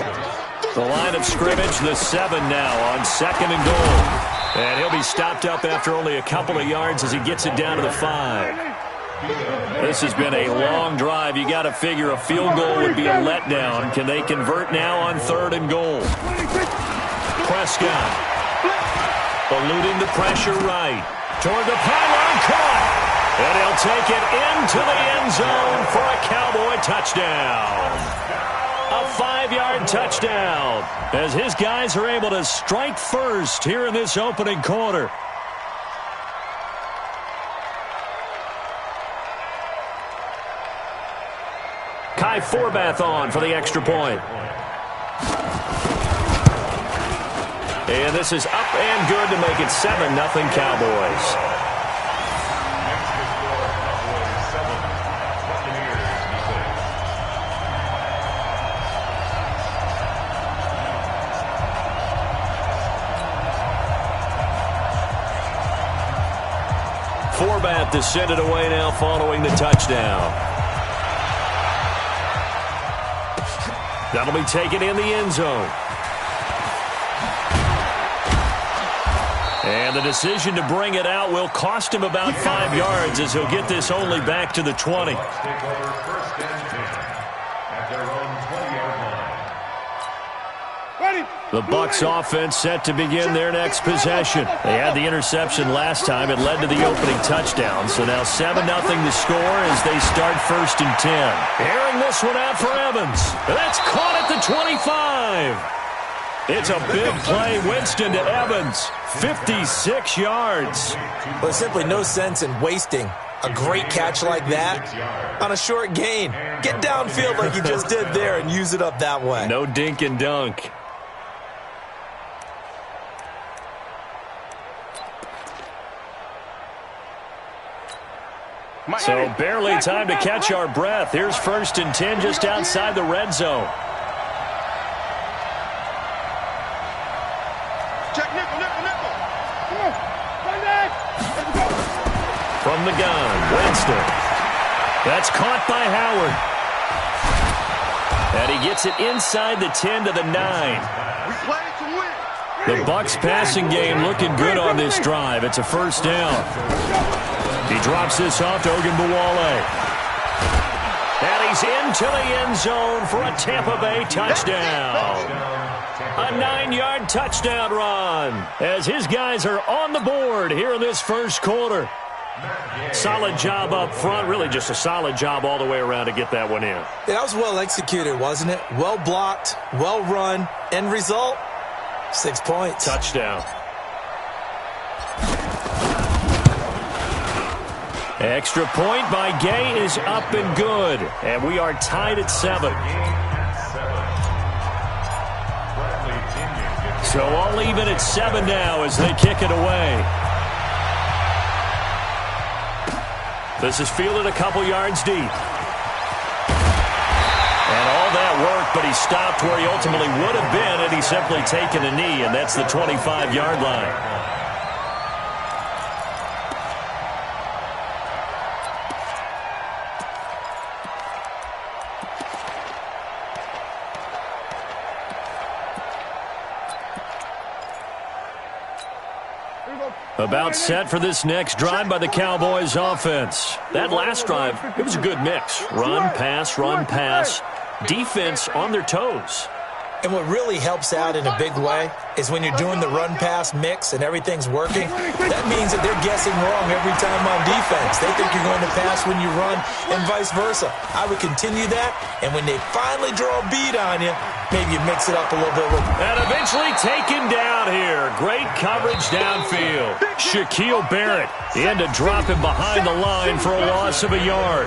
The line of scrimmage, the 7 now on 2nd and goal. And he'll be stopped up after only a couple of yards as he gets it down to the 5. This has been a long drive. You got to figure a field goal would be a letdown. Can they convert now on 3rd and goal? Prescott eluding the pressure right. Toward the pylon, caught. And he'll take it into the end zone for a Cowboy touchdown. A 5-yard touchdown as his guys are able to strike first here in this opening quarter. Kai Forbath on for the extra point. And this is up and good to make it 7-0 Cowboys. Forbath to send it away now following the touchdown. That'll be taken in the end zone. And the decision to bring it out will cost him about 5 yards as he'll get this only back to the 20.
Take over first and 10 at their own 20-yard line.
Ready.
The Bucs offense set to begin their next possession. They had the interception last time. It led to the opening touchdown. So now 7-0 the score as they start first and 10. Airing this one out for Evans. That's caught at the 25. It's a big play. Winston to Evans. 56 yards.
Well, there's simply no sense in wasting a great catch like that on a short gain. Get downfield like you just did there and use it up that way.
No dink and dunk. So barely time to catch our breath. Here's first and 10 just outside the red zone.
Check nickel, nickel, nickel.
From the gun, Winston. That's caught by Howard. And he gets it inside the 10 to the 9.
We play to win.
The Bucs passing game looking good on this drive. It's a first down. He drops this off to Ogunbowale. And he's into the end zone for a Tampa Bay touchdown. A 9-yard touchdown run as his guys are on the board here in this first quarter. Solid job up front. Really just a solid job all the way around to get that one in.
Yeah, that was well executed, wasn't it? Well blocked, well run. End result, 6 points.
Touchdown. Extra point by Gay is up and good. And we are tied at 7. So all even at 7 now as they kick it away. This is fielded a couple yards deep. And all that work, but he stopped where he ultimately would have been had he simply taken a knee, and that's the 25-yard line. About set for this next drive by the Cowboys offense. That last drive, it was a good mix. Run, pass. Defense on their toes.
And what really helps out in a big way is when you're doing the run-pass mix and everything's working, that means that they're guessing wrong every time on defense. They think you're going to pass when you run and vice versa. I would continue that, and when they finally draw a bead on you, maybe you mix it up a little bit.
And eventually taken down here. Great coverage downfield. Shaquille Barrett in to drop him behind the line for a loss of a yard.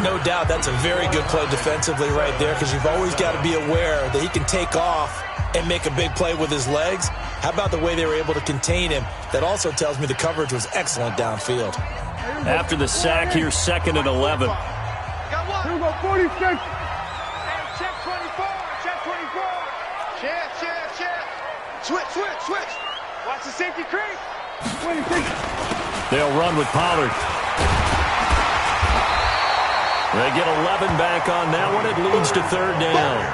No doubt that's a very good play defensively right there because you've always got to be aware that he can take off and make a big play with his legs. How about the way they were able to contain him? That also tells me the coverage was excellent downfield.
After the sack, here's 2nd and 11.
Here we go, 46.
Hey, check 24. Check 24. Check. Switch. Watch the safety creep.
26.
They'll run with Pollard. They get 11 back on that one. It leads to 3rd down.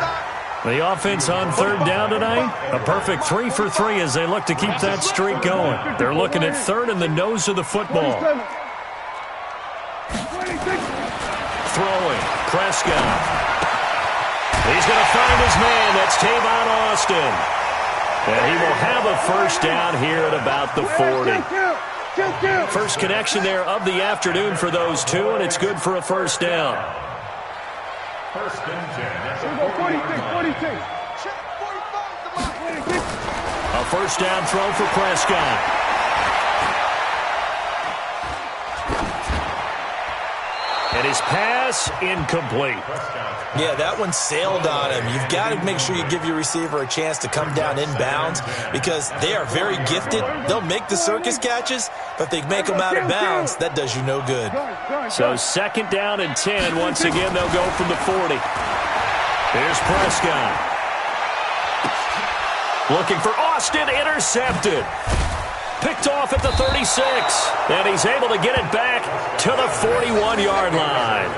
The offense on 3rd down tonight, a perfect 3 for 3 as they look to keep that streak going. They're looking at 3rd in the nose of the football. Throwing, Prescott. He's going to find his man. That's Tavon Austin. And he will have a first down here at about the 40. First connection there of the afternoon for those two, and it's good for a first down.
First and 10.
46.
A first down throw for Prescott. And his pass incomplete.
Yeah, that one sailed on him. You've got to make sure you give your receiver a chance to come down inbounds because they are very gifted. They'll make the circus catches, but if they make them out of bounds, that does you no good.
So 2nd down and 10. Once again, they'll go from the 40. Here's Prescott. Looking for Austin, intercepted. Picked off at the 36. And he's able to get it back to the 41-yard line.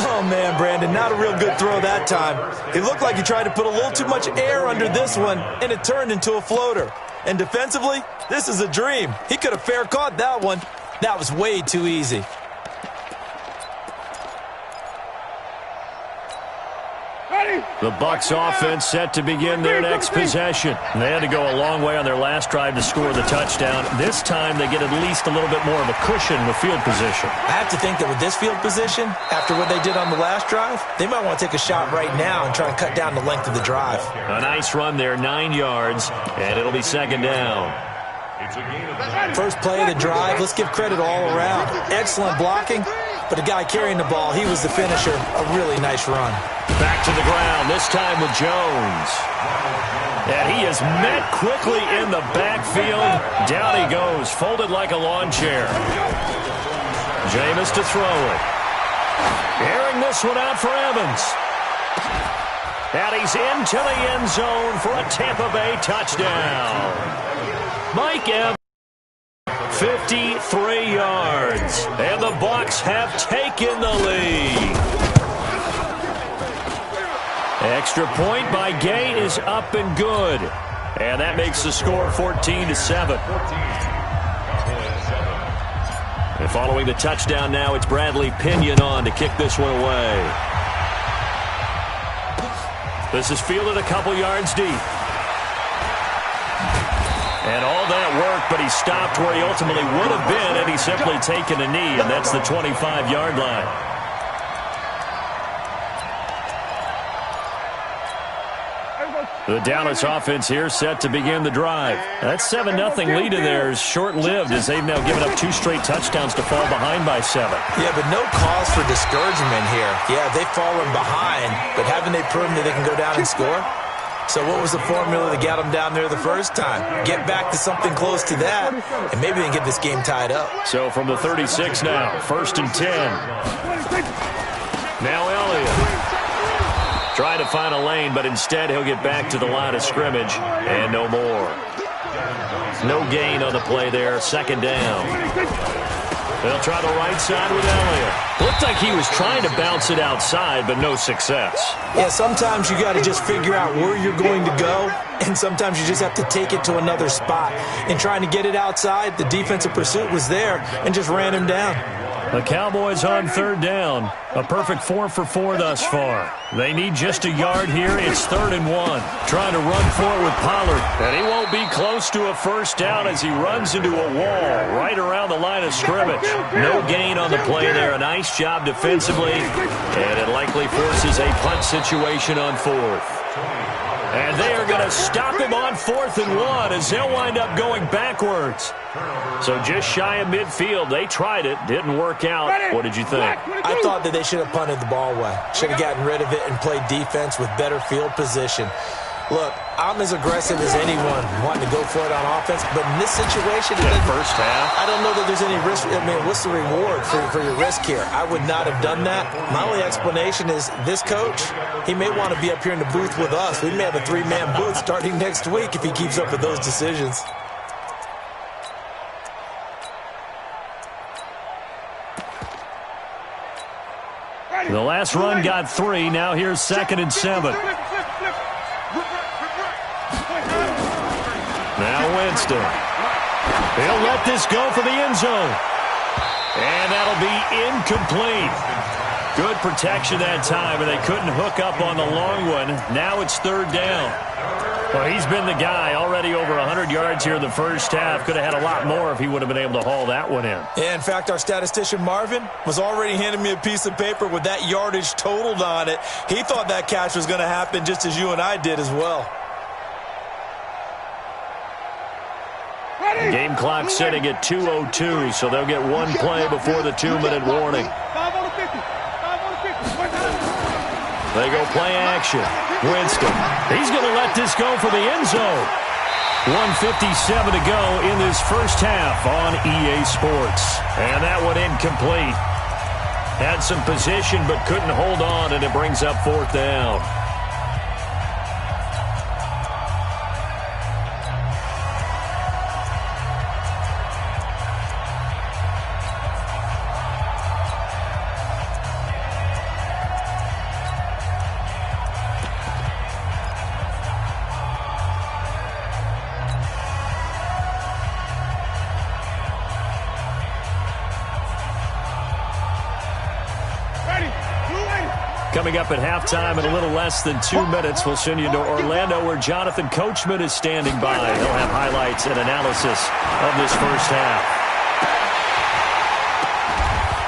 Oh, man, Brandon, not a real good throw that time. It looked like he tried to put a little too much air under this one, and it turned into a floater. And defensively, this is a dream. He could have fair caught that one. That was way too easy.
The Bucs offense set to begin their next possession. They had to go a long way on their last drive to score the touchdown. This time they get at least a little bit more of a cushion with field position.
I have to think that with this field position, after what they did on the last drive, they might want to take a shot right now and try and cut down the length of the drive.
A nice run there, 9 yards, and it'll be second down.
First play of the drive, let's give credit all around. Excellent blocking, but the guy carrying the ball, he was the finisher. A really nice run.
Back to the ground, this time with Jones. And he is met quickly in the backfield. Down he goes, folded like a lawn chair. Jameis to throw it. Airing this one out for Evans. And he's into the end zone for a Tampa Bay touchdown. Mike Evans, 53 yards. And the Bucs have taken the lead. Extra point by Gay is up and good. And that makes the score 14-7. And following the touchdown now, it's Bradley Pinion on to kick this one away. This is fielded a couple yards deep. And all that work, but he stopped where he ultimately would have been had he simply taken a knee, and that's the 25-yard line. The Dallas offense here set to begin the drive. That 7-0 lead in there is short-lived as they've now given up 2 straight touchdowns to fall behind by 7.
Yeah, but no cause for discouragement here. Yeah, they've fallen behind, but haven't they proven that they can go down and score? So what was the formula that got them down there the first time? Get back to something close to that, and maybe they can get this game tied up.
So from the 36 now, 1st and 10. Now Elliott. Trying to find a lane, but instead he'll get back to the line of scrimmage, and no more. No gain on the play there, 2nd down. They'll try the right side with Elliott. Looked like he was trying to bounce it outside, but no success.
Yeah, sometimes you got to just figure out where you're going to go, and sometimes you just have to take it to another spot. In trying to get it outside, the defensive pursuit was there and just ran him down.
The Cowboys on 3rd down. A perfect 4 for 4 thus far. They need just a yard here. It's 3rd and 1. Trying to run for it with Pollard. And he won't be close to a first down as he runs into a wall right around the line of scrimmage. No gain on the play there. A nice job defensively. And it likely forces a punt situation on 4th. And they are going to stop him on 4th and 1 as they'll wind up going backwards. So just shy of midfield. They tried it. Didn't work out. What did you think?
I thought that they should have punted the ball away. Should have gotten rid of it and played defense with better field position. Look, I'm as aggressive as anyone wanting to go for it on offense, but in this situation,
first half,
I don't know that there's any risk. I mean, what's the reward for your risk here? I would not have done that. My only explanation is this coach, he may want to be up here in the booth with us. We may have a 3-man booth starting next week if he keeps up with those decisions.
The last run got 3. Now here's 2nd and 7. Now Winston. He'll let this go for the end zone. And that'll be incomplete. Good protection that time, and they couldn't hook up on the long one. Now it's 3rd down. Well, he's been the guy. Already over 100 yards here in the first half. Could have had a lot more if he would have been able to haul that one in.
Yeah, in fact, our statistician Marvin was already handing me a piece of paper with that yardage totaled on it. He thought that catch was going to happen just as you and I did as well.
Game clock sitting at 2:02, so they'll get one play before the 2-minute warning. They go play action. Winston. He's going to let this go for the end zone. 1:57 to go in this first half on EA Sports. And that one incomplete. Had some position but couldn't hold on, and it brings up 4th down. Coming up at halftime in a little less than 2 minutes, we'll send you to Orlando where Jonathan Coachman is standing by. He'll have highlights and analysis of this first half.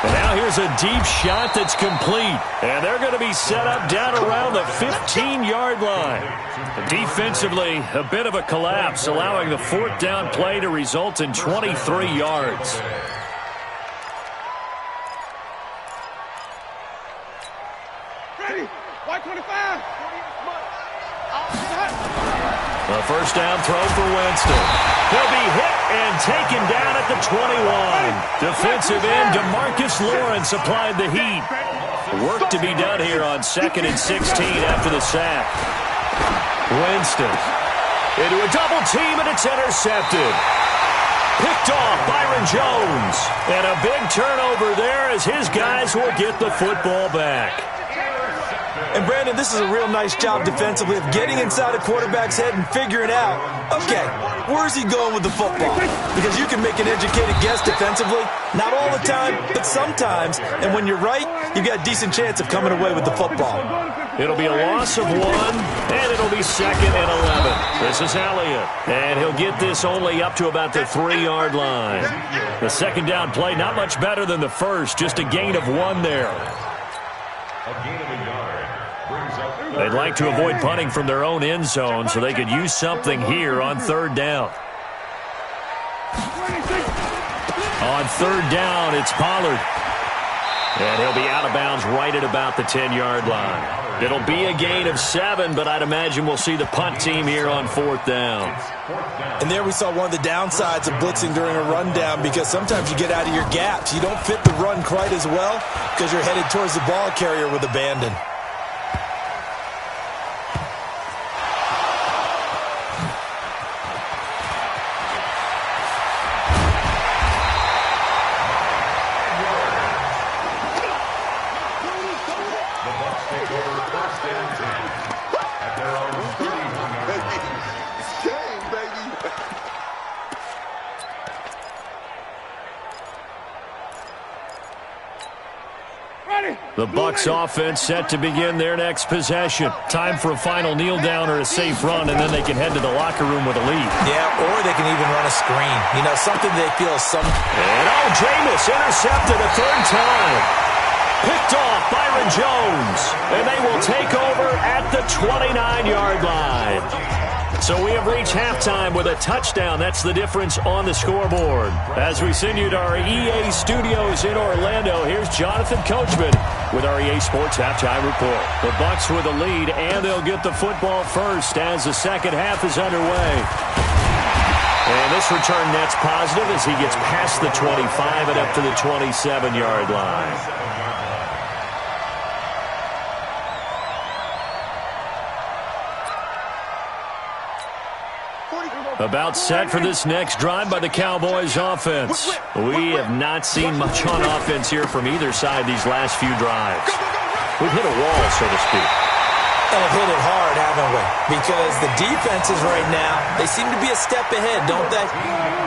And now here's a deep shot that's complete. And they're going to be set up down around the 15-yard line. Defensively, a bit of a collapse, allowing the fourth down play to result in 23 yards.
Ready? White 25.
A first down throw for Winston. He'll be hit and taken down at the 21. Defensive end DeMarcus Lawrence applied the heat. Work to be done here on 2nd and 16 after the sack. Winston into a double team, and it's intercepted. Picked off Byron Jones. And a big turnover there as his guys will get the football back.
And, Brandon, this is a real nice job defensively of getting inside a quarterback's head and figuring out, okay, where's he going with the football? Because you can make an educated guess defensively. Not all the time, but sometimes. And when you're right, you've got a decent chance of coming away with the football.
It'll be a loss of 1, and it'll be 2nd and 11. This is Elliott, and he'll get this only up to about the 3-yard line. The second down play, not much better than the first, just a gain of 1 there.
A gain of a yard.
They'd like to avoid punting from their own end zone so they could use something here on 3rd down. On 3rd down, it's Pollard. And he'll be out of bounds right at about the 10-yard line. It'll be a gain of 7, but I'd imagine we'll see the punt team here on 4th down.
And there we saw one of the downsides of blitzing during a rundown, because sometimes you get out of your gaps. You don't fit the run quite as well because you're headed towards the ball carrier with abandon.
The Bucs offense set to begin their next possession. Time for a final kneel down or a safe run, and then they can head to the locker room with a lead.
Yeah, or they can even run a screen. You know, something they feel is some...
And Jameis intercepted a 3rd time. Picked off Byron Jones, and they will take over at the 29-yard line. So we have reached halftime with a touchdown. That's the difference on the scoreboard. As we send you to our EA studios in Orlando, here's Jonathan Coachman with our EA Sports Halftime Report. The Bucs with a lead, and they'll get the football first as the second half is underway. And this return net's positive as he gets past the 25 and up to the 27-yard line. About set for this next drive by the Cowboys offense. We have not seen much on offense here from either side these last few drives. We've hit a wall, so to speak.
And have hit it hard, haven't we? Because the defenses right now, they seem to be a step ahead, don't they?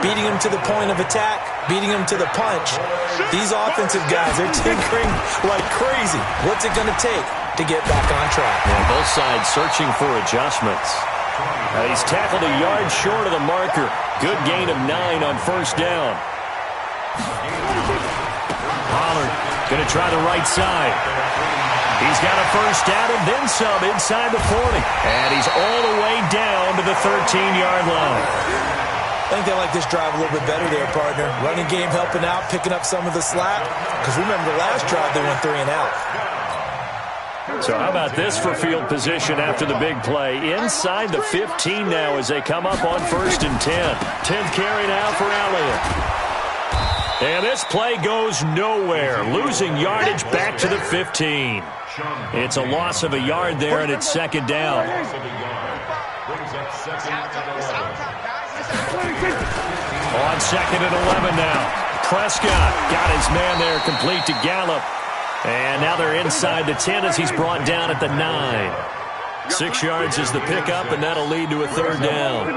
Beating them to the point of attack, beating them to the punch. These offensive guys, they're tinkering like crazy. What's it going to take to get back on track?
Yeah, both sides searching for adjustments. He's tackled a yard short of the marker. Good gain of 9 on 1st down. Pollard going to try the right side. He's got a first down and then some inside the 40. And he's all the way down to the 13-yard line.
I think they like this drive a little bit better there, partner. Running game helping out, picking up some of the slack. Because remember, the last drive they went 3 and out.
So how about this for field position after the big play? Inside the 15 now as they come up on 1st and 10. 10th carry now for Elliott. And this play goes nowhere. Losing yardage back to the 15. It's a loss of a yard there, and it's 2nd down. On 2nd and 11 now. Prescott got his man there complete to Gallup. And now they're inside the 10 as he's brought down at the 9. 6 yards is the pickup, and that'll lead to a 3rd down.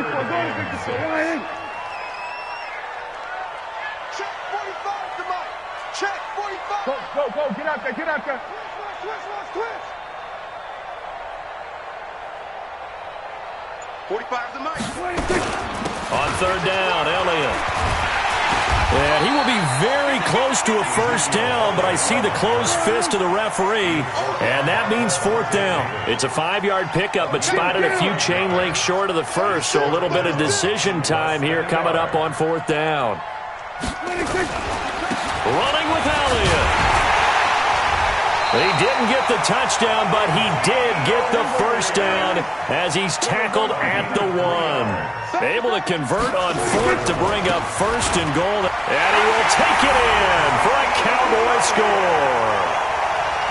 Check 45 to Mike. Check 45.
Go, get out there, get out there.
Switch. 45 to Mike.
On third down, Elliott. And he will be very close to a first down, but I see the closed fist of the referee, and that means fourth down. It's a 5-yard pickup, but spotted a few chain links short of the first, so a little bit of decision time here coming up on fourth down. Running with Elliott. He didn't get the touchdown, but he did get the first down as he's tackled at the 1. Able to convert on fourth to bring up first and goal. And he will take it in for a Cowboy score.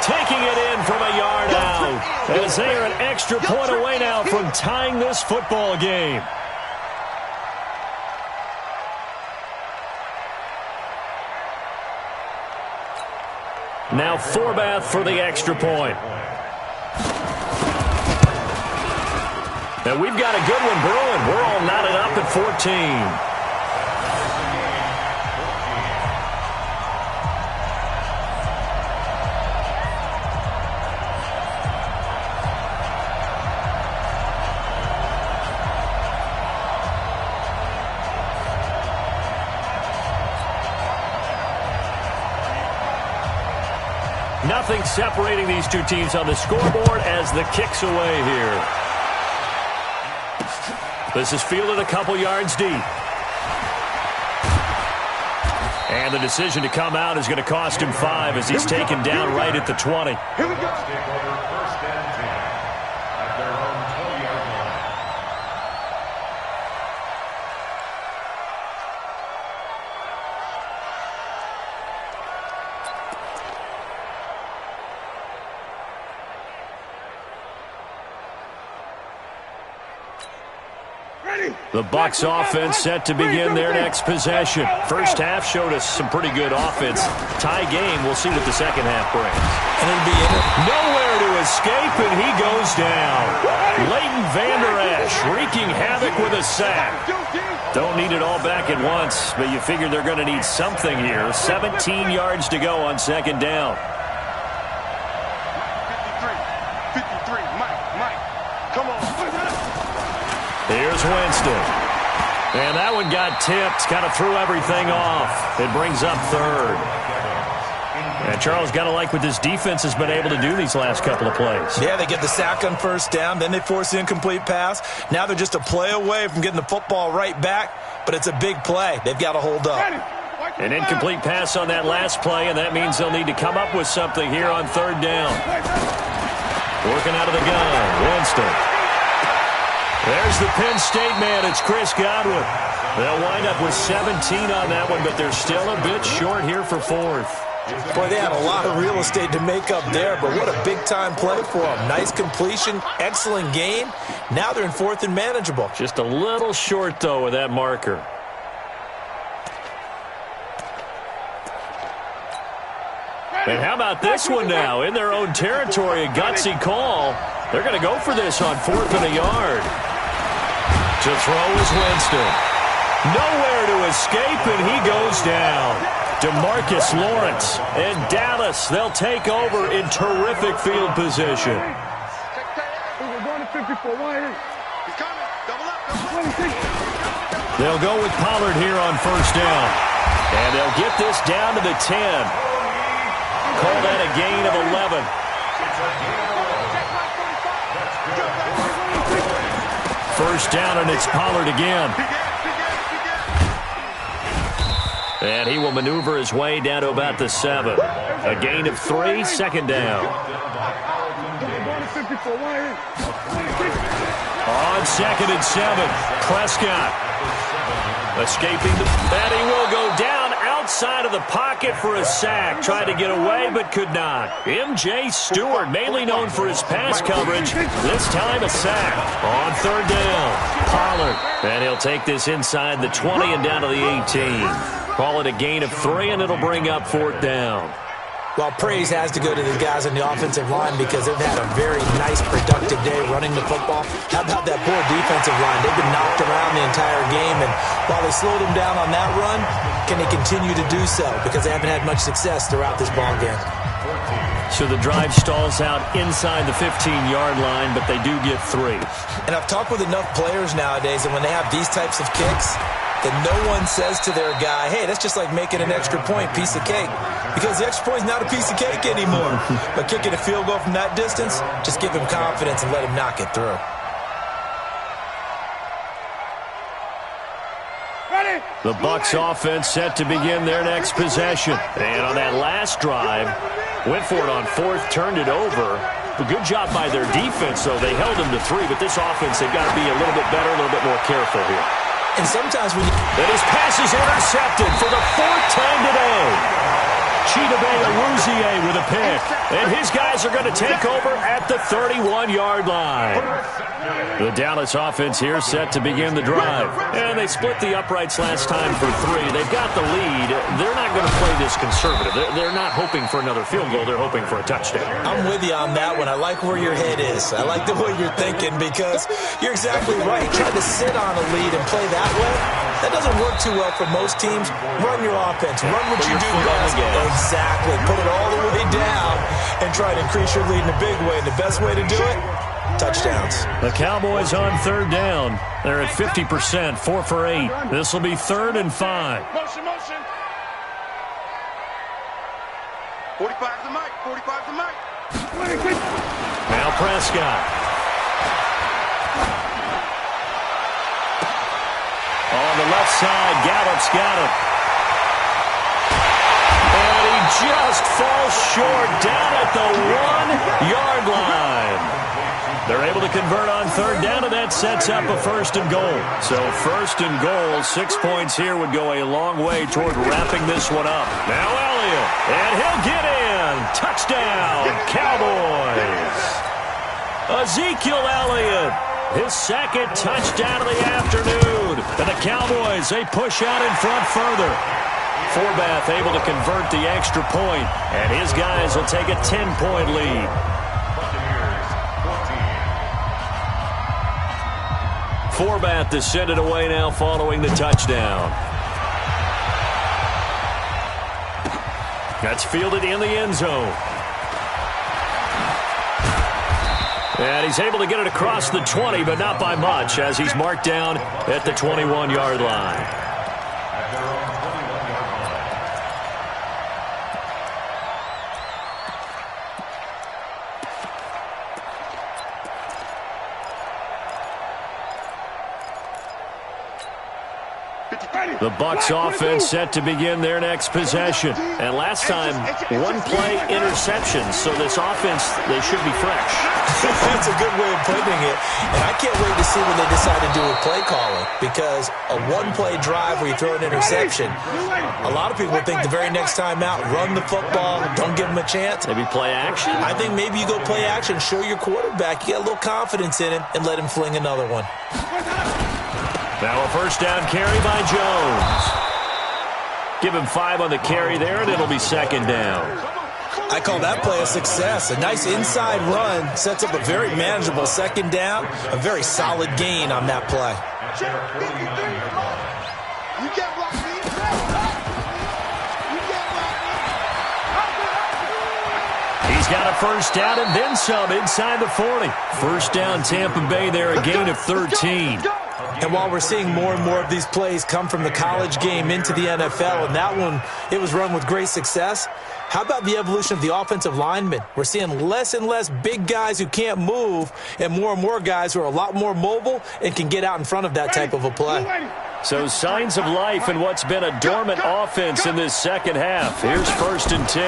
Taking it in from a yard out as they are an extra point away now from tying this football game. Now Forbath for the extra point. And we've got a good one brewing. We're all knotted up at 14. Nothing separating these two teams on the scoreboard as the kick's away here. This is fielded a couple yards deep. And the decision to come out is going to cost him 5 as he's taken down right at the 20.
Here we go.
Take over first and 10 at their own 20-yard line.
The Bucs offense set to begin their next possession. First half showed us some pretty good offense. Tie game, we'll see what the second half brings.
And it'll be in it.
Nowhere to escape, and he goes down. Leighton Vander Esch wreaking havoc with a sack. Don't need it all back at once, but you figure they're going to need something here. 17 yards to go on second down.
53, Mike, come on.
Here's Winston. And that one got tipped, kind of threw everything off. It brings up third. And Charles, got to like what this defense has been able to do these last couple of plays.
Yeah, they get the sack on first down, then they force the incomplete pass. Now they're just a play away from getting the football right back, but it's a big play. They've got to hold up.
An incomplete pass on that last play, and that means they'll need to come up with something here on third down. Working out of the gun, Winston. There's the Penn State man. It's Chris Godwin. They'll wind up with 17 on that one, but they're still a bit short here for fourth.
Boy, they had a lot of real estate to make up there, but what a big-time play for them. Nice completion, excellent gain. Now they're in fourth and manageable.
Just a little short, though, with that marker. And how about this one now? In their own territory, a gutsy call. They're going to go for this on fourth and a yard. To throw is Winston. Nowhere to escape, and he goes down. DeMarcus Lawrence and Dallas, they'll take over in terrific field position. They'll go with Pollard here on first down. And they'll get this down to the 10. Call that a gain of 11. First down, and it's Pollard again. And he will maneuver his way down to about the 7. A gain of 3, second down. On second and 7, Prescott escaping and he will go down outside of the pocket for a sack. Tried to get away, but could not. M.J. Stewart, mainly known for his pass coverage, this time a sack. On third down, Pollard. And he'll take this inside the 20 and down to the 18. Call it a gain of 3, and it'll bring up fourth down.
Well, praise has to go to the guys on the offensive line because they've had a very nice, productive day running the football. How about that poor defensive line? They've been knocked around the entire game, and while they slowed them down on that run, can they continue to do so? Because they haven't had much success throughout this ball game.
So the drive stalls out inside the 15-yard line, but they do get 3.
And I've talked with enough players nowadays, and when they have these types of kicks, that no one says to their guy, hey, that's just like making an extra point, piece of cake. Because the extra point is not a piece of cake anymore. But kicking a field goal from that distance, just give him confidence and let him knock it through.
The Bucs offense set to begin their next possession. And on that last drive, went for it on 4th, turned it over. A good job by their defense, though. They held them to 3, but this offense, they've got to be a little bit better, a little bit more careful here.
And sometimes when you...
And his pass is intercepted for the 4th time today. Chidobe with a pick. And his guys are going to take over at the 31-yard line. The Dallas offense here set to begin the drive. And they split the uprights last time for 3. They've got the lead. They're not going to play this conservative. They're not hoping for another field goal. They're hoping for a touchdown.
I'm with you on that one. I like where your head is. I like the way you're thinking because you're exactly right. Trying to sit on a lead and play that way, that doesn't work too well for most teams. Run your offense. Run what you do best. Exactly. Put it all the way down and try to increase your lead in a big way. And the best way to do it, touchdowns.
The Cowboys on 3rd down. They're at 50%, 4 for 8. This will be 3rd and 5.
Motion. 45's the mic. 45's the mic.
Now Prescott. On the left side, Gallup's got him. And he just falls short down at the 1-yard line. They're able to convert on 3rd down, and that sets up a 1st and goal. So 1st and goal, 6 points here would go a long way toward wrapping this one up. Now Elliott, and he'll get in. Touchdown, Cowboys. Ezekiel Elliott, his 2nd touchdown of the afternoon. And the Cowboys, they push out in front further. Forbath able to convert the extra point, and his guys will take a 10-point lead. Forbath to send it away now following the touchdown. That's fielded in the end zone. And he's able to get it across the 20, but not by much, as he's marked down at the 21-yard line. The Bucs offense set to begin their next possession. And last time, 1-play interceptions. So this offense, they should be fresh.
That's a good way of putting it. And I can't wait to see when they decide to do a play calling. Because a 1-play drive where you throw an interception, a lot of people think the very next time out, run the football, don't give them a chance.
Maybe play action?
I think maybe you go play action, show your quarterback, you get a little confidence in him, and let him fling another one.
Now a 1st down carry by Jones. Give him 5 on the carry there, and it'll be 2nd down.
I call that play a success. A nice inside run sets up a very manageable 2nd down. A very solid gain on that play.
He's got a 1st down and then some inside the 40. 1st down Tampa Bay there, a gain of 13.
And while we're seeing more and more of these plays come from the college game into the NFL, and that one, it was run with great success, how about the evolution of the offensive linemen? We're seeing less and less big guys who can't move and more guys who are a lot more mobile and can get out in front of that type of a play.
So signs of life in what's been a dormant offense in this 2nd half. Here's 1st and 10.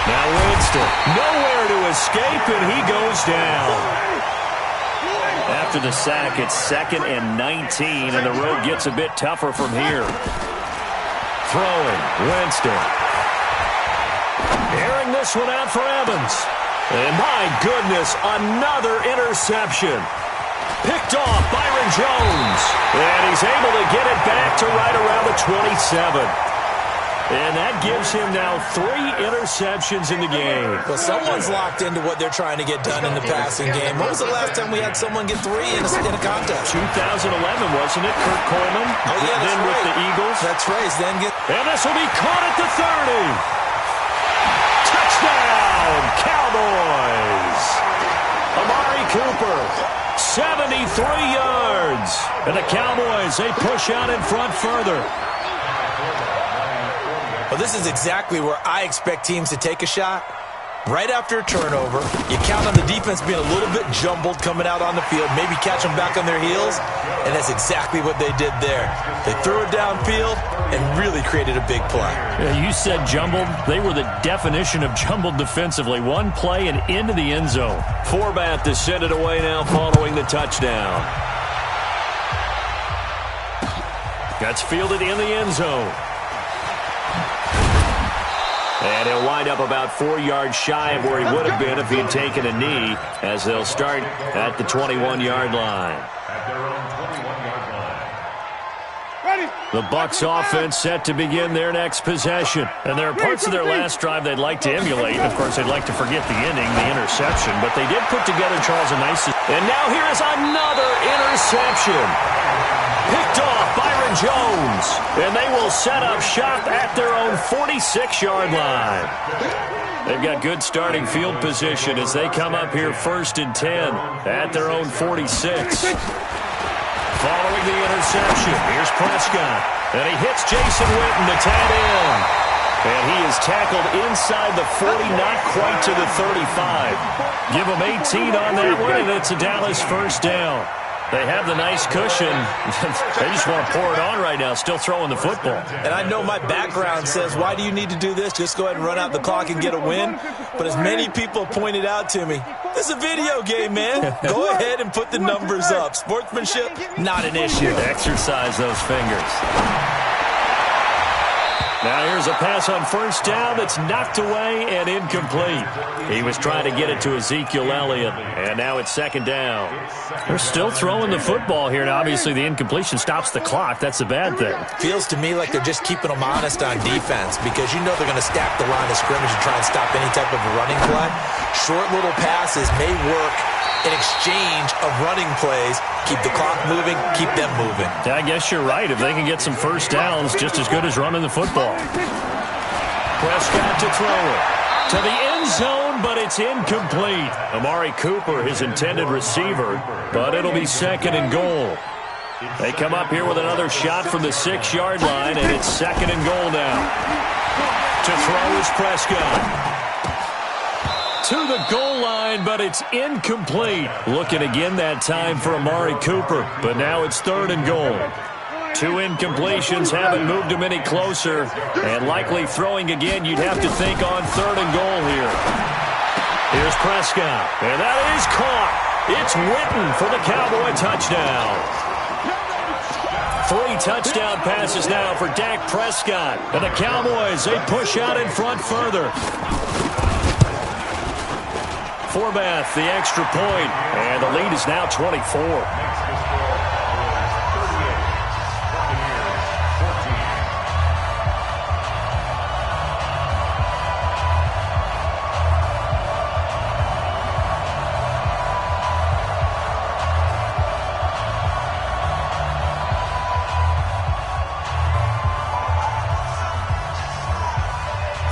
Now Winston, nowhere to escape, and he goes down. After the sack, it's 2nd and 19, and the road gets a bit tougher from here. Throwing, Winston. Airing this one out for Evans. And my goodness, another interception. Picked off Byron Jones. And he's able to get it back to right around the 27. And that gives him now 3 interceptions in the game.
Well, someone's locked into what they're trying to get done in the passing game. When was the last time we had someone get 3 in a contest?
2011, wasn't it? Kurt Coleman.
Oh, yeah,
then
right.
with the Eagles.
That's right.
And this will be caught at the 30. Cooper. 73 yards. And the Cowboys, they push out in front further.
Well, this is exactly where I expect teams to take a shot. Right after a turnover, you count on the defense being a little bit jumbled coming out on the field, maybe catch them back on their heels, and that's exactly what they did there. They threw it downfield and really created a big play.
Yeah, you said jumbled. They were the definition of jumbled defensively. One play and into the end zone. Forbath to send it away now following the touchdown. That's fielded in the end zone. And he'll wind up about 4 yards shy of where he would have been if he had taken a knee, as they'll start at the 21-yard line.
At their own 21-yard line.
Ready.
The Bucs offense set to begin their next possession. And there are parts of their last drive they'd like to emulate. Of course, they'd like to forget the ending, the interception. But they did put together, Charles, a nice... And now here is another interception. Picked off Byron Jones. And they will set up shop at their own 46-yard line. They've got good starting field position as they come up here 1st and 10 at their own 46. Following the interception, here's Prescott. And he hits Jason Witten to tight end. And he is tackled inside the 40, not quite to the 35. Give him 18 on that one, and it's a Dallas first down. They have the nice cushion. They just want to pour it on right now, still throwing the football.
And I know my background says, why do you need to do this? Just go ahead and run out the clock and get a win. But as many people pointed out to me, this is a video game, man. Go ahead and put the numbers up. Sportsmanship, not an issue.
Exercise those fingers. Now here's a pass on first down that's knocked away and incomplete. He was trying to get it to Ezekiel Elliott, and now it's 2nd down. They're still throwing the football here, and obviously the incompletion stops the clock. That's the bad thing.
Feels to me like they're just keeping them honest on defense because you know they're going to stack the line of scrimmage and try and stop any type of a running play. Short little passes may work in exchange of running plays. Keep the clock moving, keep them moving.
I guess you're right. If they can get some first downs, just as good as running the football. Prescott to throw it. To the end zone, but it's incomplete. Amari Cooper, his intended receiver, but it'll be 2nd and goal. They come up here with another shot from the 6-yard line, and it's 2nd and goal now. To throw is Prescott. To the goal line, but it's incomplete. Looking again that time for Amari Cooper, but now it's 3rd and goal. 2 incompletions haven't moved him any closer, and likely throwing again, you'd have to think on 3rd and goal here. Here's Prescott, and that is caught. It's Witten for the Cowboy touchdown. 3 touchdown passes now for Dak Prescott, and the Cowboys, they push out in front further. Forbath, the extra point, and the lead is now 24.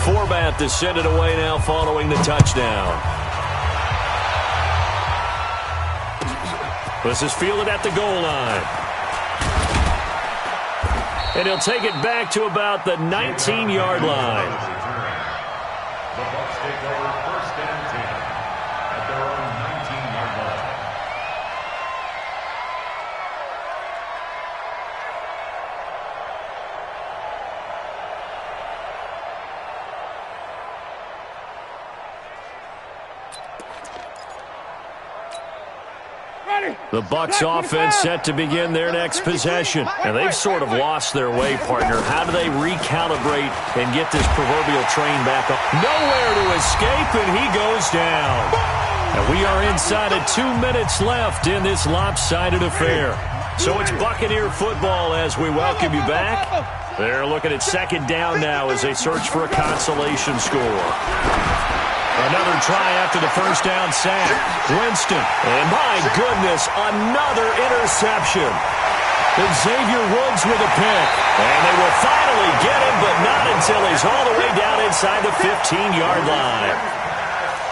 Forbath to send it away now following the touchdown. This is fielded at the goal line. And he'll take it back to about the 19-yard line.
The Bucs take over 1st and 10 at their own 19-yard line.
The Bucs offense set to begin their next possession. And they've sort of lost their way, partner. How do they recalibrate and get this proverbial train back up? Nowhere to escape, and he goes down. And we are inside of 2 minutes left in this lopsided affair. So it's Buccaneer football as we welcome you back. They're looking at 2nd down now as they search for a consolation score. Another try after the first down sack. Winston. And my goodness, another interception. And Xavier Woods with a pick. And they will finally get him, but not until he's all the way down inside the 15-yard line.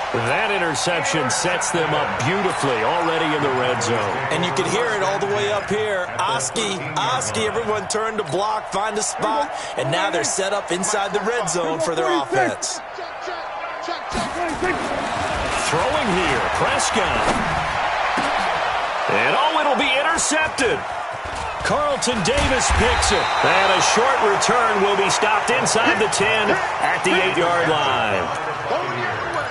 That interception sets them up beautifully already in the red zone.
And you can hear it all the way up here. Oski, everyone turned to block, find a spot, and now they're set up inside the red zone for their offense.
Throwing here, Prescott. And it'll be intercepted. Carlton Davis picks it. And a short return will be stopped inside the 10 at the 8-yard line.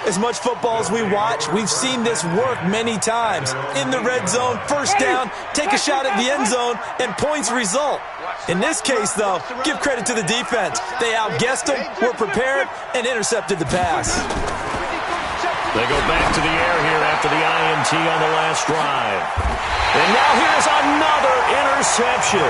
As much football as we watch, we've seen this work many times. In the red zone, first down, take a shot at the end zone, and points result. In this case, though, give credit to the defense. They outguessed them, were prepared, and intercepted the pass.
They go back to the air here after the INT on the last drive. And now here's another interception.